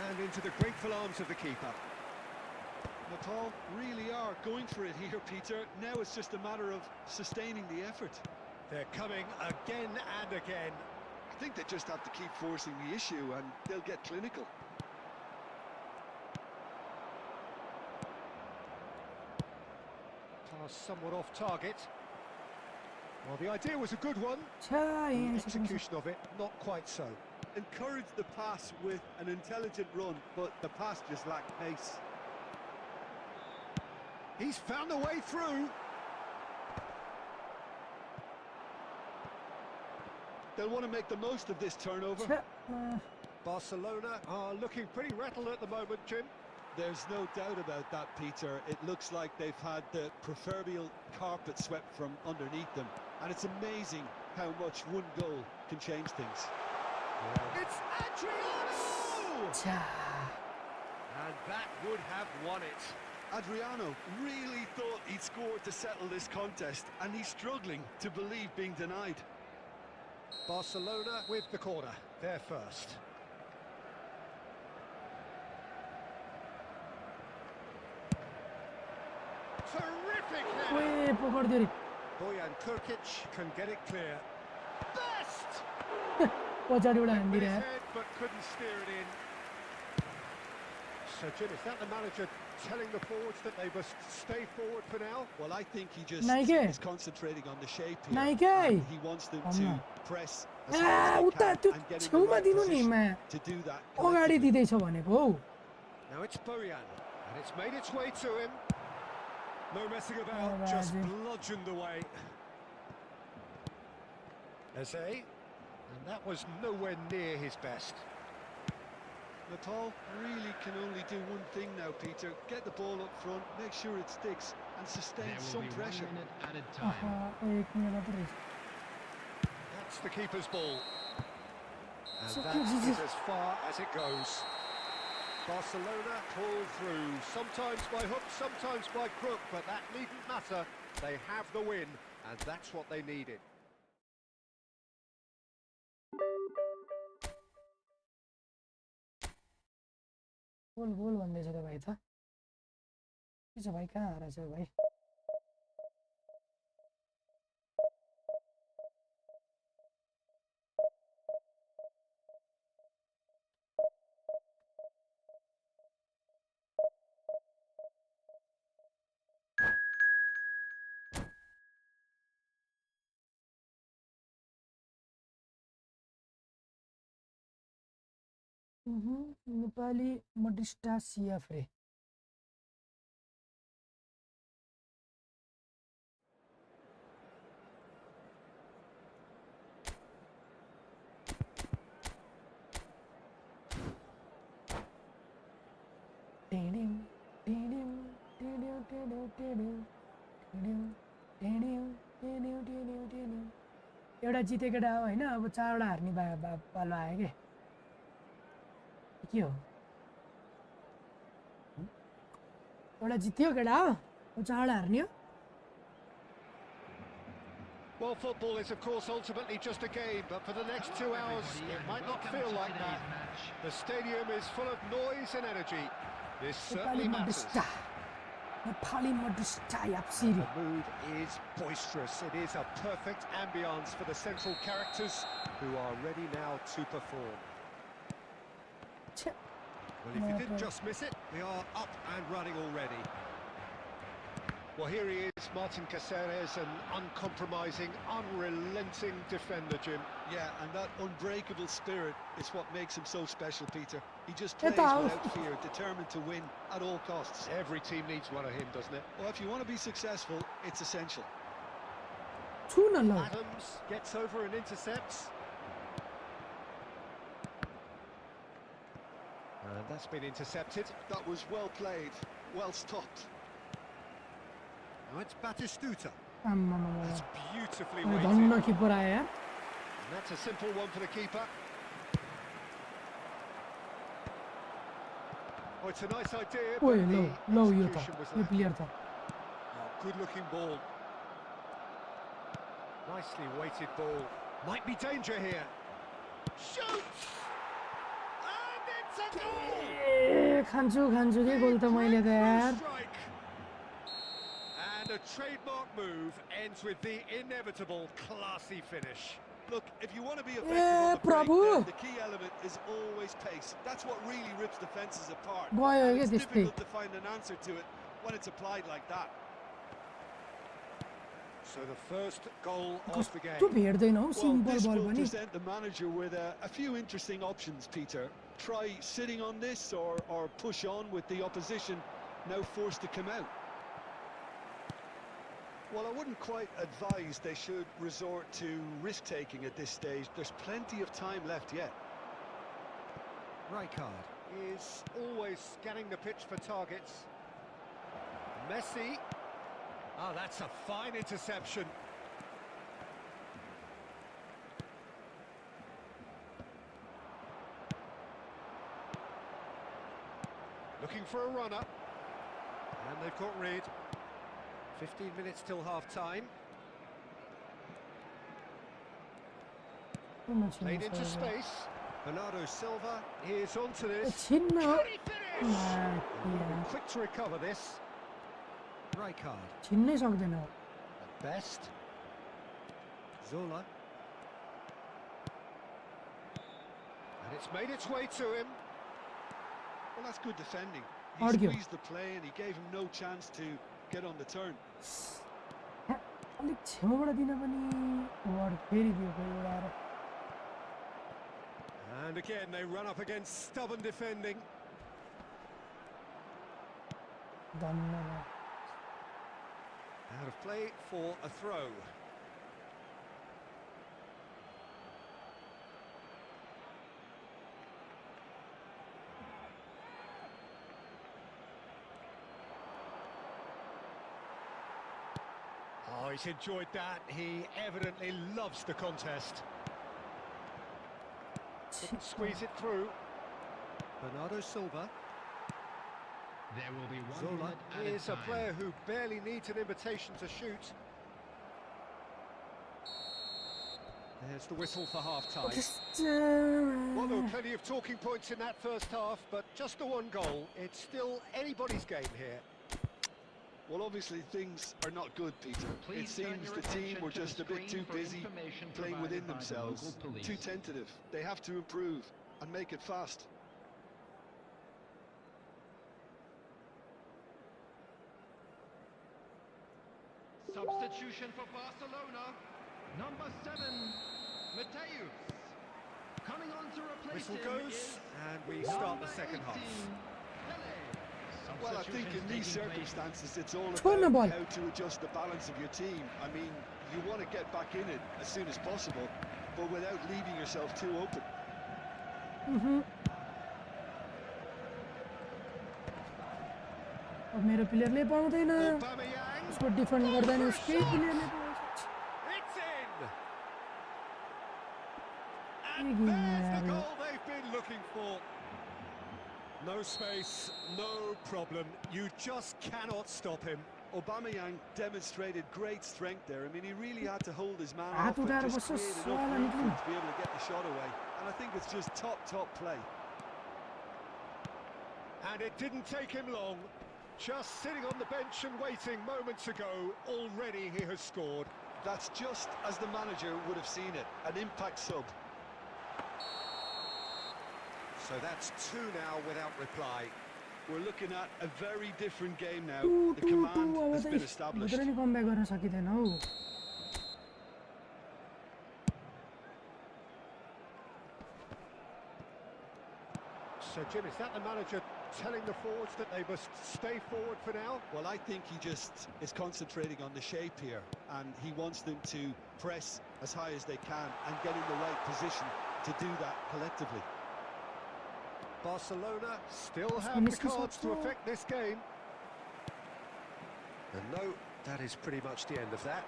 And into the grateful arms of the keeper. Nepal really are going for it here, Peter. Now it's just a matter of sustaining the effort. They're coming again and again. I think they just have to keep forcing the issue and they'll get clinical. Pass somewhat off target. Well, the idea was a good one. छा The यहाँ निस्किन्छ execution of it, not quite so. Encourage the pass with an intelligent run, but the pass just lacked pace. He's found a way through. They'll want to make the most of this turnover. छा Barcelona are looking pretty rattled at the moment, Jim. There's no doubt about that, Peter. It looks like they've had the proverbial carpet swept from underneath them. And it's amazing how much one goal can change things. It's Adriano! 자, And that would have won it. Adriano really thought he'd scored to settle this contest, and he's struggling to believe being denied. Barcelona with the corner. They're first. Terrific header! ओए पकड़ दियो रे. Bojan Kurkic can get it clear. Best! पछाडिबाट हान्दिरहेको His यार. head, but couldn't steer it in. So, Jim, is that the manager telling the forwards that they must stay forward for now? Well, I think he just Nike. is concentrating on the shape here. Nike. And he wants them to Amma. press as uh, hard उता as they त्यो can and get in the छेउमा right दिनु नि position मा. to do that. अगाडि collectively. दिँदैछ भनेको हौ. Now it's Bojan, and it's made its way to him. No messing Oh, about, just Razi. bludgeoned away. Eze, and that was nowhere near his best. Nepal really can only do one thing now, Peter. Get the ball up front, make sure it sticks, and sustain There will some be pressure. 1 minute at a आहा, time. एक minute मात्र रहेछ. That's the keeper's ball. And So that good, is Jesus. as far as it goes. Barcelona pull through, sometimes by hook, sometimes by crook, but that needn't matter. They have the win, and that's what they needed. गोल गोल भन्दैछ त भाइ त. के छ भाइ, कहाँ हराएछ भाइ? नेपाली मडिस्टा सिएफ रे. एउटा जितेको केटा हो होइन, अब 4वटा हार्ने पालो आयो के. के हो? एउटा जित्यो केटा हो, अब 4वटा हार्ने हो. Well, football is, of course, ultimately just a game, but for the next 2 hours, it might not feel like that. The stadium is full of noise and energy. This certainly Nepali matters. मडिस्टा, Nepali मडिस्टा याप्सिरी. The mood is boisterous. It is a perfect ambience for the central characters who are ready now to perform. छे, Well, if you didn't just miss it, we are up and running already. Well, here he is, Martin Caceres, an uncompromising, unrelenting defender, Jim. Yeah, and that unbreakable spirit is what makes him so special, Peter. He just plays Então. without fear, determined to win at all costs. Every team needs one of him, doesn't it? Well, if you want to be successful, it's essential. छु न ल. Adams gets over and intercepts. And that's been intercepted. That was well played, well stopped. Now it's Batistuta. आम्मामामा. That's beautifully अनि weighted. धन्न किपर आयो यार. And that's a simple one for the keeper. Oh, it's a nice idea, but ओए the लो यो त, execution was yo lacking. Player त. Oh, good-looking ball. Nicely weighted ball. Might be danger here. Shoots! And it's a goal! ए खान्छु के गोल त मैले त यार. Strike. And a trademark move ends with the inevitable classy finish. Look, if you want to be effective on the Prabhu. break, the key element is always pace. That's what really rips defenses apart. गयो And क्या it's त्यस्तै. difficult to find an answer to it when it's applied like that. So the first goal of the game. कस्तो भेट्दैन हौ Well, simple this बल will पनि. present the manager with a few interesting options, Peter. Try sitting on this or push on with the opposition now forced to come out. Well, I wouldn't quite advise they should resort to risk-taking at this stage. There's plenty of time left yet. Rijkaard is always scanning the pitch for targets. Messi. Oh, that's a fine interception. Looking for a runner. And they've got rid. 15 minutes till half-time. Played into space. Bernardo Silva, here's onto this. छिन्न Can he finish? Quick to recover this. Rijkaard. छिन्नै सक्दैन At best. Zola. And it's made its way to him. Well, that's good defending. He Argue. squeezed the play and he gave him no chance to get on the turn. अलिक छेउबाट दिन पनि बल फेरि दियो कोही उडाएर And again, they run up against stubborn defending. धन्यवाद Out of play for a throw. Oh, he's enjoyed that. He evidently loves the contest. Couldn't squeeze it through. Bernardo Silva. There will be one Zola minute added is a time. player who barely needs an invitation to shoot. There's the whistle for half-time. Well, there were plenty of talking points in that first half, but just the one goal. It's still anybody's game here. Well, obviously things are not good, Peter. Please It seems turn your the team attention were to the just a bit too screen for busy information playing within provided by the themselves, local police. too tentative. They have to improve and make it fast. Substitution for Barcelona. Number 7, Mateus. Coming on to replace Whistle him goes, is and we start the number second 18, half. Pele. Well, I think in Substitution these taking place. circumstances, it's all Turn the about ball. how to adjust the balance of your team. I mean, you want to get back in it as soon as possible, but without leaving yourself too open. अब मेरो प्लेयरले पाउँदैन Aubameyang. उसको defend गर्दा नि उसकै प्लेयरले पाउँछ It's in. के And game there's यार the yo. goal they've been looking for. No space, no problem. You just cannot stop him. Aubameyang demonstrated great strength there. I mean, he really had to hold his man हात off and उठाएर just बस्छ create सवाल enough room for निक्लिनु him to be able to get the shot away. And I think it's just top play. And it didn't take him long. Just sitting on the bench and waiting moments ago, already he has scored. That's just as the manager would have seen it, an impact sub. So that's 2 now without reply. We're looking at a very different game now. To The to to command अब has त been established. भित्र नि comeback गर्न सकिँदैन हौ So Jim, is that the manager telling the forwards that they must stay forward for now? Well, I think he just is concentrating on the shape here, and he wants them to press as high as they can and get in the right position to do that collectively. Barcelona still have Finish the this cards up, to though. affect this game. And no, that is pretty much the end of that.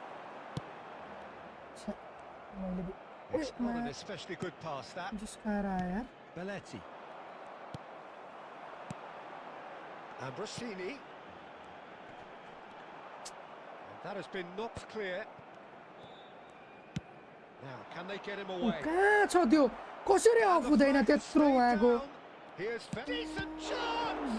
मैले It's not an especially good pass, that. जिस्काएर आयो यार Belletti. And Brasini. And that has been knocked clear. Now, can they get him away? कहाँ छ त्यो कसरी And of the हुँदैन flag has त्यत्रो stayed उहाँको down. Here's decent chance.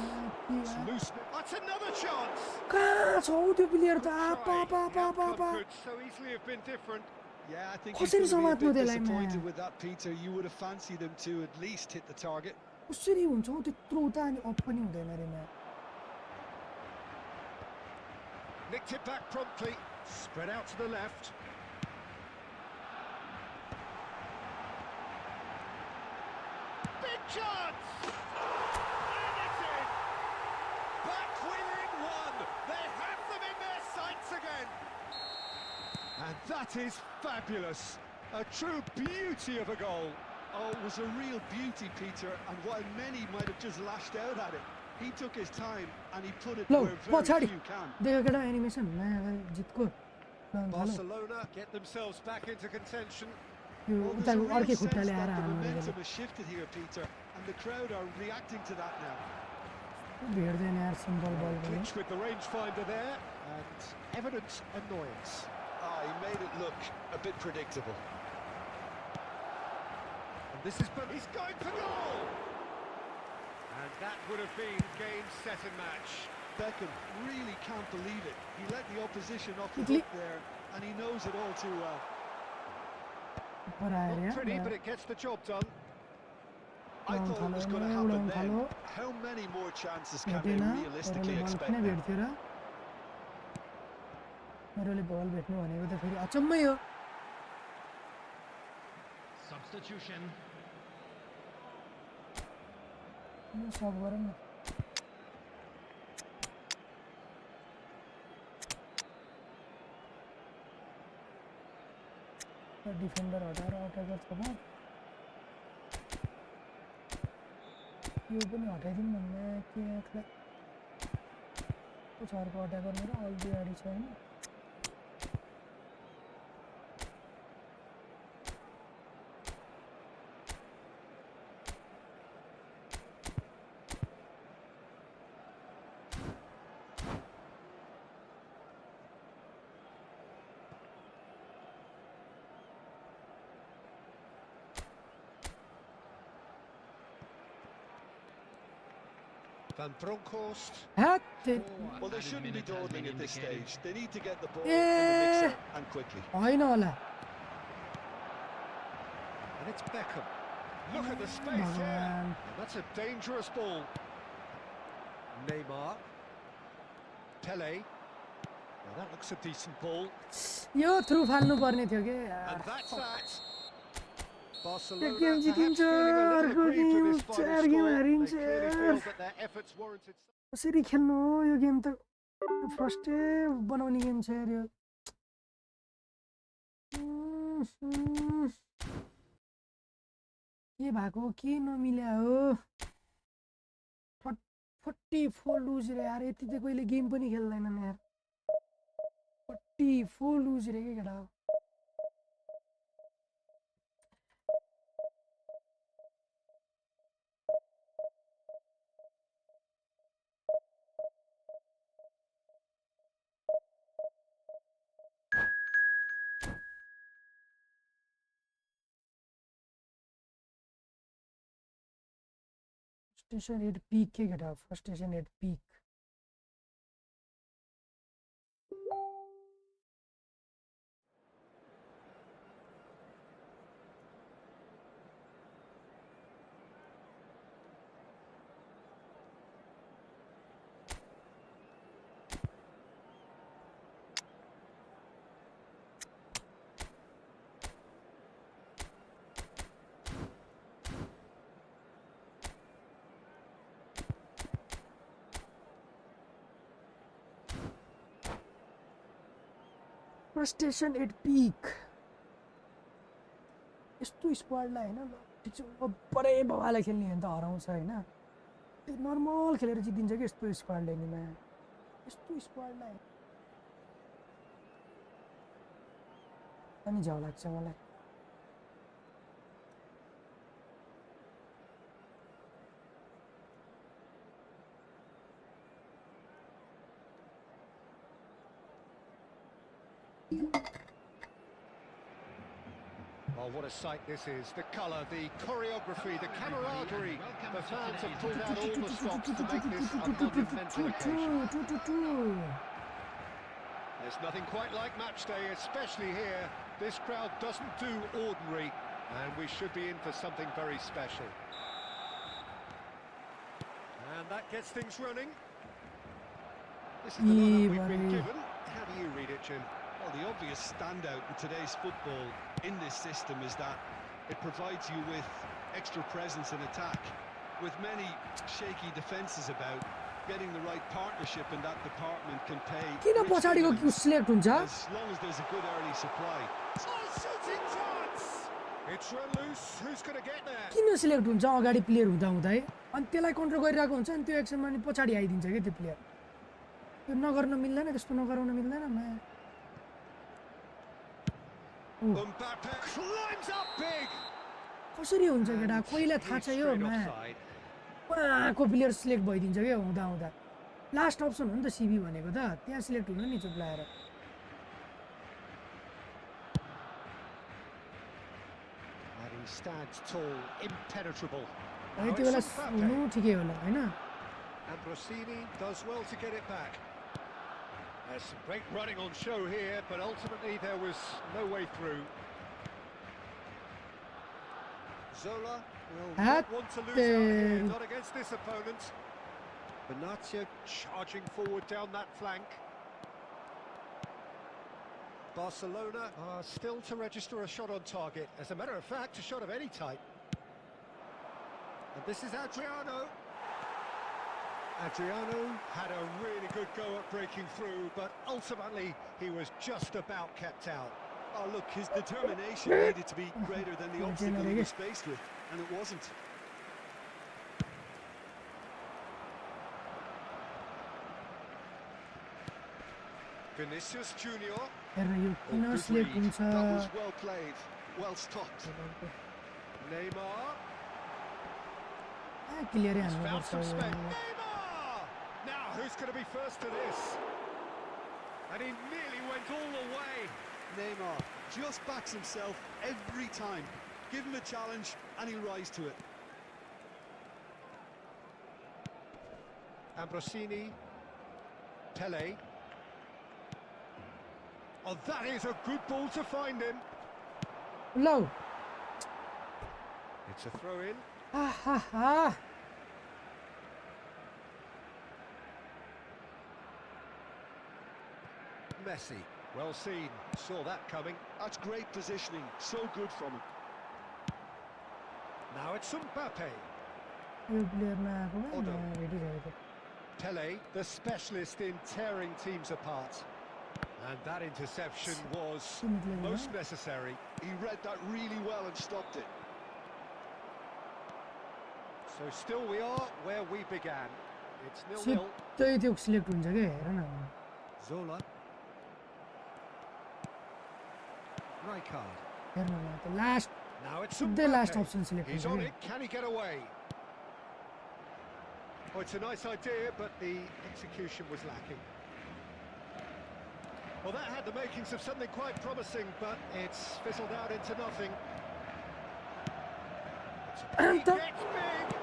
It's loose. That's another chance. कहाँ छ हौ त्यो प्लेयर त Try. आपा The पा पा पा outcome पा could so easily have been different. Yeah, I think कसरी he's going to समात्नु be a bit त्यसलाई, disappointed man? with that, Peter. You would have fancied him to at least hit the target. कसरी हुन्छ हौ त्यत्रो उता अनि of पनि हुँदैन रे match Nicked it back promptly. Spread out to the left. Big chance! And it's in! Back within 1. They have them in their sights again. And that is fabulous. A true beauty of a goal. Oh, it was a real beauty, Peter, and while many might have just lashed out at it, he took his time and he put it low where very पछाडी few can. देखो केटा animation नयाँ जितको Barcelona get themselves back into contention. यो Well, उता there's a real अर्कै sense खुट्टाले that आएर the हाल्नु momentum रहेछ has shifted here, Peter, and the crowd are reacting to that now. भेट्दैन यार सिम्पल बल पनि Glitch with the rangefinder there, and evident annoyance. Ah, he made it look a bit predictable. And this is he's going for goal. And that would have been game, set and match. Beckham really can't believe it. He let the opposition off the Quickly. hook there, and he knows it all too well. पर आएर Not pretty, but यार it gets the job done. I thought it was going to उडाउनु happen then. थाल्यो How many more chances can they भेटेन realistically मेरोले बल expect किन now? भेट्थ्यो र मेरोले बल भेट्नु भनेको त फेरि अचम्मै हो Substitution. सब गरौँ न डिफेन्डर हटाएर अट्याकर छ म यो पनि हटाइदिउँ न म्याचलाई को छ अर्को अट्याकर मेरो अलरेडी गाडी छ होइन Van Bronckhorst. ह्याट Well, they shouldn't be dawdling at this stage. They need to get the ball in the Eh. mixer and quickly. होइन होला And it's Beckham. Look at the space here. भगवान् And that's a dangerous ball. Neymar. Pele. Now that looks a decent ball. यो through फाल्नु पर्ने थियो के यार And that's that. एक Barcelona गेम perhaps जितिन्छ feeling a little अर्को aggrieved with game this final 4 game score. They हारिन्छ clearly feel that their efforts warranted. कसरी खेल्नु हो यो गेम त फर्स्टै बनाउने गेम छ यार यो के भएको के नमिल्या हो 44 लुज रे यार यति त कहिले गेम पनि खेल्दैनन् यार 44 लुज रे के केटा हो Frustration at peak के केटा frustration at peak frustration at peak यस्तो स्क्वाडलाई हैन बरै भवाले खेल्ने भने त हराउँछ हैन त्यो नर्मल खेलेर जितिन्छ के यस्तो स्क्वाडले नि मा यस्तो स्क्वाडलाई अनि झ्याउ लाग्छ मलाई Oh, what a sight this is. The colour, the choreography, the camaraderie. The fans have pulled out all the stops to make this a monumental occasion. There's nothing quite like match day, especially here. This crowd doesn't do ordinary, and we should be in for something very special. And that gets things running. This is the lineup we've been given. How do you read it, Jim? Well, the obvious standout in today's football in this system is that it provides you with extra presence in attack. With many shaky defences about, getting the right partnership in that department can pay किन rich पछाडीको dividends select हुन्छ as long as there's a good early supply. Oh, shooting chance! It's run loose. Who's going to get there? किन select हुन्छ अगाडि player हुँदा हुँदै अनि त्यसलाई control गरिरहेको हुन्छ अनि त्यो एक्सनमा नि पछाडि आइदिन्छ के त्यो प्लेयर त्यो नगर्न मिल्दैन त्यस्तो नगराउन मिल्दैन Mbappe climbs up big. कसरी हुन्छ केटा कोहीलाई थाहा छ यो उहाँको प्लेयर सिलेक्ट भइदिन्छ क्या हुँदा हुँदा लास्ट अप्सन हो नि त सिबी भनेको त त्यहाँ सिलेक्ट हुनु नि चुप लाएर And he stands tall, impenetrable. है त्यो बेला हुनु ठिकै होला हैन Ambrosini does well to get it back. There's some great running on show here, but ultimately there was no way through. Zola will not want to lose out here, not against this opponent. Benatia charging forward down that flank. Barcelona are still to register a shot on target. As a matter of fact, a shot of any type. And this is Adriano. Adriano had a really good go at breaking through, but ultimately he was just about kept out. Oh, look, his determination needed to be greater than the obstacle he was faced with, and it wasn't. Vinicius Junior. हेर्न यो किन select हुन्छ That was well played, well stopped. Neymar. क्लियरै He's हान्नु found पर्छ some yo space. Neymar! Now who's going to be first to this? And he nearly went all the way. Neymar just backs himself every time. Give him a challenge and he'll rise to it. Ambrosini. Pele. Oh, that is a good ball to find him. Low It's a throw in. आहा Messi. Well seen. Saw that coming. That's great positioning, so good from him. Now it's Mbappe. यो प्लेयरमा आएको भेटिरहेको Pele, the specialist in tearing teams apart. And that interception was most necessary. He read that really well and stopped it. So still we are where we began. It's 0-0. सिधै त्यो select हुन्छ के हेर न Zola. Rijkaard. हेर्न न त्यो last Now it's सिधै last Mbappe. Option select He's हुन्छ on के it. Can he get away? Oh, it's a nice idea, but the execution was lacking. Well, that had the makings of something quite promising, but it's fizzled out into nothing. He gets big.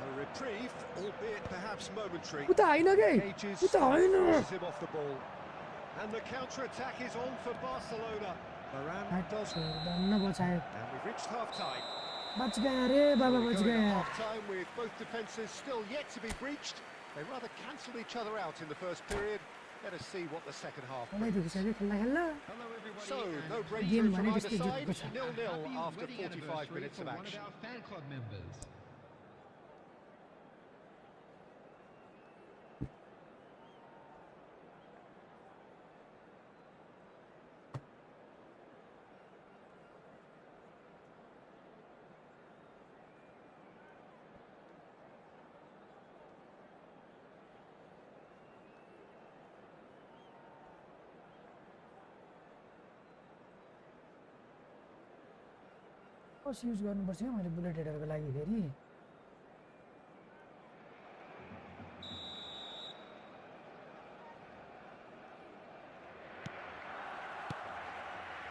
A reprieve, albeit perhaps momentary. उता होइन के Cages उता होइन forces him off the ball. And the counter-attack is on for Barcelona. Varane does. भन्न बचायो And we've reached half-time. बच गया रे बाबा बच Going गया at half-time with both defences still yet to be breached. They rather cancelled each other out in the first period. Let us see what the second half मलाई brings. दुखिसक्यो खेल्दा खेल्दा Hello everybody. So, and no a breakthrough Game from भने either त्यस्तै side. जोडेको छ 0-0 happy after wedding 45 anniversary minutes for of one action. of our fan club members. कस use गर्नुपर्छ क्या मैले बुलेट हेडरको लागि फेरि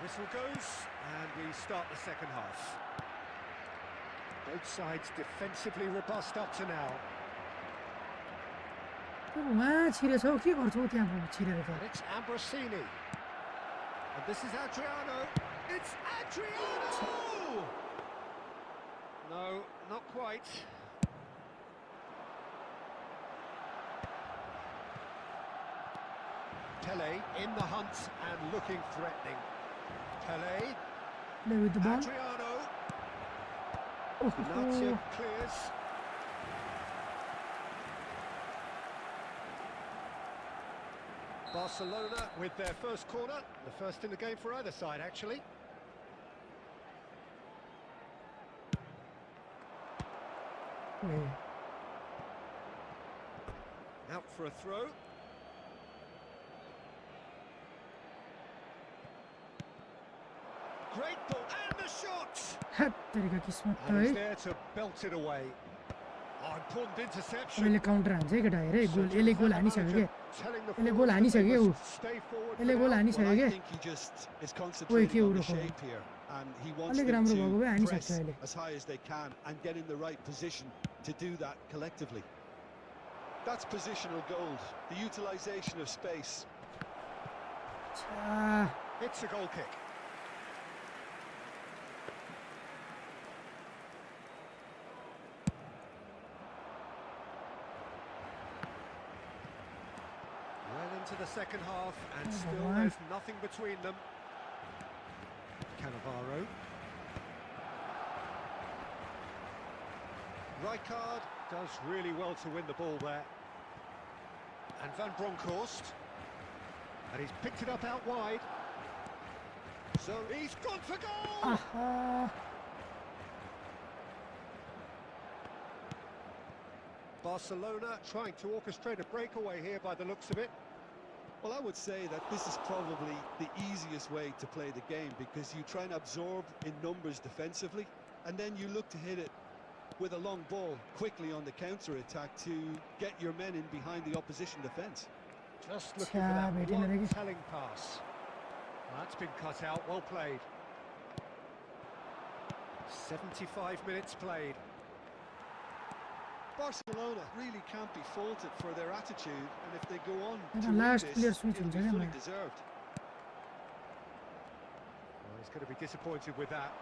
Whistle goes, and we start the second half. Both sides defensively robust up to now. उहाँ छिरेछ हौ के गर्छौ त्यहाँ छिरेको छ And it's Ambrosini. And this is Adriano. It's Adriano! No, not quite. Pele in the hunt and looking threatening. Pele, Play with the ball. Adriano. Oh, Benatia clears. Barcelona with their first corner, the first in the game for either side actually. Out for a throw. Great ball and the shot. हट तेरीका किस्मत त And he's है there to belt it away. Oh, important interception. अहिले counter हान्छ है केटा हेरे गोल यसले गोल हानिसक्यो के Telling the यसले गोल forwards that हानिसक्यो they ऊ must stay forward यसले for गोल now. हानिसक्यो Well, के I think he just is concentrating on the shape here, and he wants अलिक them राम्रो भएको भए to हानिसक्छ press अहिले as high as they can and get in the right position to do that collectively. That's positional gold, the utilisation of space. छा It's a goal kick. Well into the second half, and still man. there's nothing between them. Cannavaro. Rijkaard does really well to win the ball there. And Van Bronckhorst. And he's picked it up out wide. So he's gone for goal! आहा Barcelona trying to orchestrate a breakaway here by the looks of it. Well, I would say that this is probably the easiest way to play the game, because you try and absorb in numbers defensively, and then you look to hit it with a long ball quickly on the counter-attack to get your men in behind the opposition defence. Just looking for Chà, that भेटेन रे one कि। telling pass. That's been cut out, well played. 75 minutes played. Barcelona really can't be faulted for their attitude, and if they go on And to the win last this, player it'll switch be हुन्छ क्या fully मलाई deserved. Well, he's going to be disappointed with that.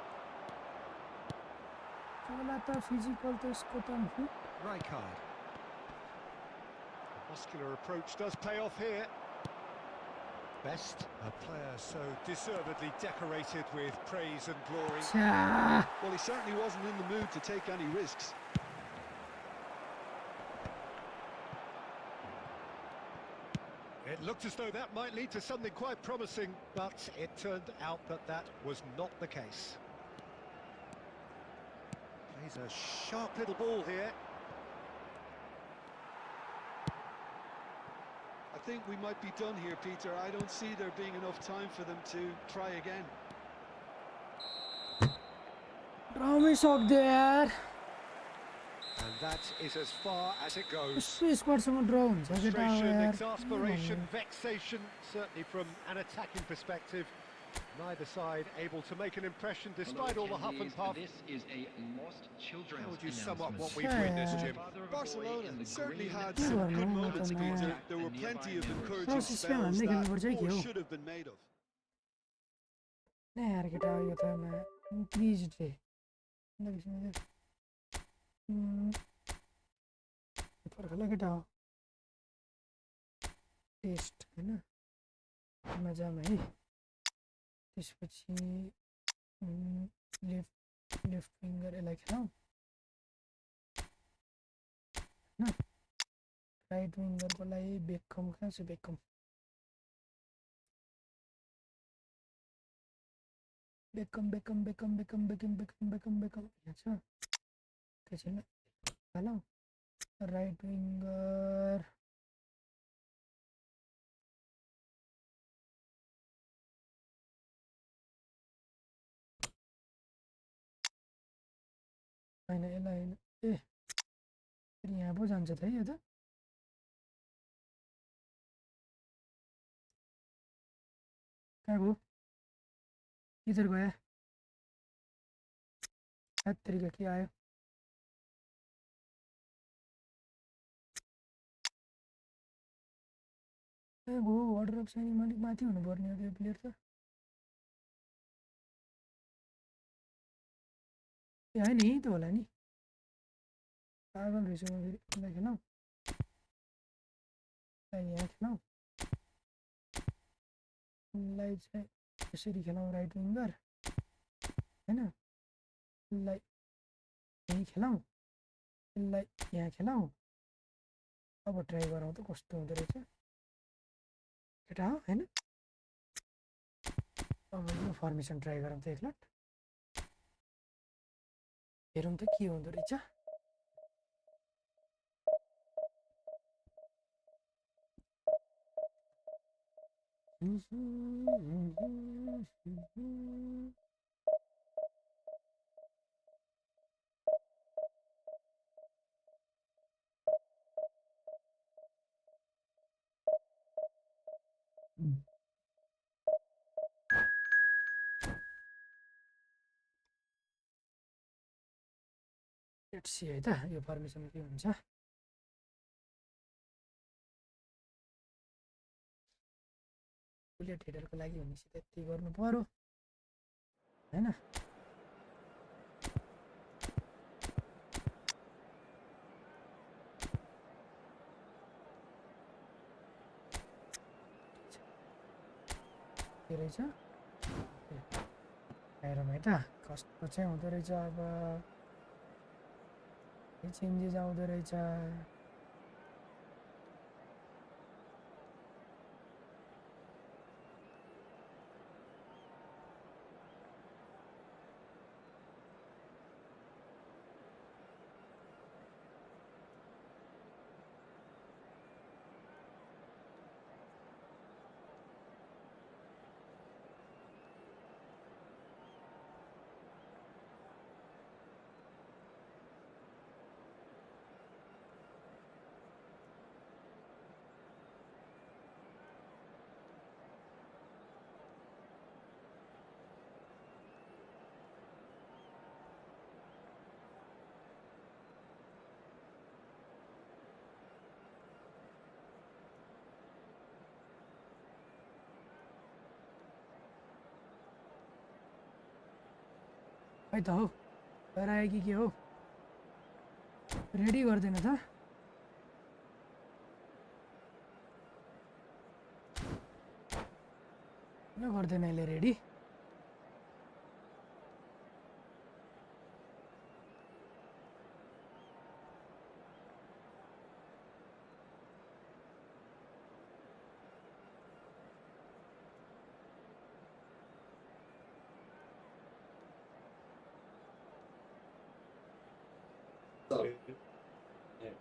चला त physical त यसको त Rijkaard. The muscular approach does pay off here. Best, a player so deservedly decorated with praise and glory. छ्या Well, he certainly wasn't in the mood to take any risks. It looked as though that might lead to something quite promising, but it turned out that that was not the case. Plays a sharp little ball here. I think we might be done here, Peter. I don't see there being enough time for them to try again. ड्रामै सक्दियो यार And that is as far as it goes. यस्तो स्क्वाडसँग ड्र हुन्छ केटा हो Frustration, यार exasperation, vexation, certainly from an attacking perspective. Neither side able to make an impression despite all the huff and puff. This is a lost children's How would you sum up what announcement. we've witnessed, Jim? Barcelona certainly had green. some good Yeah, moments, yeah. Peter. There were plenty of encouraging Cross is fair, spells I'm making that a mistake more here. should have been made of. नै यार केटा हो यो त please day फर्कला केटा हो test हैन मजामा है त्यसपछि left finger यसलाई खेलाउँ हैन राइट विङ्गरको लागि बेकम कहाँ छ बेकम यहाँ छ के छैन खेलाउँ राइट विङ्गर होइन यसलाई होइन ए फेरि यहाँ पो जान्छ त है यो त कहाँ गयो किधर गया हद तरीका के आयो ए गो अर्डर अफ साइनिङ अलिक माथि हुनुपर्ने हो त्यो प्लेयर त ए होइन यही त होला नि पागल रहेछ म फेरि यसलाई खेलाउँ यहाँ खेलाउँ यसलाई चाहिँ यसरी खेलाउँ राइट विङ्गर हैन यसलाई यहीँ खेलाउँ यसलाई यहाँ खेलाउँ अब ट्राई गरौँ त कस्तो हुँदो रहेछ केटा हो हैन अब यो फर्मेसन ट्राई गरौँ त एकलट हेरौँ त के हुँदो रहेछ लेट्स सी है त यो परमिसन के हुन्छ बुलेट हेडरको लागि भनेपछि त यति गर्नु पर्यो हैन के रहेछ हेरौँ है त कस्तो चाहिँ हुँदो रहेछ अब के चेन्जेस आउँदो रहेछ है त हौ घर आयो कि के हो रेडी गर्दैन त किन गर्दैन अहिले रेडी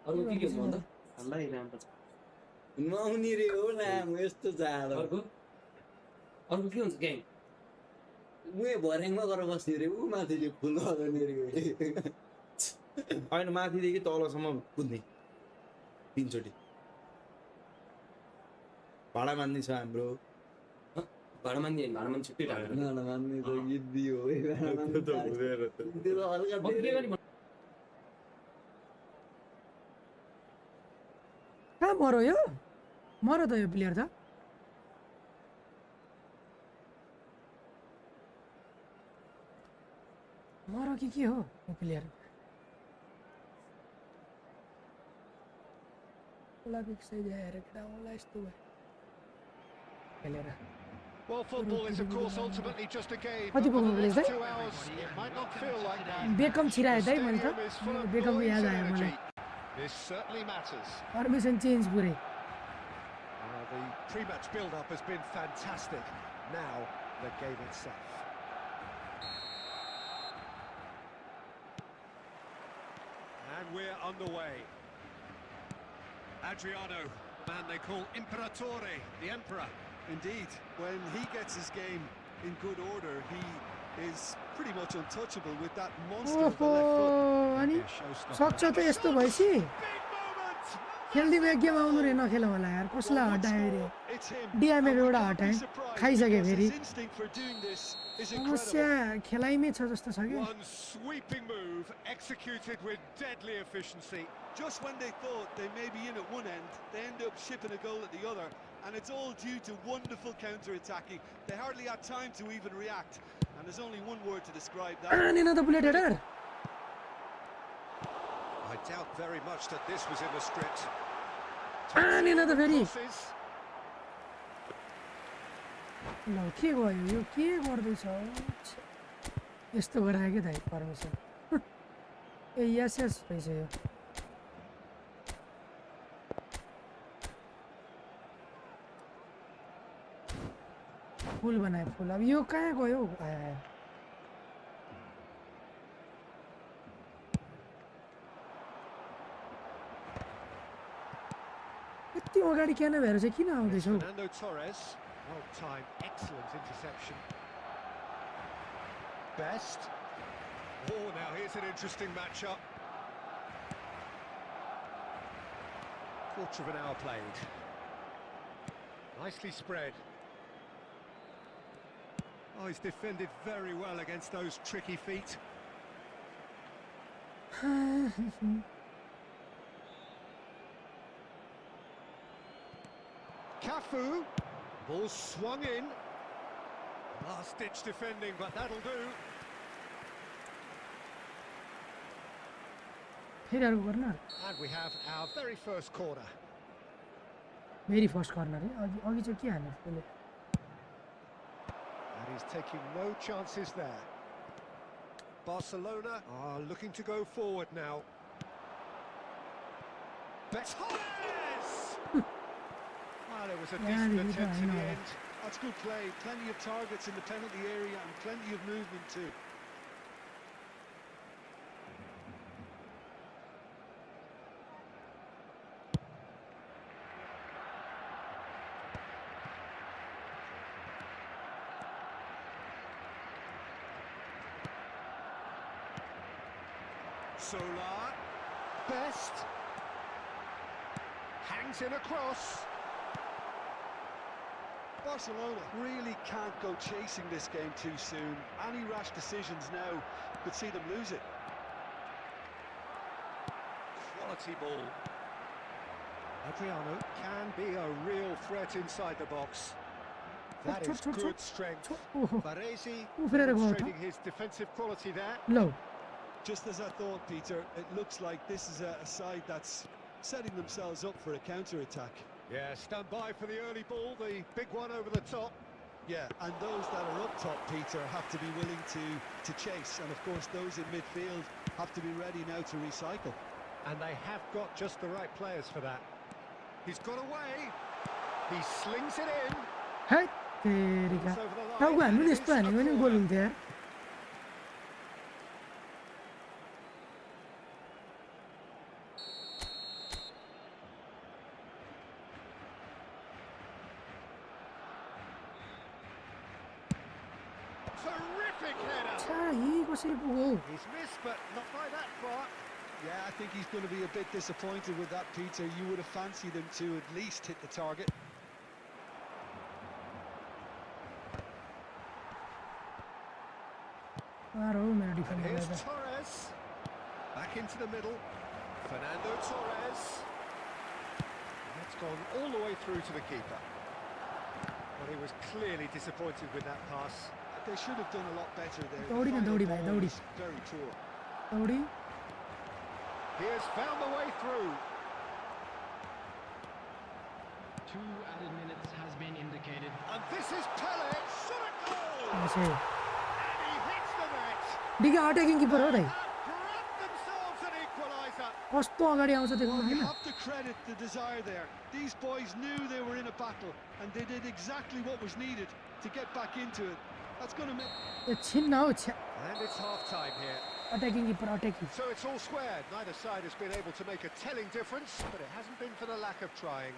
अरू के हुन्छ भन्दा हाल्दै राम्रो छ नआउने रे हो लामो यस्तो जाडो अर्को के हुन्छ गेम मुए भर्याङमा गएर बस्ने रे ऊ माथिले फुल गर्ने रे होइन माथिदेखि तलसम्म कुद्ने 3 चोटि भाडा मान्ने छ हाम्रो भाडा मान्ने छुट्टै भाडा मान्ने त गिद्दी हो कहाँ मरो यो मरो त यो प्लेयर त मरो कि के हो यो player Well, football is of course ultimately just a game. कति But for पुग्नु the पऱ्यो next है 2 hours, it might not feel like that. Beckham छिरायो The है मैले त stadium is full of बेकमको noise याद and आयो मलाई energy. This certainly matters. Permission change पुरै The pre-match build-up has been fantastic. Now, the game itself. And we're underway. Adriano, man they call Imperatore, the Emperor. Indeed, when he gets his game in good order, he is pretty much untouchable with that monster of a left foot. अनि सक्छ त यस्तो भएपछि Big moment! खेल्दिम एक game आउनु रे नखेल होला यार कसलाई हटायो रे It's him. DMA And we एउटा can't be हटाए surprised खाइसके because फेरि his instinct for doing this is समस्या incredible. खेलाइमै छ जस्तो छ कि One sweeping move executed with deadly efficiency. Just when they thought they may be in at one end, they end up shipping a goal at the other. And it's all due to wonderful counter-attacking. They hardly had time to even react. And there's only one word to describe that. आनेन त bullet header I doubt very much that this was in the script. आनेन त फेरि Crosses. ल के भयो यो के गर्दैछ यस्तो गरायो के दाइ परमिसन ए यस यस रहेछ यो फुल बनायो फुल अब यो कहाँ गयो आयो यति अगाडि किन भएर चाहिँ किन आउँदैछौ Fernando Torres. Well timed, excellent interception. Best. Oh, now here's an interesting matchup. Quarter of an hour played. Nicely spread. Oh, he's defended very well against those tricky feet. Cafu. Ball swung in. Last-ditch defending, but that'll do. corner. And we have our very first corner. Very first corner. अघि चाहिँ के हाल्नु त्यसले? And he's taking no chances there. Barcelona are looking to go forward now. Torres! Well, it was a decent attempt in the end. That's good play. Plenty of targets in the penalty area and plenty of movement too. Solar. Best. Hangs in across. Barcelona really can't go chasing this game too soon. Any rash decisions now could see them lose it. Quality ball. Adriano can be a real threat inside the box. That is good strength. Baresi demonstrating his defensive quality there. Low. Just as I thought, Peter, it looks like this is a side that's setting themselves up for a counter-attack. Yeah, stand by for the early ball, the big one over the top. Yeah, and those that are up top, Peter, have to be willing to chase. And, of course, those in midfield have to be ready now to recycle. And they have got just the right players for that. He's got away. He slings it in. Hey, there you go. Now, when is playing? When you going there? Terrific header. He's missed, but not by that far. Yeah, I think he's going to be a bit disappointed with that, Peter. You would have fancied him to at least hit the target. Here's Torres. Back into the middle. Fernando Torres. That's gone all the way through to the keeper. But he was clearly disappointed with that pass. They should have done a lot better there. Dowdy, Very poor. He has found the way through. 2 added minutes has been indicated. And this is Pele. Shot a goal! Okay. And he hits the net. Big attacking keeper हो दाइ. Grabbed themselves an equalizer. कस्तो अगाडि आउँछ देख्नु You Hahn? have to credit the desire there. These boys knew they were in a battle, and they did exactly what was needed to get back into it. That's going to make... एकछिन न हो छ्या. And it's half-time here. Attacking keeper attacking. So it's all squared. Neither side has been able to make a telling difference, but it hasn't been for the lack of trying.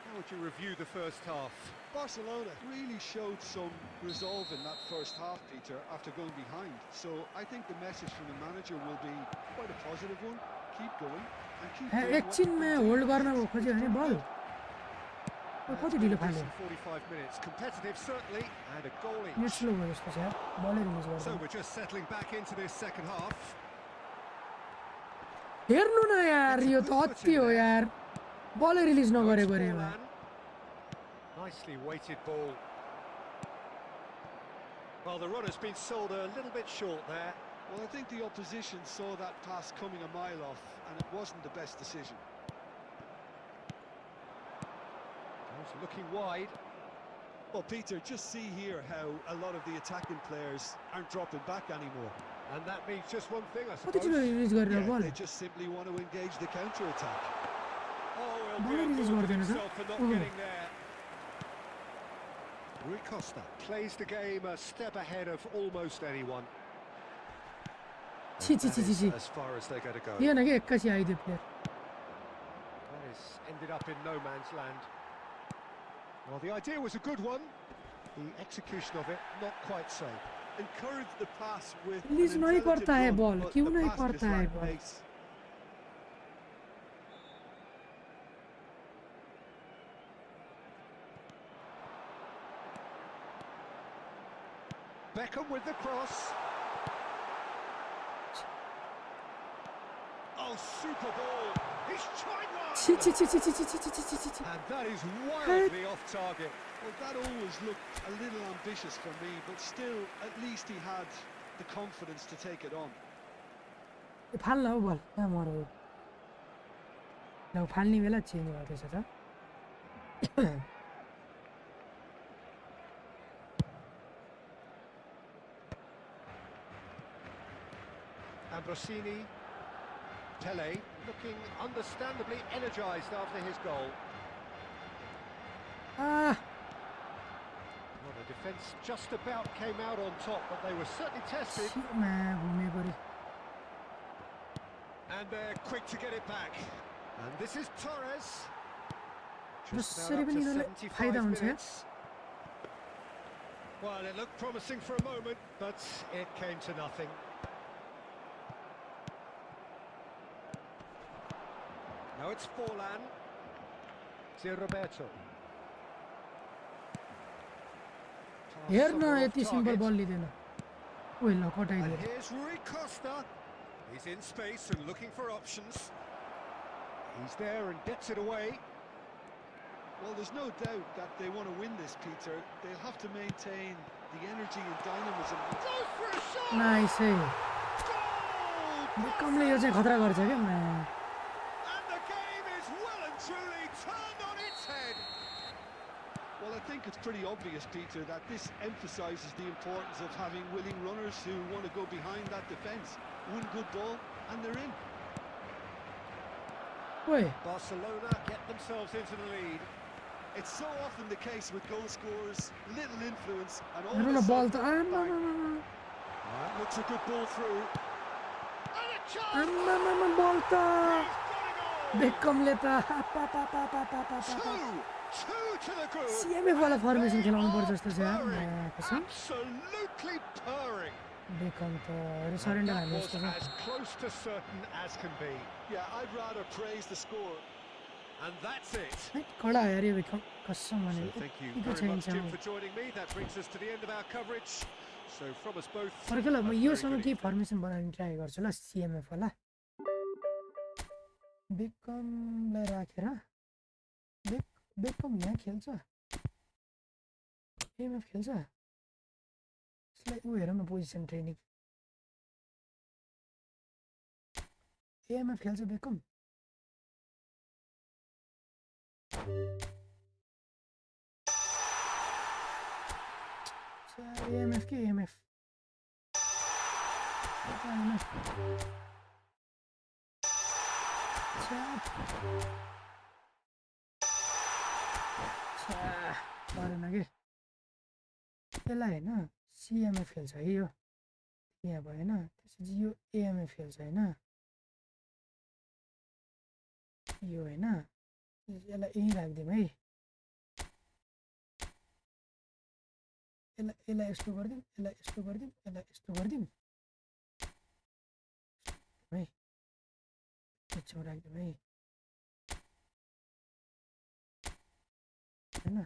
How would you review the first half? Barcelona really showed some resolve in that first half, Peter, after going behind. So I think the message from the manager will be quite a positive one. Keep going and keep doing what एकछिनमा hold गर्न खोज्यो भने बल. कति ढिलो फाल्यो. 45 minutes, competitive certainly, and a goal each. Net slow भयो जस्तो छ यार. बलै रिलिज गर्छ. So we're just settling back into this second half. हेर्नु न यार यो त अति हो यार. बलै रिलिज नगरेको रे. Nicely weighted ball. Well, the runner's been sold a little bit short there. Well, I think the opposition saw that pass coming a mile off, and it wasn't the best decision. He's looking wide. Well, Peter, just see here how a lot of the attacking players aren't dropping back anymore. And that means just one thing, I कति suppose. ढिलो release गरेर Yeah, बल. they just simply want to engage the counter-attack. Oh, he'll Ball be release able गर्दैन त. himself for not getting there. Rui Costa plays the game a step ahead of almost anyone. छि छि छि छि छि. As far as they're going to go. यो न के एक्कासी आइदियो player. That is ended up in no man's land. Well, the idea was a good one. The execution of it, not quite so. Encourage the pass with Release an नहीं intelligent करता है run, ball, but क्यों the नहीं pass just करता है lacked ball? pace. Beckham with the cross. Oh, super ball. He's tried one. 치, 치, 치, 치, 치, 치, 치, 치, 치, 치, 치. And that is wildly off target. Well, that always looked a little ambitious for me, but still, at least he had the confidence to take it on. ए, फाल्न हो बल कहाँ मरो ल फाल्ने बेला change गर्दैछ त Ambrosini, Tele looking understandably energised after his goal. Ah, Well, the defence just about came out on top, but they were certainly tested. छिमा घुमे पऱ्यो And they're quick to get it back. And this is Torres. Just जसरी about up पनि to यिनीहरूलाई 75 फाइदा हुन्छ क्या minutes. Well, it looked promising for a moment, but it came to nothing. Now it's Forlan. Zé Roberto. Pass हेर न somewhat off यति simple target. बल लिँदैन ओइ ल And कटाइदियो here's Rui Costa. He's in space and looking for options. He's there and gets it away. Well, there's no doubt that they want to win this, Peter. They'll have to maintain the energy and dynamism. Goes for a shot. Nice है Goal. बेकमले यो चाहिँ खतरा गर्छ क्या म्या And the game is well and truly turned on its head. Well, I think it's pretty obvious, Peter, that this emphasises the importance of having willing runners who want to go behind that defence. One good ball, and they're in. ओइ Barcelona get themselves into the lead. It's so often the case with goal scorers, little influence, and all हेर्नु of न a बल sudden, त bang. That looks a good ball through. And a chance. आम्मामामा बल त He's got it all. बेकमले त Two to the good. सिएमएफ वाला formation खेलाउनु पर्छ जस्तो छ यार Purring. म्या कसम Absolutely purring. बेकम त अरे सरेन्डर That हाल्नु was जस्तो छ as close to certain as can be. Yeah, I'd rather praise the score. And that's it. है कडा यार यो बेकम कसम भने So thank you यतिको very much, चाहिन्छ Jim, for joining me. That brings us to the end of our coverage. So from us both. फर्केला म a योसँग very केही good formation बनाउने ट्राई गर्छु ल सिएमएफ वाला बेकमलाई राखेर बेकम यहाँ खेल्छ एमएफ खेल्छ यसलाई ऊ हेरौँ न पोजिसन ट्रेनिङ एएमएफ खेल्छ बेकम एएमएफ के एएमएफ परेन कि यसलाई होइन सिएमएफ खेल्छ है यो यहाँ भएन त्यसपछि यो एएमएफ खेल्छ होइन यो होइन यसलाई यहीँ राखिदिउँ है यसलाई यस्तो गरिदिउँ यसलाई यस्तो गरिदिउँ यसलाई यस्तो गरिदिउँ है यस्तो राखिदिउँ है होइन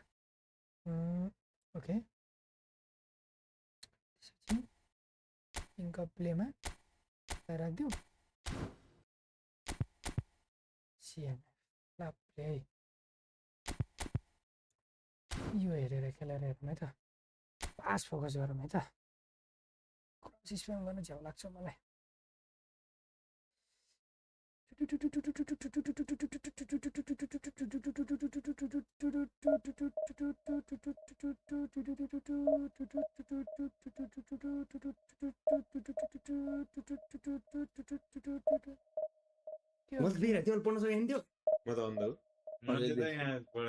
ओके त्यसपछि इन्कप प्लेमा राखिदिउँ सिएमएफ ल प्ले है यो हेरेर खेलेर हेरौँ है त पास फोकस गरौँ है त क्रस स्प्याम गर्न झ्याउ लाग्छ मलाई म त बिरा तिमीले पढ्न सकेन थियो म त अन्ध हो मैले त यहाँबाट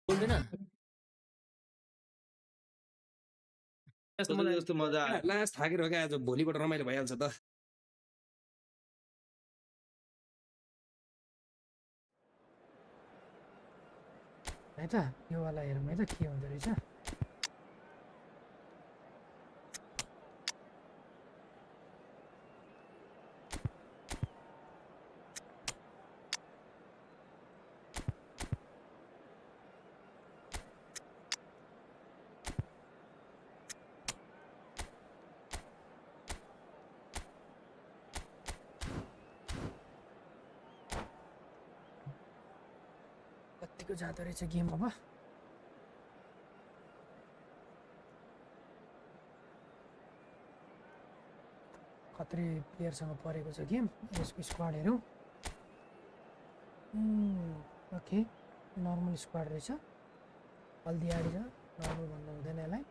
बोल्दैन जस्तो मजा लास्ट थाकेर क्या आज भोलिबाट रमाइलो भइहाल्छ त है त यो वाला हेरौँ है त के हुँदो रहेछ कतिको जाँदो रहेछ गेम अब खत्री प्लेयरसँग परेको छ गेम यसको स्क्वाड हेरौँ ओके नर्मल स्क्वाड रहेछ हल्दी आडी छ नर्मल भन्नु हुँदैन यसलाई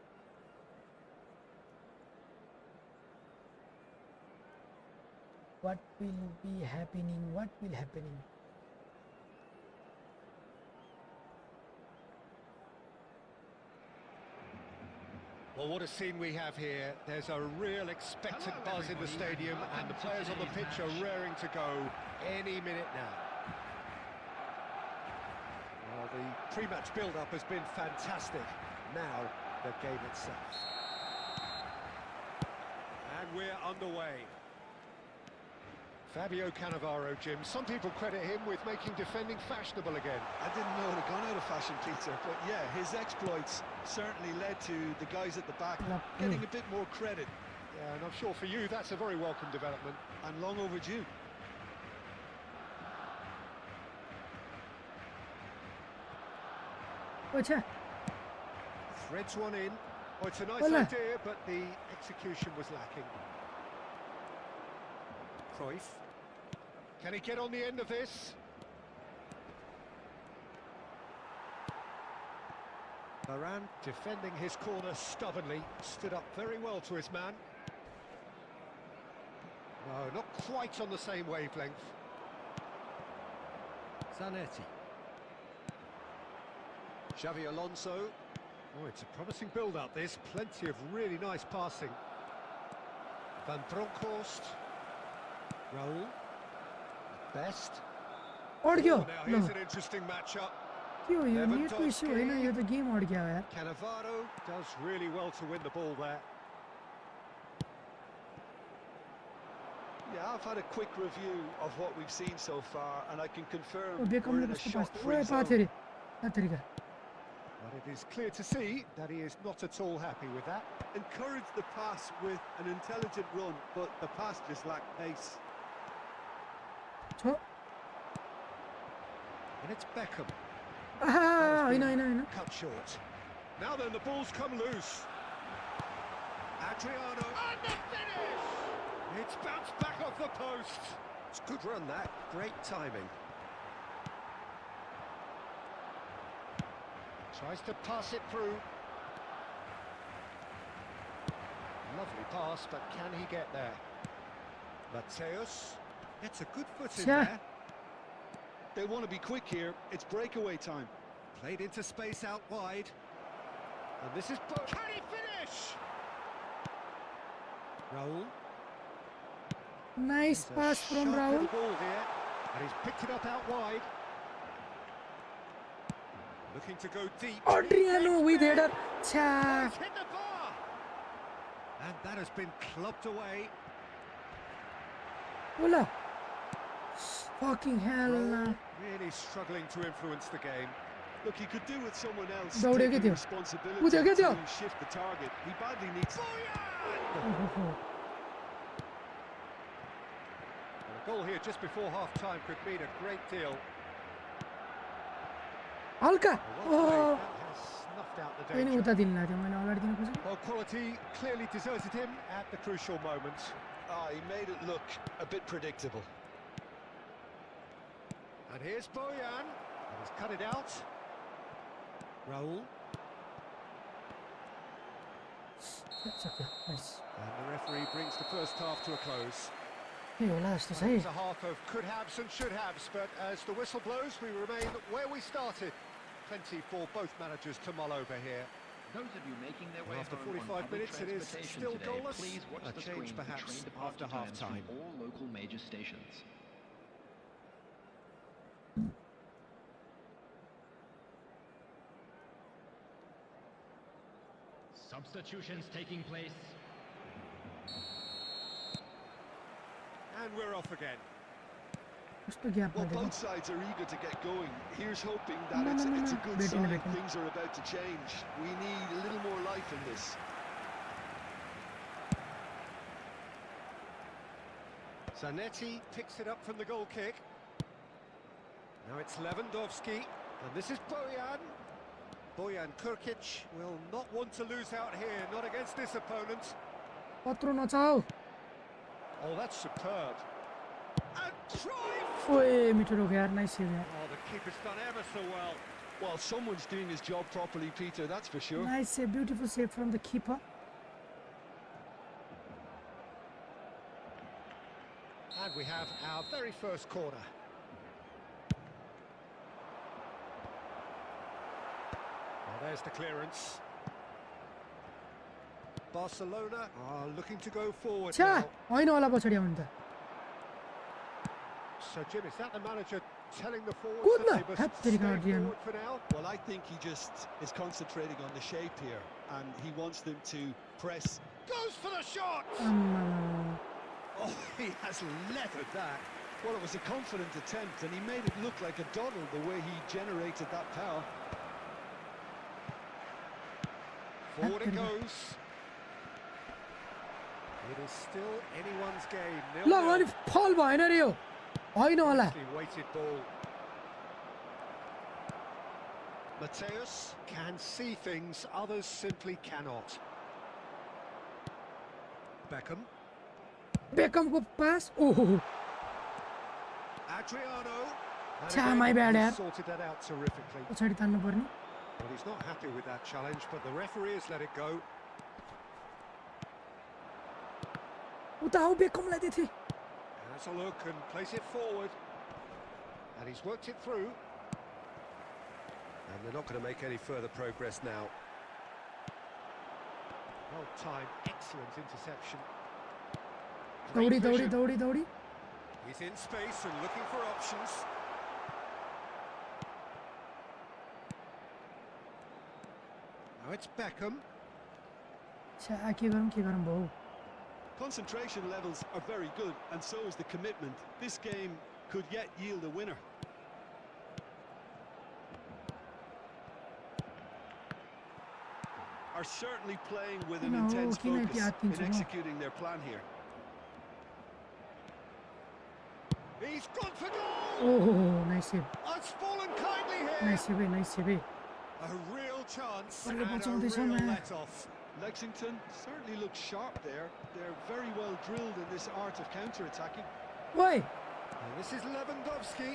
what will be happening Well, what a scene we have here. There's a real expectant buzz in the stadium, and the players on the pitch are raring to go any minute now. Well, the pre-match build-up has been fantastic. Now, the game itself. And we're underway. Fabio Cannavaro, Jim. Some people credit him with making defending fashionable again. I didn't know it had gone out of fashion, Peter, but yeah, his exploits certainly led to the guys at the back getting a bit more credit. Yeah, and I'm sure for you that's a very welcome development. And long overdue. What's that? Threads one in. Oh, it's a nice idea, but the execution was lacking. Cruyff. Can he get on the end of this? Varane defending his corner stubbornly, stood up very well to his man. No, not quite on the same wavelength. Zanetti. Xavi Alonso. Oh, it's a promising build-up this, plenty of really nice passing. Van Bronckhorst. Raul. Best. Audio. Now here's an interesting matchup. Yo नेटको issue होइन यो त game अड्क्यो यार Cannavaro does really well to win the ball there. Yeah, I've had a quick review of what we've seen so far, and I can confirm O we're बेकमले in a कस्तो पास shot-free ओए zone. पाथेरी तरिका But it is clear to see that he is not at all happy with that. Encouraged the pass with an intelligent run, but the pass just lacked pace. छ And it's Beckham. आहा हैन Cut short. Now then, the ball's come loose. Adriano. And the finish! It's bounced back off the post. It's a good run, that. Great timing. Tries to pass it through. Lovely pass, but can he get there? Mateus gets a good foot in there. They want to be quick here. It's breakaway time. Played into space out wide. And this is... Can he finish? Raul. Nice pass from Raul. Ball here, and he's picked it up out wide. Looking to go deep. Adriano with header. Cha. He's hit the bar. And that has been clubbed away. Ola. Fucking hell. Really struggling to influence the game. Look, he could do with someone else Dawdega taking थियो. responsibility to shift the target. He badly needs... And a goal here just before half-time could mean a great deal. हल्का Well, that has snuffed out the नि danger. उता दिनु लाग्यो मैले अगाडि दिनु खोजेको Well, quality clearly deserted him at the crucial moment. He made it look a bit predictable. And here's Bojan. And he's cut it out. Raul. सक्यो nice And the referee brings the first half to a close. के होला जस्तो छ It है was a half of could-haves and should-haves, but as the whistle blows, we remain where we started. Plenty for both managers to mull over here. Those of you making their way After home on 45 public minutes, it is transportation still today, goalless. please watch A the change screen for perhaps train departure after times half-time. from all local major stations. Substitutions taking place. And we're off again. कस्तो gap Well, गरेको both sides are eager to get going. Here's hoping that No, it's no, no, a no. good Wait in a sign. second. Things are about to change. We need a little more life in this. Zanetti picks it up from the goal kick. Now it's Lewandowski, and this is Bojan. Bojan Kurkic will not want to lose out here, not against this opponent. पत्रो नचाऊ Oh, that's superb. And Cruyff! ओए मिठो रोक्यो यार nice save यार Oh, the keeper's done ever so well. Well, someone's doing his job properly, Peter, that's for sure. Nice save beautiful save from the keeper And we have our very first corner. Well, there's the clearance. Barcelona are looking to go forward छ्या now. होइन होला पछाडि आउनु त So, Jim, is that the manager telling the forwards Good that luck. they must Happy stay Guardian. forward for now? Well, I think he just is concentrating on the shape here, and he wants them to press. Goes for the shot! आम्मामा Oh, he has leathered that. Well, it was a confident attempt, and he made it look like a doddle the way he generated that power. Forward it goes. It is still anyone's game. ल अनि फल भएन रे यो होइन होला Nicely weighted ball. Mateus can see things others simply cannot. Beckham. बेकमको पास ओहो Adriano. And Cha, again, my bad, he yaar. sorted that out terrifically. पछाडि तान्नु पर्ने Well, he's not happy with that challenge, but the referee has let it go. उता आऊ बेकमलाई दिथे Has a look and plays it forward. And he's worked it through. And they're not going to make any further progress now. Well timed, excellent interception. Great दौडी दौडी vision. दौडी दौडी He's in space and looking for options. Now it's Beckham. छ्या के गरौँ भाउ Concentration levels are very good, and so is the commitment. This game could yet yield a winner. Are certainly playing with an No, intense किन focus Yati in आत्तिन्छ म? executing their plan here. He's gone for goal! ओहो nice save Oh, it's fallen kindly here. Nice save है nice save है A real chance What and about a some of this real one, let-off. Lexington certainly looks sharp there. They're very well drilled in this art of counter-attacking. ओइ And this is Lewandowski.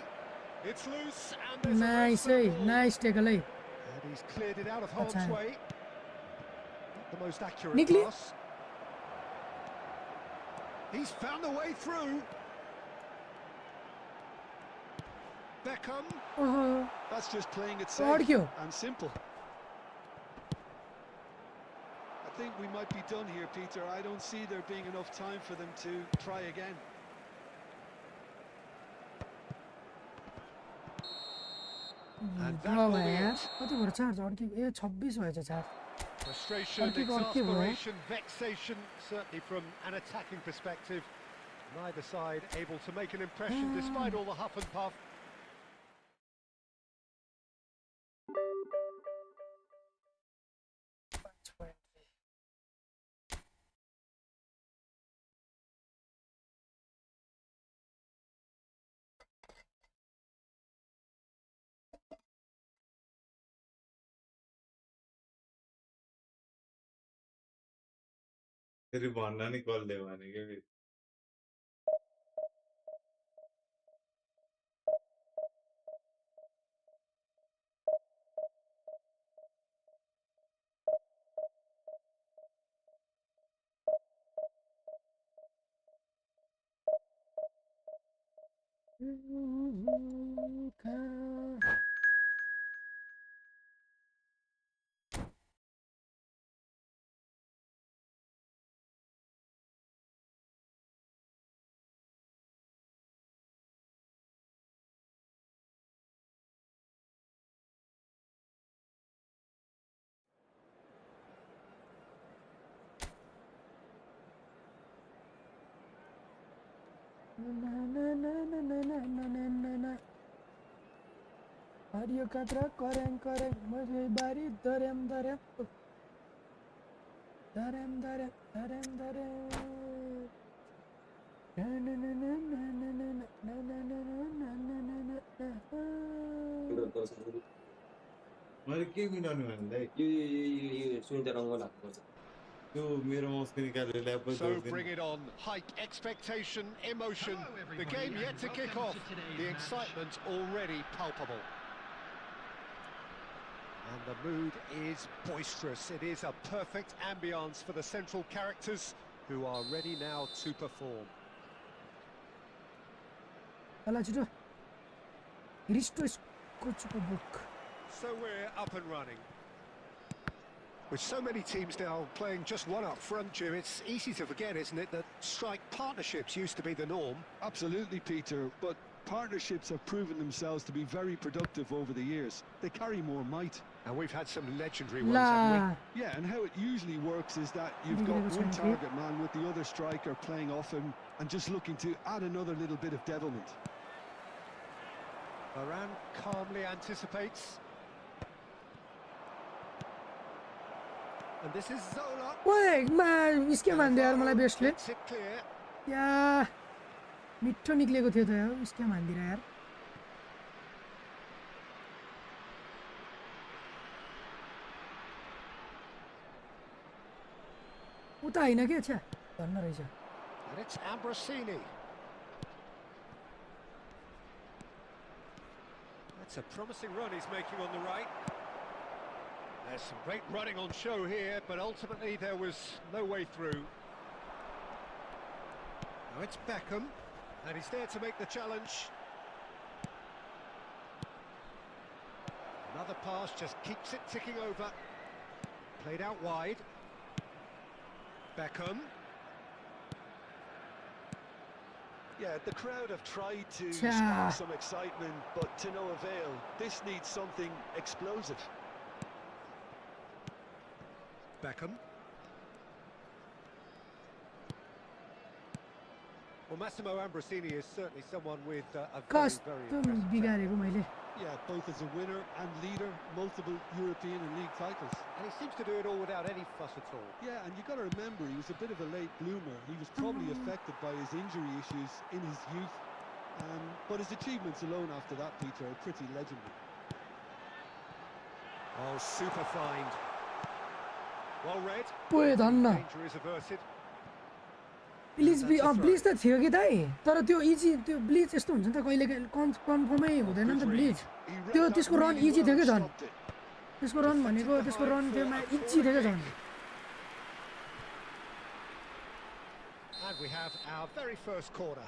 It's loose and there's nice a है race for the ball. Nice tackle है And he's cleared it out of harm's That's way. Not the most accurate Nickly. pass. He's found the way through. Beckham. ओहो That's just playing it What safe you? and simple. I think we might be done here, Peter. I don't see there being enough time for them to try again. And that ड्र will भयो be यार it. कति भयो charge अड्की ए 26 भएछ charge Frustration, Keep on, exasperation, vexation, certainly from an attacking perspective. Neither side able to make an impression despite all the huff and puff. फेरि भन्न नि कसले भने के फेरि Hariyo katra koreng koreng mujhe bari darem darem darem darem darem darem na na na na na na na na na na na na na मैले के मिलाउनु भन्दै यो सुन्दा रङ्ग लाग्नुपर्छ त्यो मेरो माउसको निकालेर laptop So bring it on. Hike expectation, emotion. The game yet to kick off. The excitement already palpable. And the mood is boisterous. It is a perfect ambience for the central characters who are ready now to perform. Hala chito. Risto skochuko book. So we're up and running. With so many teams now playing just one up front, Jim, it's easy to forget, isn't it, that strike partnerships used to be the norm? Absolutely, Peter, but partnerships have proven themselves to be very productive over the years. They carry more might. And we've had some legendary ones, haven't we? Yeah, and how it usually works is that you've got one target man with the other striker playing off him and just looking to add another little bit of devilment. Varane calmly anticipates. And this is Zola. Wait, man, इसके मान दे यार मलाई बेस्टले या मिठो निक्लेको थियो त यार इसके मान दिरा यार उता हैन के अच्छा भन्न रहेछ And it's Ambrosini. That's a promising run he's making on the right. There's some great running on show here, but ultimately there was no way through. Now it's Beckham, and he's there to make the challenge. Another pass just keeps it ticking over. Played out wide. Beckham. Yeah, the crowd have tried to spark some excitement, but to no avail. This needs something explosive. Beckham. Well, Massimo Ambrosini is certainly someone with a very बिगारेको मैले Yeah, both as a winner and leader, multiple European and league titles. And he seems to do it all without any fuss at all. Yeah, and you got to remember, he was a bit of a late bloomer. He was probably affected by his injury issues in his youth. But his achievements alone after that, Peter, are pretty legendary. Oh, super find. Well read. Wait, Danger is averted. Please त थियो कि दाइ तर त्यो easy त्यो bleach यस्तो हुन्छ नि त कहिले कन्फर्मै हुँदैन नि त ब्लिच त्यो त्यसको रन इजी थियो के झन् त्यसको रन भनेको त्यसको रन त्यसमा इजी थियो के झन् And we have our very first corner.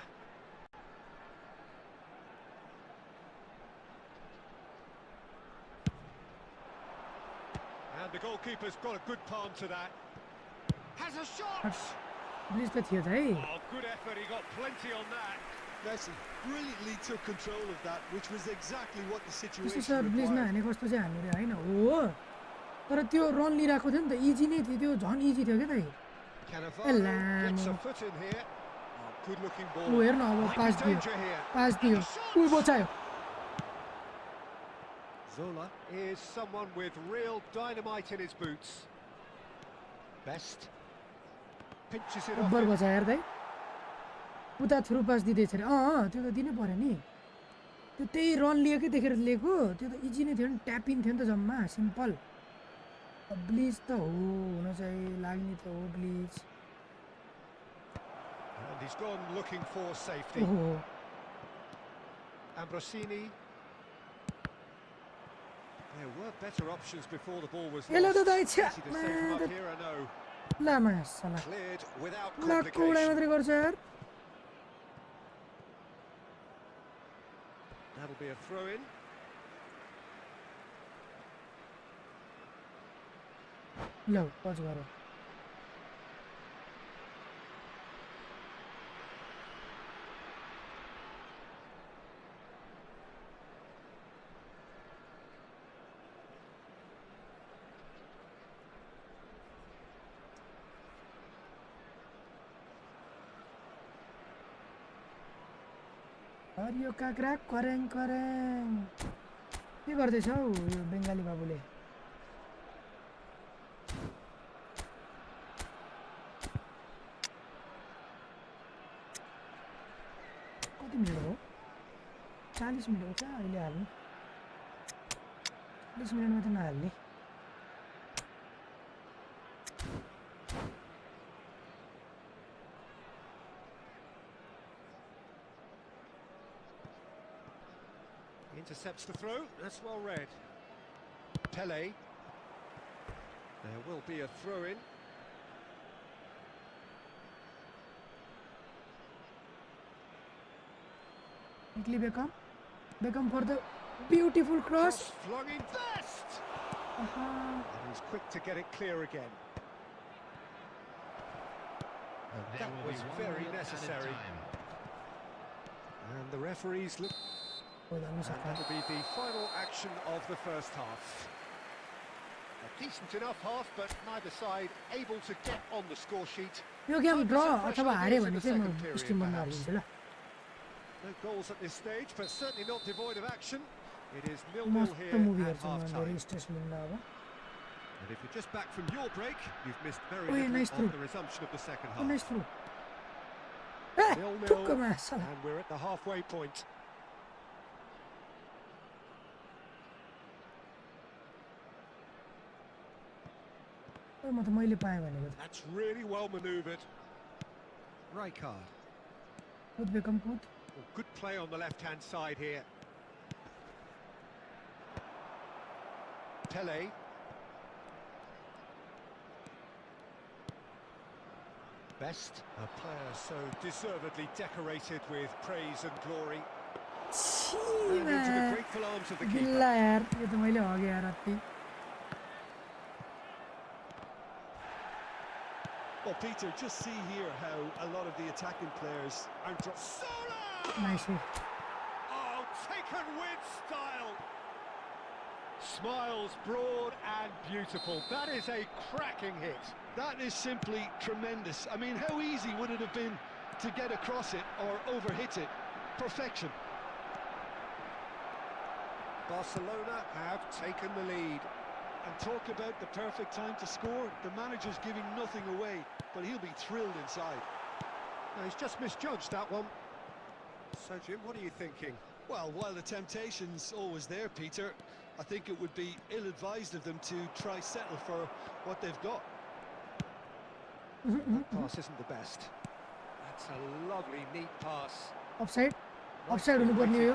And the goalkeeper's got a good palm to that. Has a shot! Bleach त थियो त है Oh, good effort, he got plenty on that. Messi brilliantly took control of that, which was exactly what the त्यस्तो situation sir ब्लिचमा required. हानेको जस्तो चाहिँ हान्नु होइन हो तर त्यो रन लिइरहेको थियो नि त इजी नै थियो त्यो झन् इजी थियो क्या दाइ Cannavaro gets a foot in here. Oh, good looking ball. ऊ हेर्न अब Might be danger here. पास दियो ऊ बचायो Zola is someone with real dynamite in his boots. Best. Pinches it off. बर बचायो यार दाइ उता थ्रु पास दिँदैछ अरे त्यो त दिनै पर्यो नि त्यो त्यही रन लिएकै देखेर लिएको त्यो त इजी नै थियो नि ट्याप इन थियो नि त जम्मा सिम्पल ब्लिच त हो हुन चाहिँ लाग्ने त हो bleach And he's gone looking for safety. ओहो Ambrosini. There were better options before the ball was Hello, lost. Dada, Easy it's- to save from up man, here, I know. लामा साला Cleared without लाखको उडाइ complication. मात्रै गर्छ यार That'll be a throw-in. ल पच गर हरियो काक्रा करेङ करेङ के गर्दैछ हौ यो बङ्गाली बाबुले कति मिनट हो 40 मिनट हो क्या अहिले हाल्नु 40 मिनटमा त नहाल्ने Intercepts the throw, that's well read. Pele. There will be a throw-in. Quickly Beckham for the beautiful cross. Flung in best! And he's quick to get it clear again. And that was very necessary. And the referees look... And that'll be the final action of the first half. A decent enough half, but neither side able to get on the score sheet. Yo game ड्र अथवा हारे भने चाहिँ म stream गर्न हालिदिन्छु ल No goals at this stage, but certainly not devoid of action. It is 0-0 मस्त here movie at हेर्छु म half-time. धेरै स्ट्रेस लिन्न अब And if you're just back from your break, you've missed very Oh, yeah, little nice of through. the resumption of the second Oh, half. nice through. 0-0, टुक्कमा साला and we're at the halfway point. म त मैले पाएँ भनेको त That's really well manoeuvred. Rijkaard. कुद become कुद Well, good play on the left-hand side here. Pele. Best, a player so deservedly decorated with praise and glory. And into the grateful arms of the keeper. बिल्ला यार यो त मैले हगे यार अति Well, Peter, just see here how a lot of the attacking players are nice हो Oh, taken with style. Smiles broad and beautiful. That is a cracking hit. That is simply tremendous. I mean, how easy would it have been to get across it or overhit it? Perfection. Barcelona have taken the lead. And talk about the perfect time to score. The manager's giving nothing away, but he'll be thrilled inside. No, he's just misjudged that one. So, Jim, what are you thinking? Well, while the temptation's always there, Peter, I think it would be ill-advised of them to try settle for what they've got. That pass isn't the best. That's a lovely, neat pass. Offside offside हुनुपर्ने हो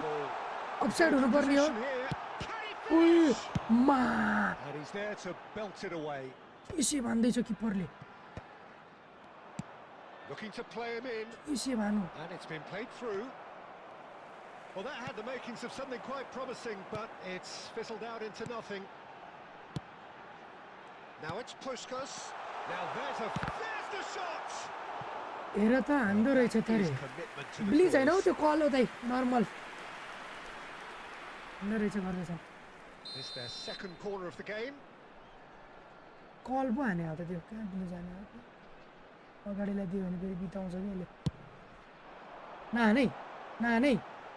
offside हुनुपर्ने हो उइ मा And he's there to belt it away. यसै भन्दैछ किपरले Looking to play him in. यसै Bhanu And it's been played through. Well, that had the makings of something quite promising, but it's fizzled out into nothing. Now it's Puskas. Now there's the shot! हेर त हान्दो रहेछ त रे His commitment to the please हैन हौ cause. त्यो कल हो दाइ normal हान्दो रहेछ गर्दैछ This is their second corner of the game. कल पो हाने हो त त्यो कहाँ दिनु जाने हो अगाडिलाई दियो भने फेरि बिताउँछ कि यसले नहानै नहानै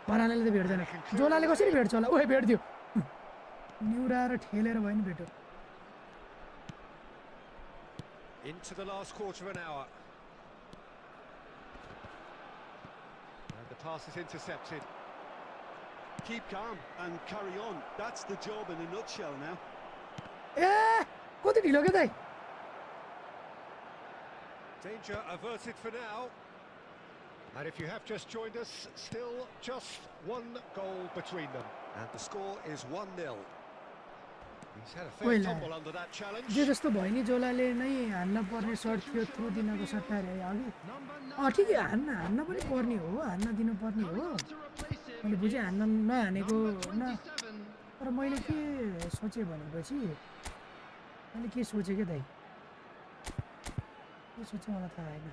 भरानाले त भेट्दैन जोलाले कसरी भेट्छ होला ओए भेट्दियो निउराएर ठेलेर भयो नि भेट्यो Into the last quarter of an hour. And the pass is intercepted. Keep calm and carry on. That's the job in a nutshell now. ए कति ढिलो के दाइ Danger averted for now. And if you have just joined us, still just one goal between them. And the score is 1-0. He's had a fair tumble under that challenge. जे जस्तो भयो नि जोलाले नै हान्न पर्ने shirt थियो थ्रो दिनको सट्टा रे अघि ठिकै हान्न पनि पर्ने हो हान्न दिनुपर्ने हो मैले बुझेँ हान्न नहानेको न तर मैले के सोचेँ भनेपछि मैले के सोचेँ के दाइ के सोचेँ मलाई थाहा होइन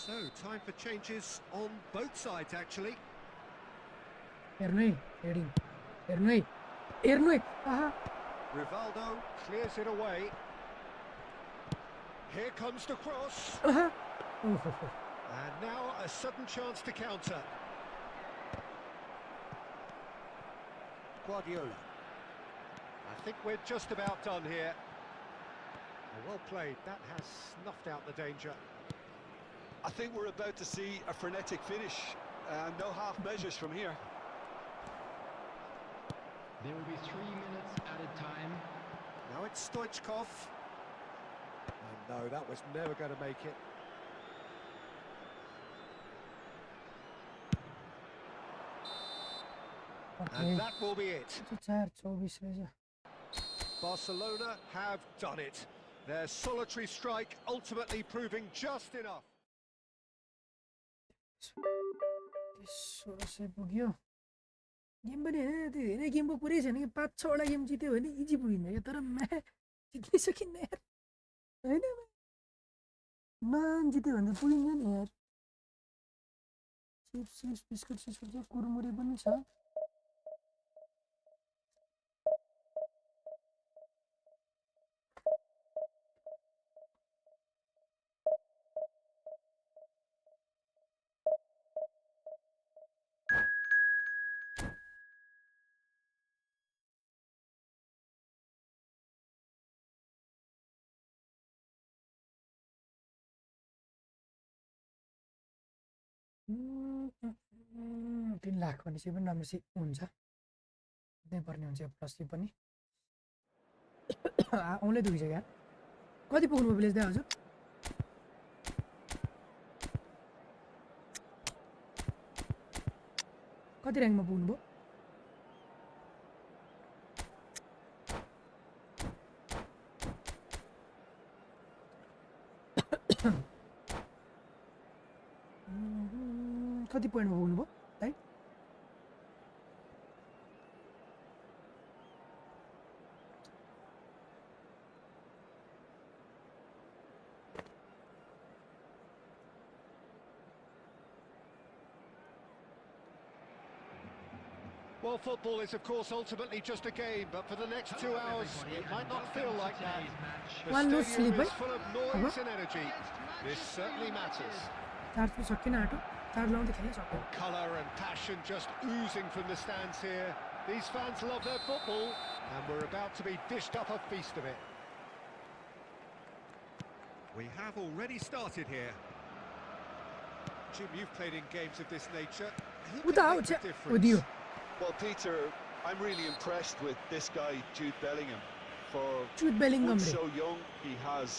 So, time for changes on both sides, actually. Heading. Aha. Rivaldo clears it away. Here comes the cross. Aha. And now a sudden chance to counter. Guardiola. I think we're just about done here. Well played. That has snuffed out the danger. I think we're about to see a frenetic finish. No half measures from here. There will be 3 minutes added time. Now it's Stoichkov. No, that was never going to make it. And that will be it. Barcelona have done it. Their solitary strike ultimately proving just enough. पुग्यो game पनि होइन त्यो धेरै गेमको कुरै छैन कि 5-6 वटा गेम जित्यो भने इजी पुगिन्छ क्या तर म्याच जित्नै सकिन्न यार होइन नजित्यो भने त पुगिन्छ नि यार चिप्स बिस्कुट चाहिँ कुरमुरे पनि छ $3 लाख भनेपछि पनि राम्रोसित हुन्छ दिनै पर्ने हुन्छ प्लस यो पनि औँलै दुखिसक्यो यार कति पुग्नु भयो प्लेस दाइ हजुर कति र्याङ्कमा पुग्नु भयो कति पोइन्टमा पुग्नु भयो है Well, football is, of course, ultimately just a game, but for the next 2 hours, it might not feel like that. The stadium is full of noise and energy. This certainly matters. Colour and passion just oozing from the stands here. These fans love their football, and we're about to be dished up a feast of it. We have already started here. Jim, you've played in games of this nature. Who can make the difference? Well, Peter, I'm really impressed with this guy, Jude Bellingham. Jude Bellingham, so young, he has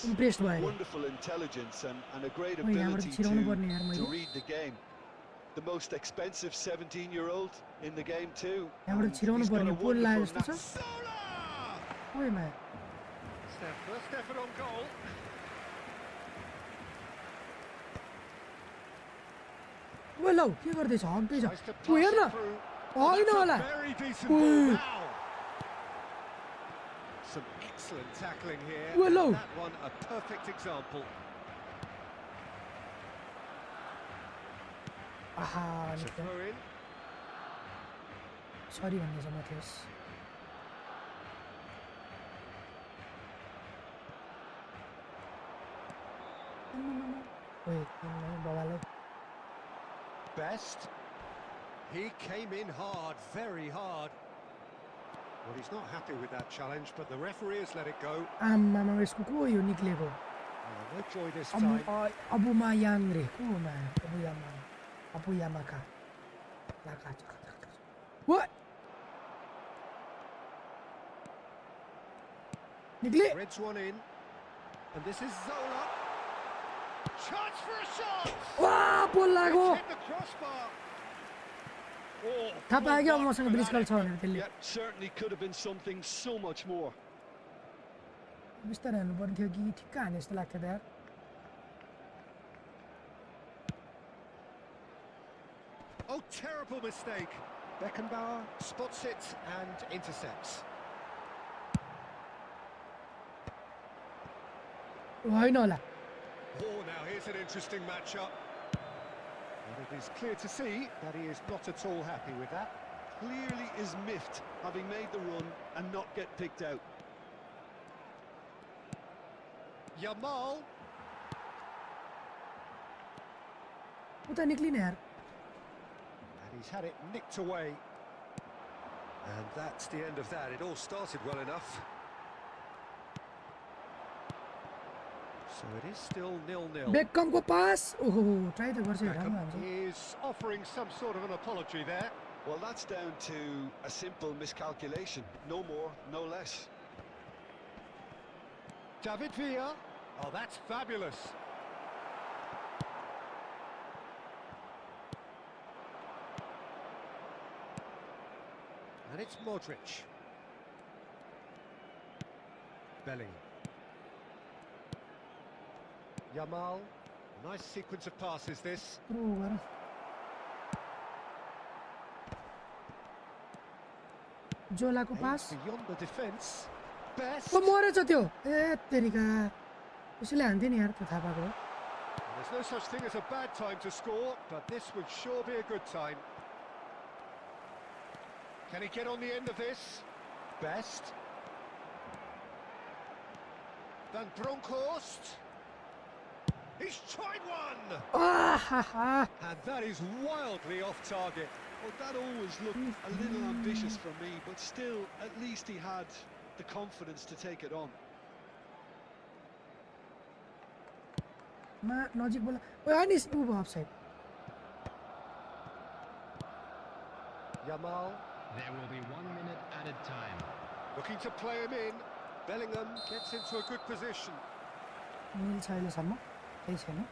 wonderful intelligence and a great ability to read the game. The most expensive 17-year-old in the game too. He's got a wonderful First effort on goal. Well, के गर्दै छ हग्दै छ उ हेर न होइन होला Some excellent tackling here. Well, and that one a perfect example. Aha, sorry भन्ने छ Matthias. Wait, बाबाले Best. He came in hard, very hard. Well, he's not happy with that challenge, but the referee has let it go. आम्मामा यसको को यो निक्लेको No joy this time. अबुमा याङ रे को मा अबुयामाका Laka what निक्ले Reds one in, and this is Zola. Chance for a shot. वाह बोल लाग्यो Hit the crossbar. थाहा पायो क्या मसँग ब्रिजकल छ भनेर त्यसले certainly could have been something so much more. बिस्तारै हान्नु पर्ने थियो कि ठिक्क हाने जस्तो लाग्थ्यो त यार Oh, terrible mistake. Beckenbauer spots it and intercepts. होइन होला Oh, now here's an interesting matchup. But it is clear to see that he is not at all happy with that. Clearly is miffed, having made the run and not get picked out. Yamal. उता निक्लिने यार And he's had it nicked away. And that's the end of that. It all started well enough. So it is still 0-0. Become को पास ओहो try त गर्छ Beckham राम्रो हुन्छ is offering some sort of an apology there. Well, that's down to a simple miscalculation. No more, no less. David Villa. Oh, that's fabulous. And it's Modric. Bellingham. Yamal. Nice sequence of passes this. Throw गर जोलाको पास Aims beyond the defence. Best. ओ मरेछ त्यो ए तेरिका उसले हान्थ्यो नि यार त्यो थाहा पाएको There's no such thing as a bad time to score, but this would sure be a good time. Can he get on the end of this? Best. Van Bronckhorst. He's tried one! And that is wildly off target. Well, that always looked a little ambitious for me, but still, at least he had the confidence to take it on. मा नजिक बोला ओ अनि उ offside Yamal. There will be 1 minute added time. Looking to play him in. Bellingham gets into a good position. मिल्छ अहिलेसम्म केही छैन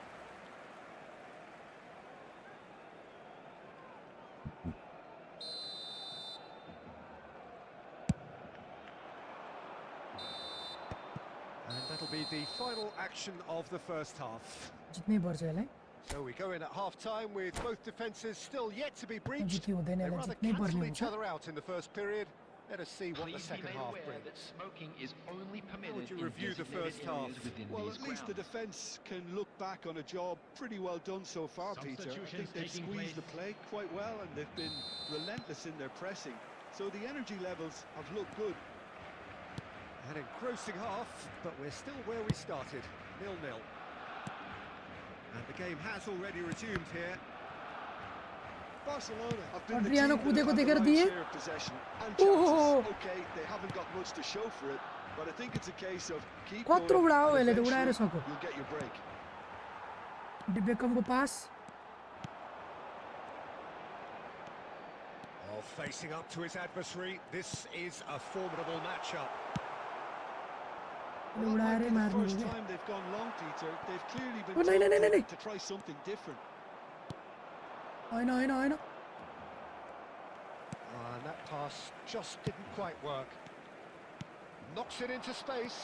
And that'll be the final action of the first half. जित्नै पर्छ यसलाई So we go in at half-time with both defences still yet to be breached. जित्नु हुँदैन They यसलाई rather जित्नै पर्ने cancel each हुन्छ other out in the first period. Let us see what the Please be second made half aware that brings. smoking is only permitted would you in review the designated first half? areas within Well, these at least the grounds. defence can look back on a job pretty well done so far, Peter. I think Substitutions they've taking squeezed the place. play quite well and they've been relentless in their pressing. So the energy levels have looked good. An engrossing half, but we're still where we started, 0-0. And the game has already resumed here. Barcelona have been the Adriano team that have कुदेको had the देखेर right दिए share of possession and ओहो chances. Okay, they haven't got much to show for it, but I think it's a case of keep कत्रो going उडाओ and यसले त उडाएर eventually सक्यो you'll get your break. बेकमको pass Oh, facing up to his adversary, this is a formidable matchup. यसले Well, that उडाएरै might be the मार्ने first हो time they've gone long, Peter. They've clearly been Oh, no, no, no, no, no. told to try something different. Hahn Hahn Hahn And that pass just didn't quite work. Knocks it into space.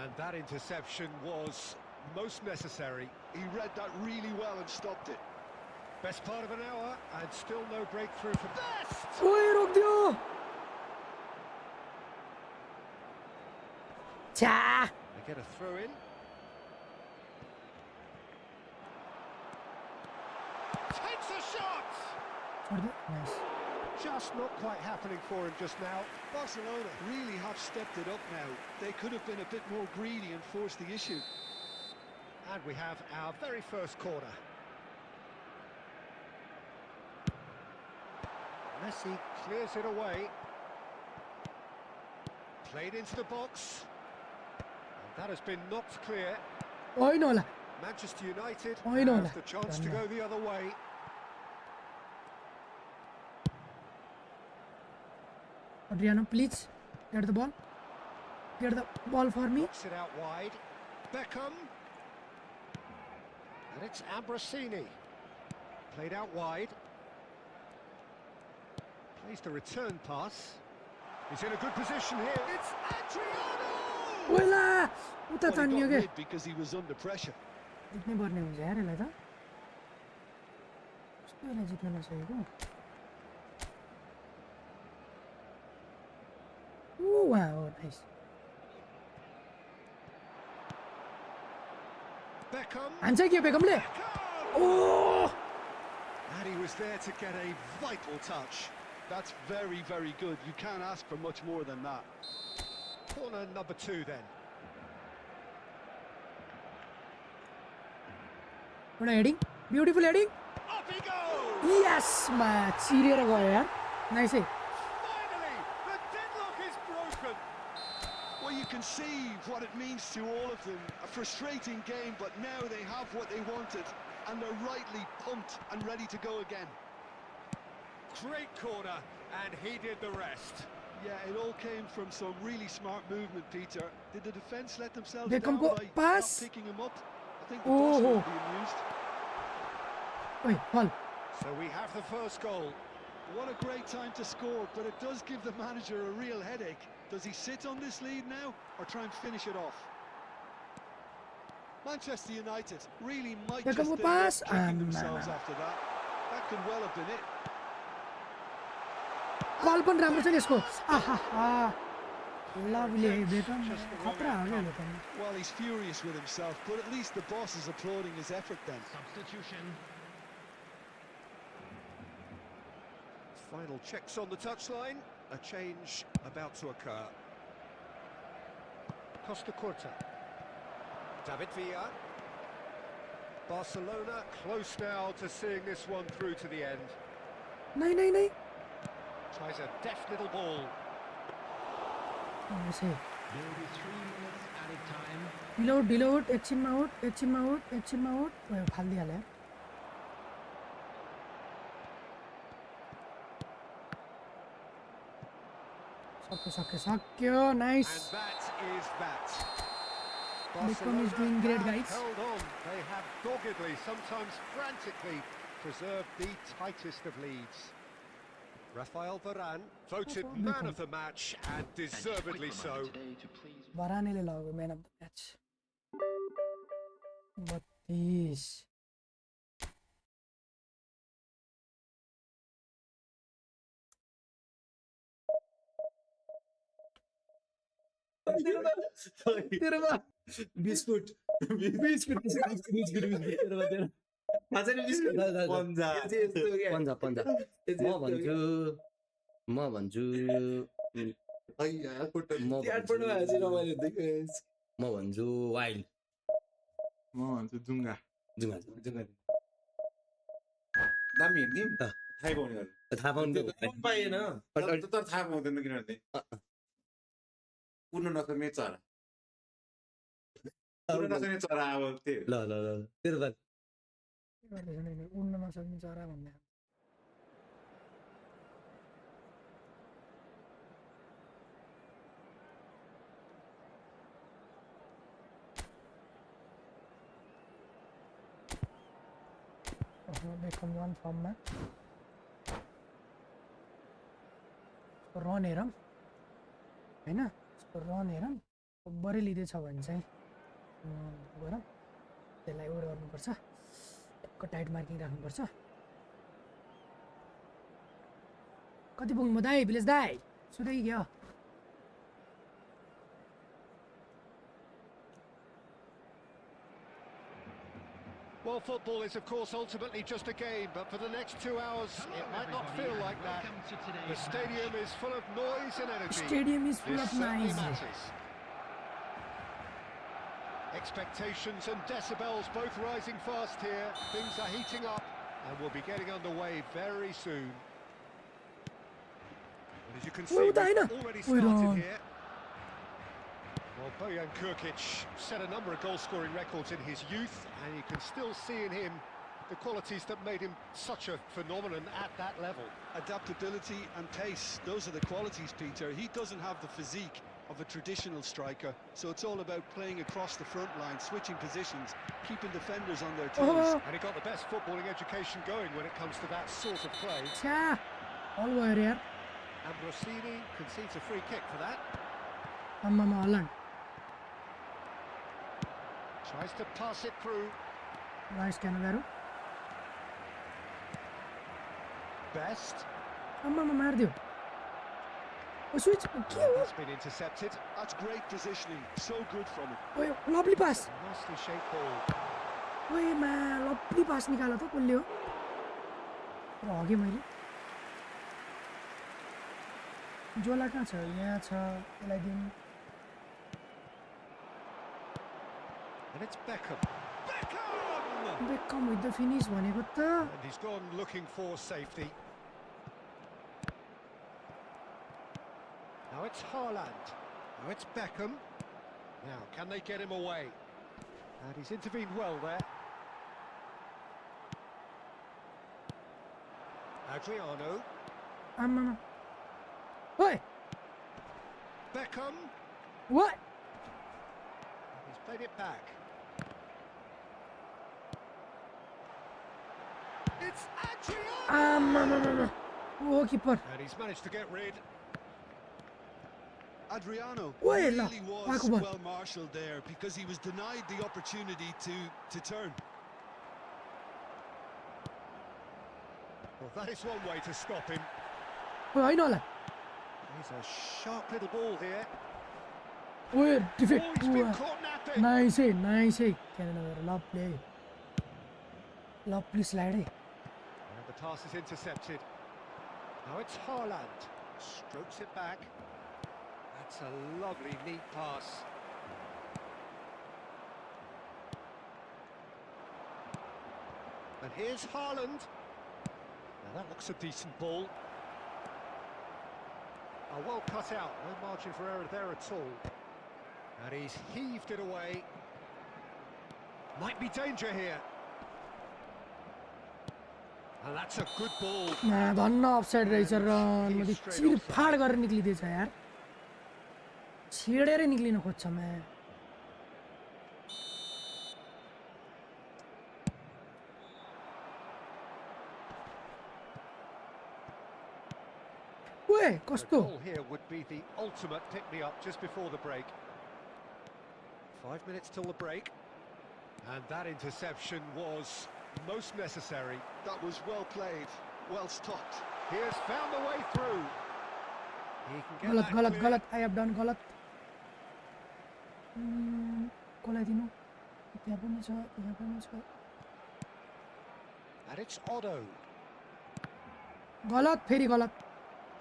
And that interception was most necessary. He read that really well and stopped it. Best part of an hour, and still no breakthrough for Best! ओए रोक्दियो छ्या They get a throw in. Takes a shot! छोड्दियो nice Just not quite happening for him just now. Barcelona really have stepped it up now. They could have been a bit more greedy and forced the issue. And we have our very first corner. Messi clears it away. Played into the box. And that has been knocked clear. होइन होला Manchester United होइन होला have the chance to go the other way. Adriano, please get the ball. Get the ball for me. Knocks it out wide. Beckham. And it's Ambrosini. Played out wide. Plays the return pass. He's in a good position here. It's Adriano! ओला उता Well, he तानियो got के rid because he was under pressure. जित्नै पर्ने हुन्छ यार यसलाई त कस्तो बेला जित्न नसकेको ओ वाओ नाइस Beckham. हान्छ के बेकमले Oh! And he was there to get a vital touch. That's very, very good. You can't ask for much more than that. Corner number 2 then. What a heading. Beautiful heading. Up he goes! Yes, man. Cheerier go yaar. Nice. Finally, the deadlock is broken. Well, you can see what it means to all of them. A frustrating game, but now they have what they wanted, and they're rightly pumped and ready to go again. Great corner, and he did the rest. Yeah, it all came from some really smart movement, Peter. Did the defence let themselves They down come by pass. not picking him up? I think the boss will be amused. Wait, ball. So we have the first goal. What a great time to score, but it does give the manager a real headache. Does he sit on this lead now, or try and finish it off? Manchester United really might There just come a end pass. up kicking themselves after that. That could well have been it. Ball पण राम्रो छ नि यसको. आहा. Lovely. Beckham. खतरा हो क्या Beckham. Well, he's furious with himself, but at least the boss is applauding his effort then. Substitution. Final checks on the touchline. A change about to occur. Costa Curta. David Villa. Barcelona close now to seeing this one through to the end. नहीं. Tries a deft little ball. ऐसे. There will be 3 minutes added time. Deload. एकछिनमा out. ओए फाल्दिहाल्यो. सक्यो. Nice. And that is that. Beckham is doing great, guys. Held on. They have doggedly, sometimes frantically, preserved the tightest of leads. Rafael Varane voted man of the match, and deservedly so. Varane लगाओ man of the match. 32. Biscuit म भन्छु wild म भन्छु जुङ्गा दामी हेर्ने नि त थाहा पाउने पाएन तर थाहा पाउँदैन किनभने उड्न नसक्ने चरा अब त्यही ल तेरो त उड्न नसक्ने चरा भन्ने. Beckham one from man. Run हेरौँ हैन. यसको रन हेरौँ. बढी लिँदैछ भने चाहिँ गरौँ. त्यसलाई उयो गर्नुपर्छ. टक्क टाइट मार्किङ राख्नुपर्छ. कति पुग्नु म दाइ भिलेज दाइ सुदै गयो. Well, football is, of course, ultimately just a game, but for the next 2 hours, it might not feel like that. The stadium is full of noise and energy. Stadium is full of noise. Expectations and decibels both rising fast here. Things are heating up, and we'll be getting underway very soon. And as you can see, we've already started here. Well, Bojan Kurkic set a number of goal-scoring records in his youth, and you can still see in him the qualities that made him such a phenomenon at that level. Adaptability and pace, those are the qualities, Peter. He doesn't have the physique of a traditional striker, so it's all about playing across the front line, switching positions, keeping defenders on their toes. And he got the best footballing education going when it comes to that sort of play. All over here. Ambrosini concedes a free kick for that. Holland. Tries to pass it through. Nice Canavero. Best. Mardio. Switch. That's been intercepted. That's great positioning. So good from him. Oh, lovely pass. Nicely shaped ball. Wait, man, lovely पास निकाला त कसले हो र हगे मैले जोला कहाँ छ यहाँ छ यसलाई दिउँ And it's Beckham. Beckham with the finish भनेको त And he's gone looking for safety. Now it's Haaland. Now it's Beckham. Now, can they get him away? And he's intervened well there. Adriano. Oi! Beckham. What? He's played it back. It's Adriano. Oh, keeper. And he's managed to get rid. Adriano Well, really was Michael. well marshalled there because he was denied the opportunity to turn. Well, that is one way to stop him. Oh, I know that. He's a sharp little ball here. Wait, defeat. Oh, he's been caught napping. Nice, nice. Canada, lovely slide. And the pass is intercepted. Now it's Haaland. Strokes it back. That's a lovely, neat pass. And here's Haaland. Now that looks a decent ball. Oh, well cut out. No margin for error there at all. And he's heaved it away. Might be danger here. And that's a good ball. धन्न offside रहेछ run मैले चिरफाड गरेर निक्लिदिएछ यार छिडेरै निक्लिन खोज्छ म्या ओए कस्तो goal here would be the ultimate pick-me-up just before the break. 5 minutes till the break. And that interception was most necessary. That was well played, well stopped. He has found a way through. He can get that गलत clear. गलत I have done गलत कसलाई दिनु त्यहाँ पनि छ यहाँ पनि छ And it's Otto. गलत फेरि गलत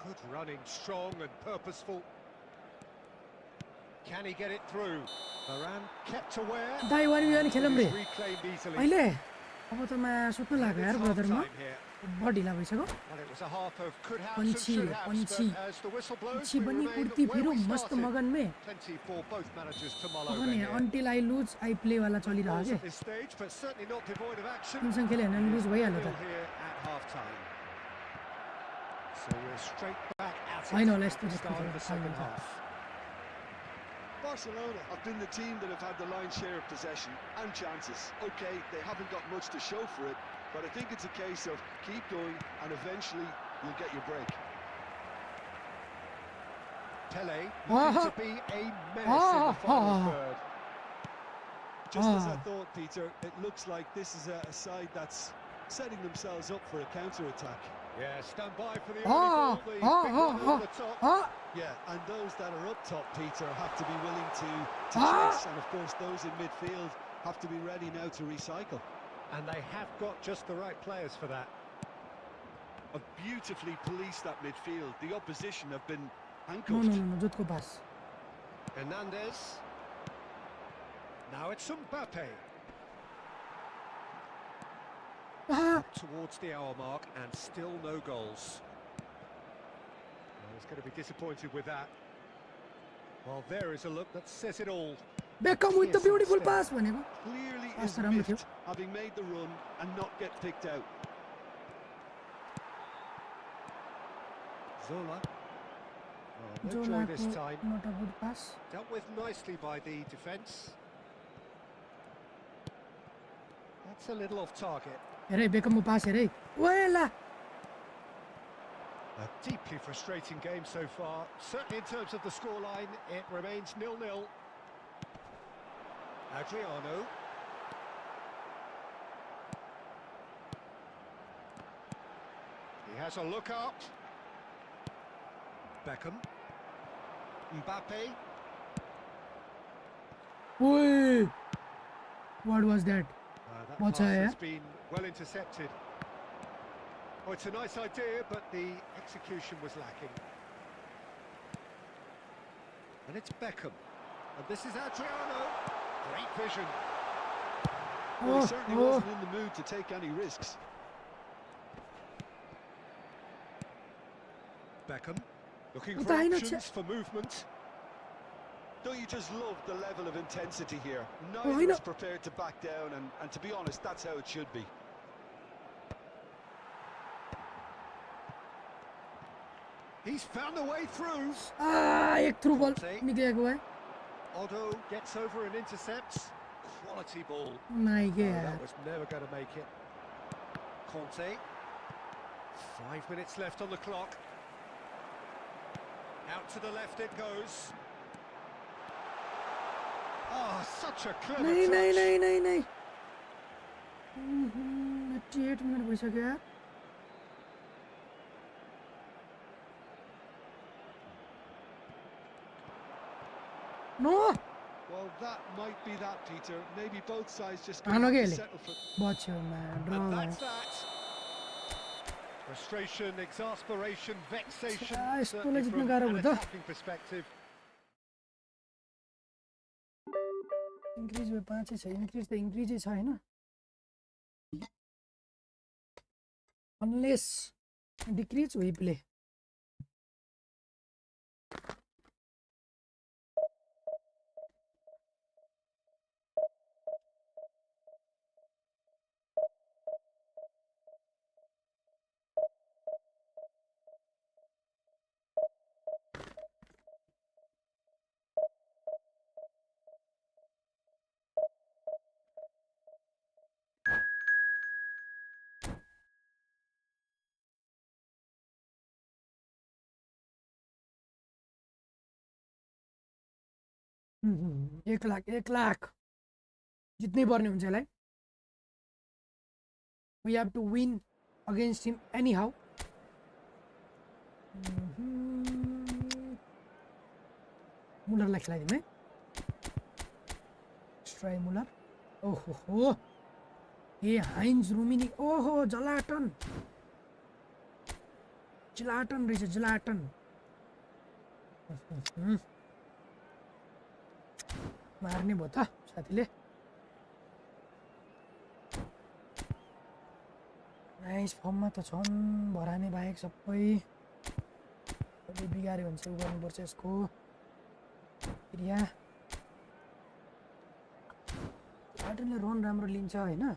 Good running, strong and purposeful. Can he get it through? Varane kept aware. दाइ वानी वानी खेलौँ रे He's reclaimed easily. अहिले अब त म सुत्नु लाग्यो यार ब्रदर म Half-time here. बहुत ढिला भइसक्यो Well, it was a half of could have पंछी and should have, पंछी but as the whistle blows, पंछी we बनी remain उड़ती where फिरो we मस्त started. मगन में Plenty for both managers to mull अब over नि here. until I lose I play वाला चलिरहेको Goals के at this stage, but certainly not devoid of action. टिमसँग खेल्यो भने लुज भइहाल्यो त Here at half-time. So we're straight back at it. I know, let's do at the the start of the second final. half. Barcelona have been the team that have had the lion's share of possession and chances. Okay, they haven't got much to show for it, but I think it's a case of keep going and eventually you'll get your break. Pele looking to be a menace in the final third. Just as I thought, Peter, it looks like this is a side that's setting themselves up for a counter-attack. Yeah, stand by for the early ball, the big one over the top. Yeah, and those that are up top, Peter, have to be willing to chase, and of course those in midfield have to be ready now to recycle. And they have got just the right players for that. Have beautifully policed that midfield. The opposition have been no handcuffed. No no जोतको pass Hernandez. Now it's Mbappe. Towards the hour mark and still no goals. Well, he's going to be disappointed with that. Well, there is a look that says it all. Beckham with the beautiful pass भनेको Clearly Pass is त राम्रो थियो miffed, having made the run and not get picked out. Zola. Oh, no joy जोलाको this time. not a good pass Dealt with nicely by the defence. That's a little off target. हेरे बेकमको pass हेरे ओएला A deeply frustrating game so far. Certainly in terms of the scoreline, it remains 0-0. Adriano. He has a look up. Beckham. Mbappe. ओए what was that That What's pass that, has been Well intercepted. Oh, it's a nice idea, but the execution was lacking. And it's Beckham. And this is Adriano. Great vision. Well, he certainly wasn't in the mood to take any risks. Beckham looking for options for movement. Don't you just love the level of intensity here? Neither is prepared to back down, and to be honest, that's how it should be. He's found a way through. एक through ball निकलेको है. Otto gets over and intercepts. Quality ball. नहीं गया. That was never going to make it. Conte. 5 minutes left on the clock. Out to the left it goes. Oh, such a clever touch. नहीं. 88 minute भइसक्यो यार. No. Well, that might be that, Peter. Maybe both sides just settle for. Watch you, man. Draw. And that's that. Frustration, exasperation, vexation. Certainly from an attacking perspective. Increase by 5 है. Increase the increase is high, ना? Unless decrease we play. एक लाख जितने पर्ने हुन्छ यसलाई. We have to win against him anyhow. मुलरलाई खेलाइदिउँ है. स्ट्राई मुलर. ओहो ए Heinz रुमिनी. ओहो जलाटन रहेछ. जलाटन. मार्ने भयो त साथीले. नाइस फर्ममा त छन् भराने बाहेक सबै. अलि बिगाऱ्यो भने चाहिँ गर्नुपर्छ यसको क्रिया. ब्याटरले रन राम्रो लिन्छ होइन.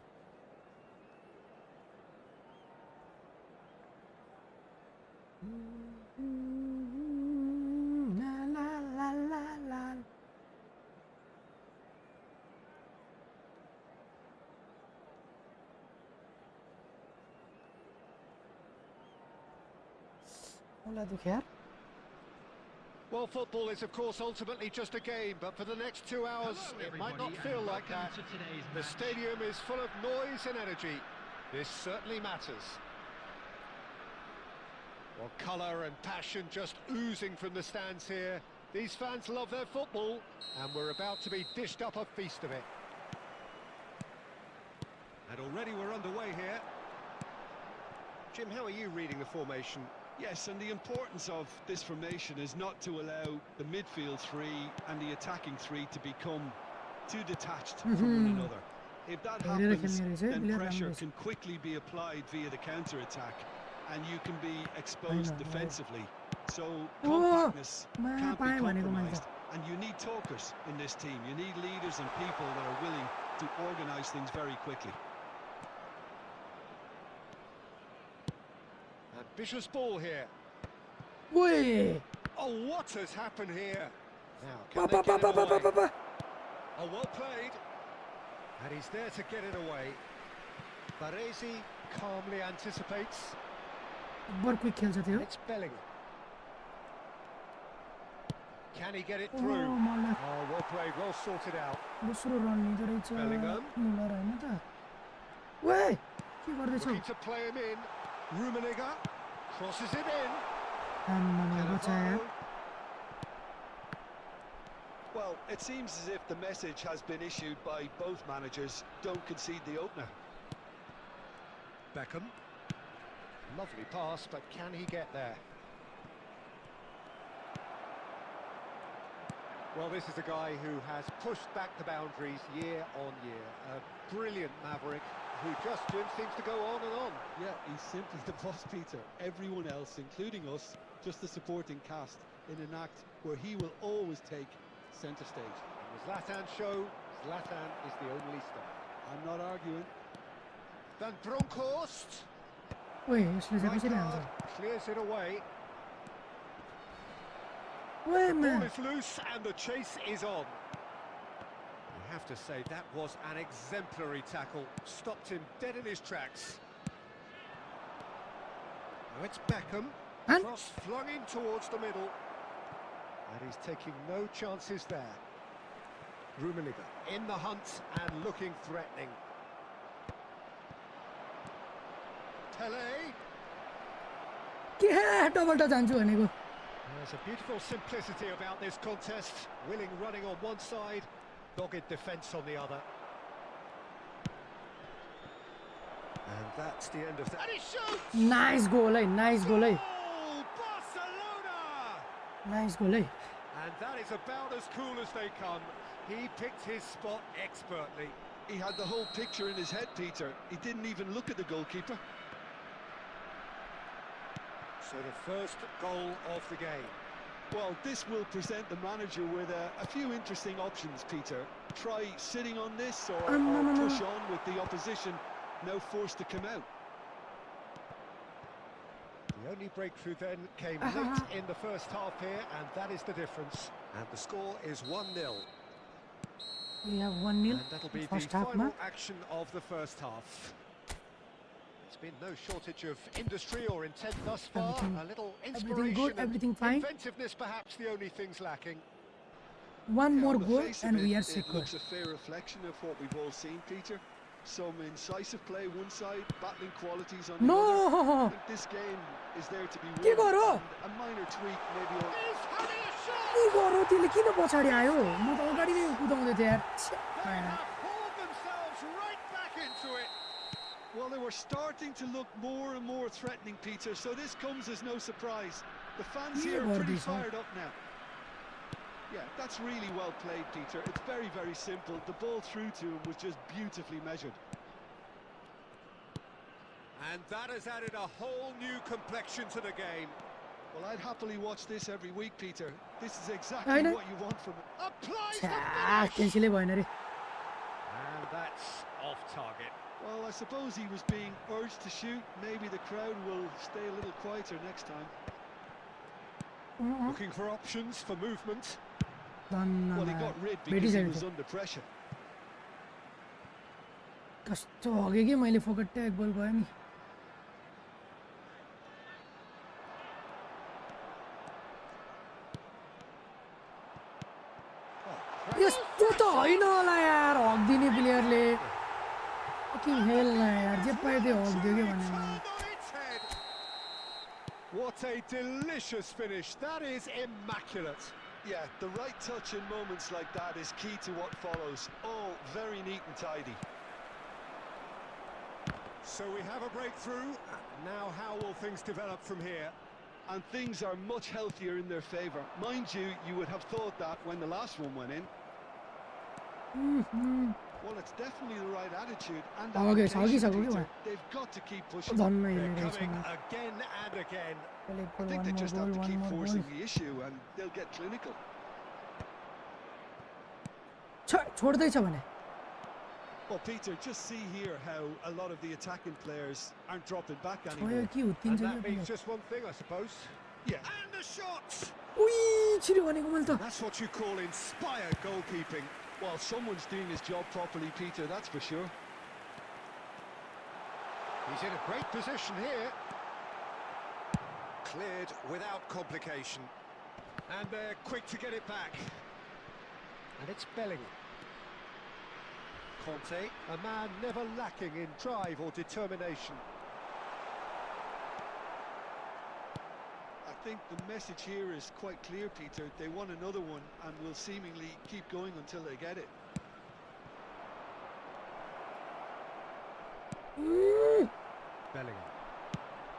Well, football is of course ultimately just a game, but for the next 2 hours it might not feel like that. The stadium is full of noise and energy. This certainly matters. Well, colour and passion just oozing from the stands here. These fans love their football, and we're about to be dished up a feast of it. And already we're underway here. Jim, how are you reading the formation? Yes, and the importance of this formation is not to allow the midfield three and the attacking three to become too detached from one another. If that happens, then pressure can quickly be applied via the counter-attack, and you can be exposed defensively. So compactness can't be compromised, and you need talkers in this team. You need leaders and people that are willing to organise things very quickly. Ambitious ball here. Wait. Oh, what has happened here? Now, can they get it away? Oh, well played. And he's there to get it away. Baresi calmly anticipates. It's Bellingham. Can he get it through? Oh, well played, well sorted out. Bellingham. Looking to play him in. Rummenigge crosses it in. Well, it seems as if the message has been issued by both managers: don't concede the opener. Beckham. Lovely pass, but can he get there? Well, this is a guy who has pushed back the boundaries year on year. A brilliant maverick who just seems to go on and on. Yeah, he's simply the boss, Peter. Everyone else, including us, just the supporting cast in an act where he will always take centre stage. In the Zlatan show, Zlatan is the only star. I'm not arguing. Van Bronckhorst. Wait, यसले चाहिँ Right कसरी guard हान्छ clears it away. ओए The म्यान ball is loose and the chase is on. You have to say that was an exemplary tackle. Stopped him dead in his tracks. Now it's Beckham. And Cross flung in towards the middle. And he's taking no chances there. Rummenigge in the hunt and looking threatening. Pele. के double touch हान्छु भनेको There's a beautiful simplicity about this contest. Willing running on one side, dogged defence on the other. And that's the end of that. And he shoots! Nice goal है nice goal है Oh, Barcelona! Nice goal है And that is about as cool as they come. He picked his spot expertly. He had the whole picture in his head, Peter. He didn't even look at the goalkeeper. So the first goal of the game. Well, this will present the manager with a few interesting options, Peter. Try sitting on this or push on with the opposition now forced to come out. The only breakthrough then came late in the first half here, and that is the difference. And the score is 1-0. We have 1-0 And that'll be the first half final action of the first half. There's been no shortage of industry or intent thus far. A little inspiration, everything good, everything fine. Inventiveness perhaps the only things lacking. One more On the goal face of and it, we are it secure. looks a fair reflection of what we've all seen, Peter. Some incisive play one side, battling qualities on the other. I No think this game is there to be के won. गरौ And a minor tweak maybe. He's having a shot! के गरौ त्यसले किन पछाडी आयो म त अगाडि नै कुदाउँदै थिएँ यार They have pulled themselves right back into it. Well, they were starting to look more and more threatening, Peter, so this comes as no surprise. The fans here are pretty fired up now. Yeah, that's really well played, Peter. It's very, very simple. The ball through to him was just beautifully measured. And that has added a whole new complexion to the game. Well, I'd happily watch this every week, Peter. This is I exactly know. what you want from it. Applies the छ्या finish. क्यान्सलै भएन रे And that's off target. Well, I suppose he was being urged to shoot. Maybe the crowd will stay a little quieter next time. Looking for options for movement. Well, he got rid because he was under pressure. कस्तो हग्यो कि मैले फोकट एक बल भयो नि यस्तो त होइन होला यार हग्दिने प्लेयरले कि हेल न यार जे पाए त्यो हग्दियो कि भने On its head. What a delicious finish. That is immaculate. Yeah, the right touch in moments like that is key to what follows. All very neat and tidy. So we have a breakthrough. Now how will things develop from here? And things are much healthier in their favour. Mind you, you would have thought that when the last one went in. Well, it's definitely the right attitude and application, Peter. They've got to keep pushing. They're coming again and again. I think they just have to keep forcing the issue and they'll get clinical. छोड्दैछ भने Well, Peter, just see here how a lot of the attacking players aren't dropping back anymore. छोयो कि And हुत्तिन्छ that कि means just one thing, I suppose. Yeah. And the shot! उई छिर्यो भनेको मैले त That's what you call inspired goalkeeping. Well, someone's doing his job properly, Peter, that's for sure. He's in a great position here. Cleared without complication. And they're quick to get it back. And it's Bellingham. Conte, a man never lacking in drive or determination. I think the message here is quite clear, Peter. They want another one and will seemingly keep going until they get it. Bellingham.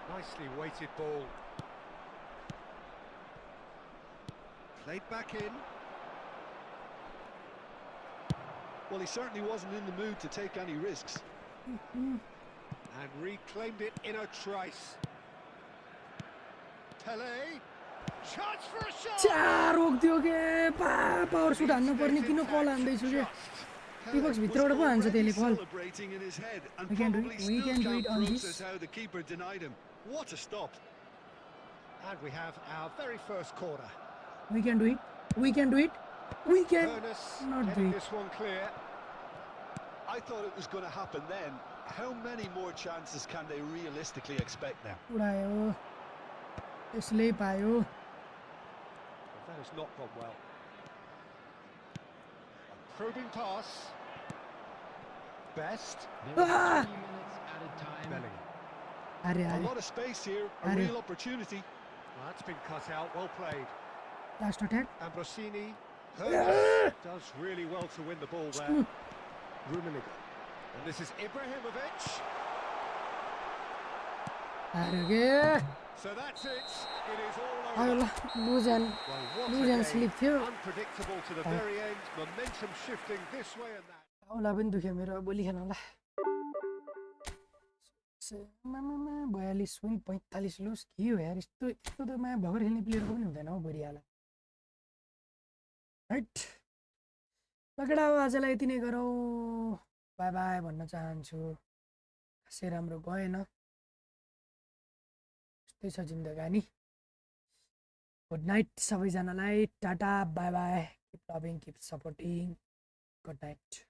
Nicely weighted ball. Played back in. Well, he certainly wasn't in the mood to take any risks. And reclaimed it in a trice. Pele. Chance for a shot. चार रोक दियो के power suit हान्न पर्ने किन कल हान्दै छु के टिबक्स भित्रबाट पो हान्छ त्यसले कल we can do it on this. How the keeper denied him. What a stop. And we have our very first corner. We can do it. We can do it. We can not do it. This one clear. I thought it was going to happen then. How many more chances can they realistically expect now? उडायो यसले पायो. That has not gone well. A probing pass. Best. Ah! Bellingham. A lot of space here, a real opportunity. Well, that's been cut out, well played. Last attack. Ambrosini does really well to win the ball there. Rummenigge. And this is Ibrahimovic. So that's it. It is all over. Lose and sleep here. Unpredictable to the very end. Momentum shifting this way and that. OLA पनि दुख्यो मेरो भोलि खेल्नला 42 win 45 लुज के हो यार यस्तो यस्तो त माया भगर खेल्ने प्लेयरको पनि हुँदैन हौ बढियाला राइट लगडा आजलाई यति नै गरौँ बाइ बाइ भन्न चाहन्छु खासै राम्रो गएन यस्तै छ जिन्दगानी गुड नाइट सबैजनालाई टाटा बाइ बाइ किप loving keep supporting good night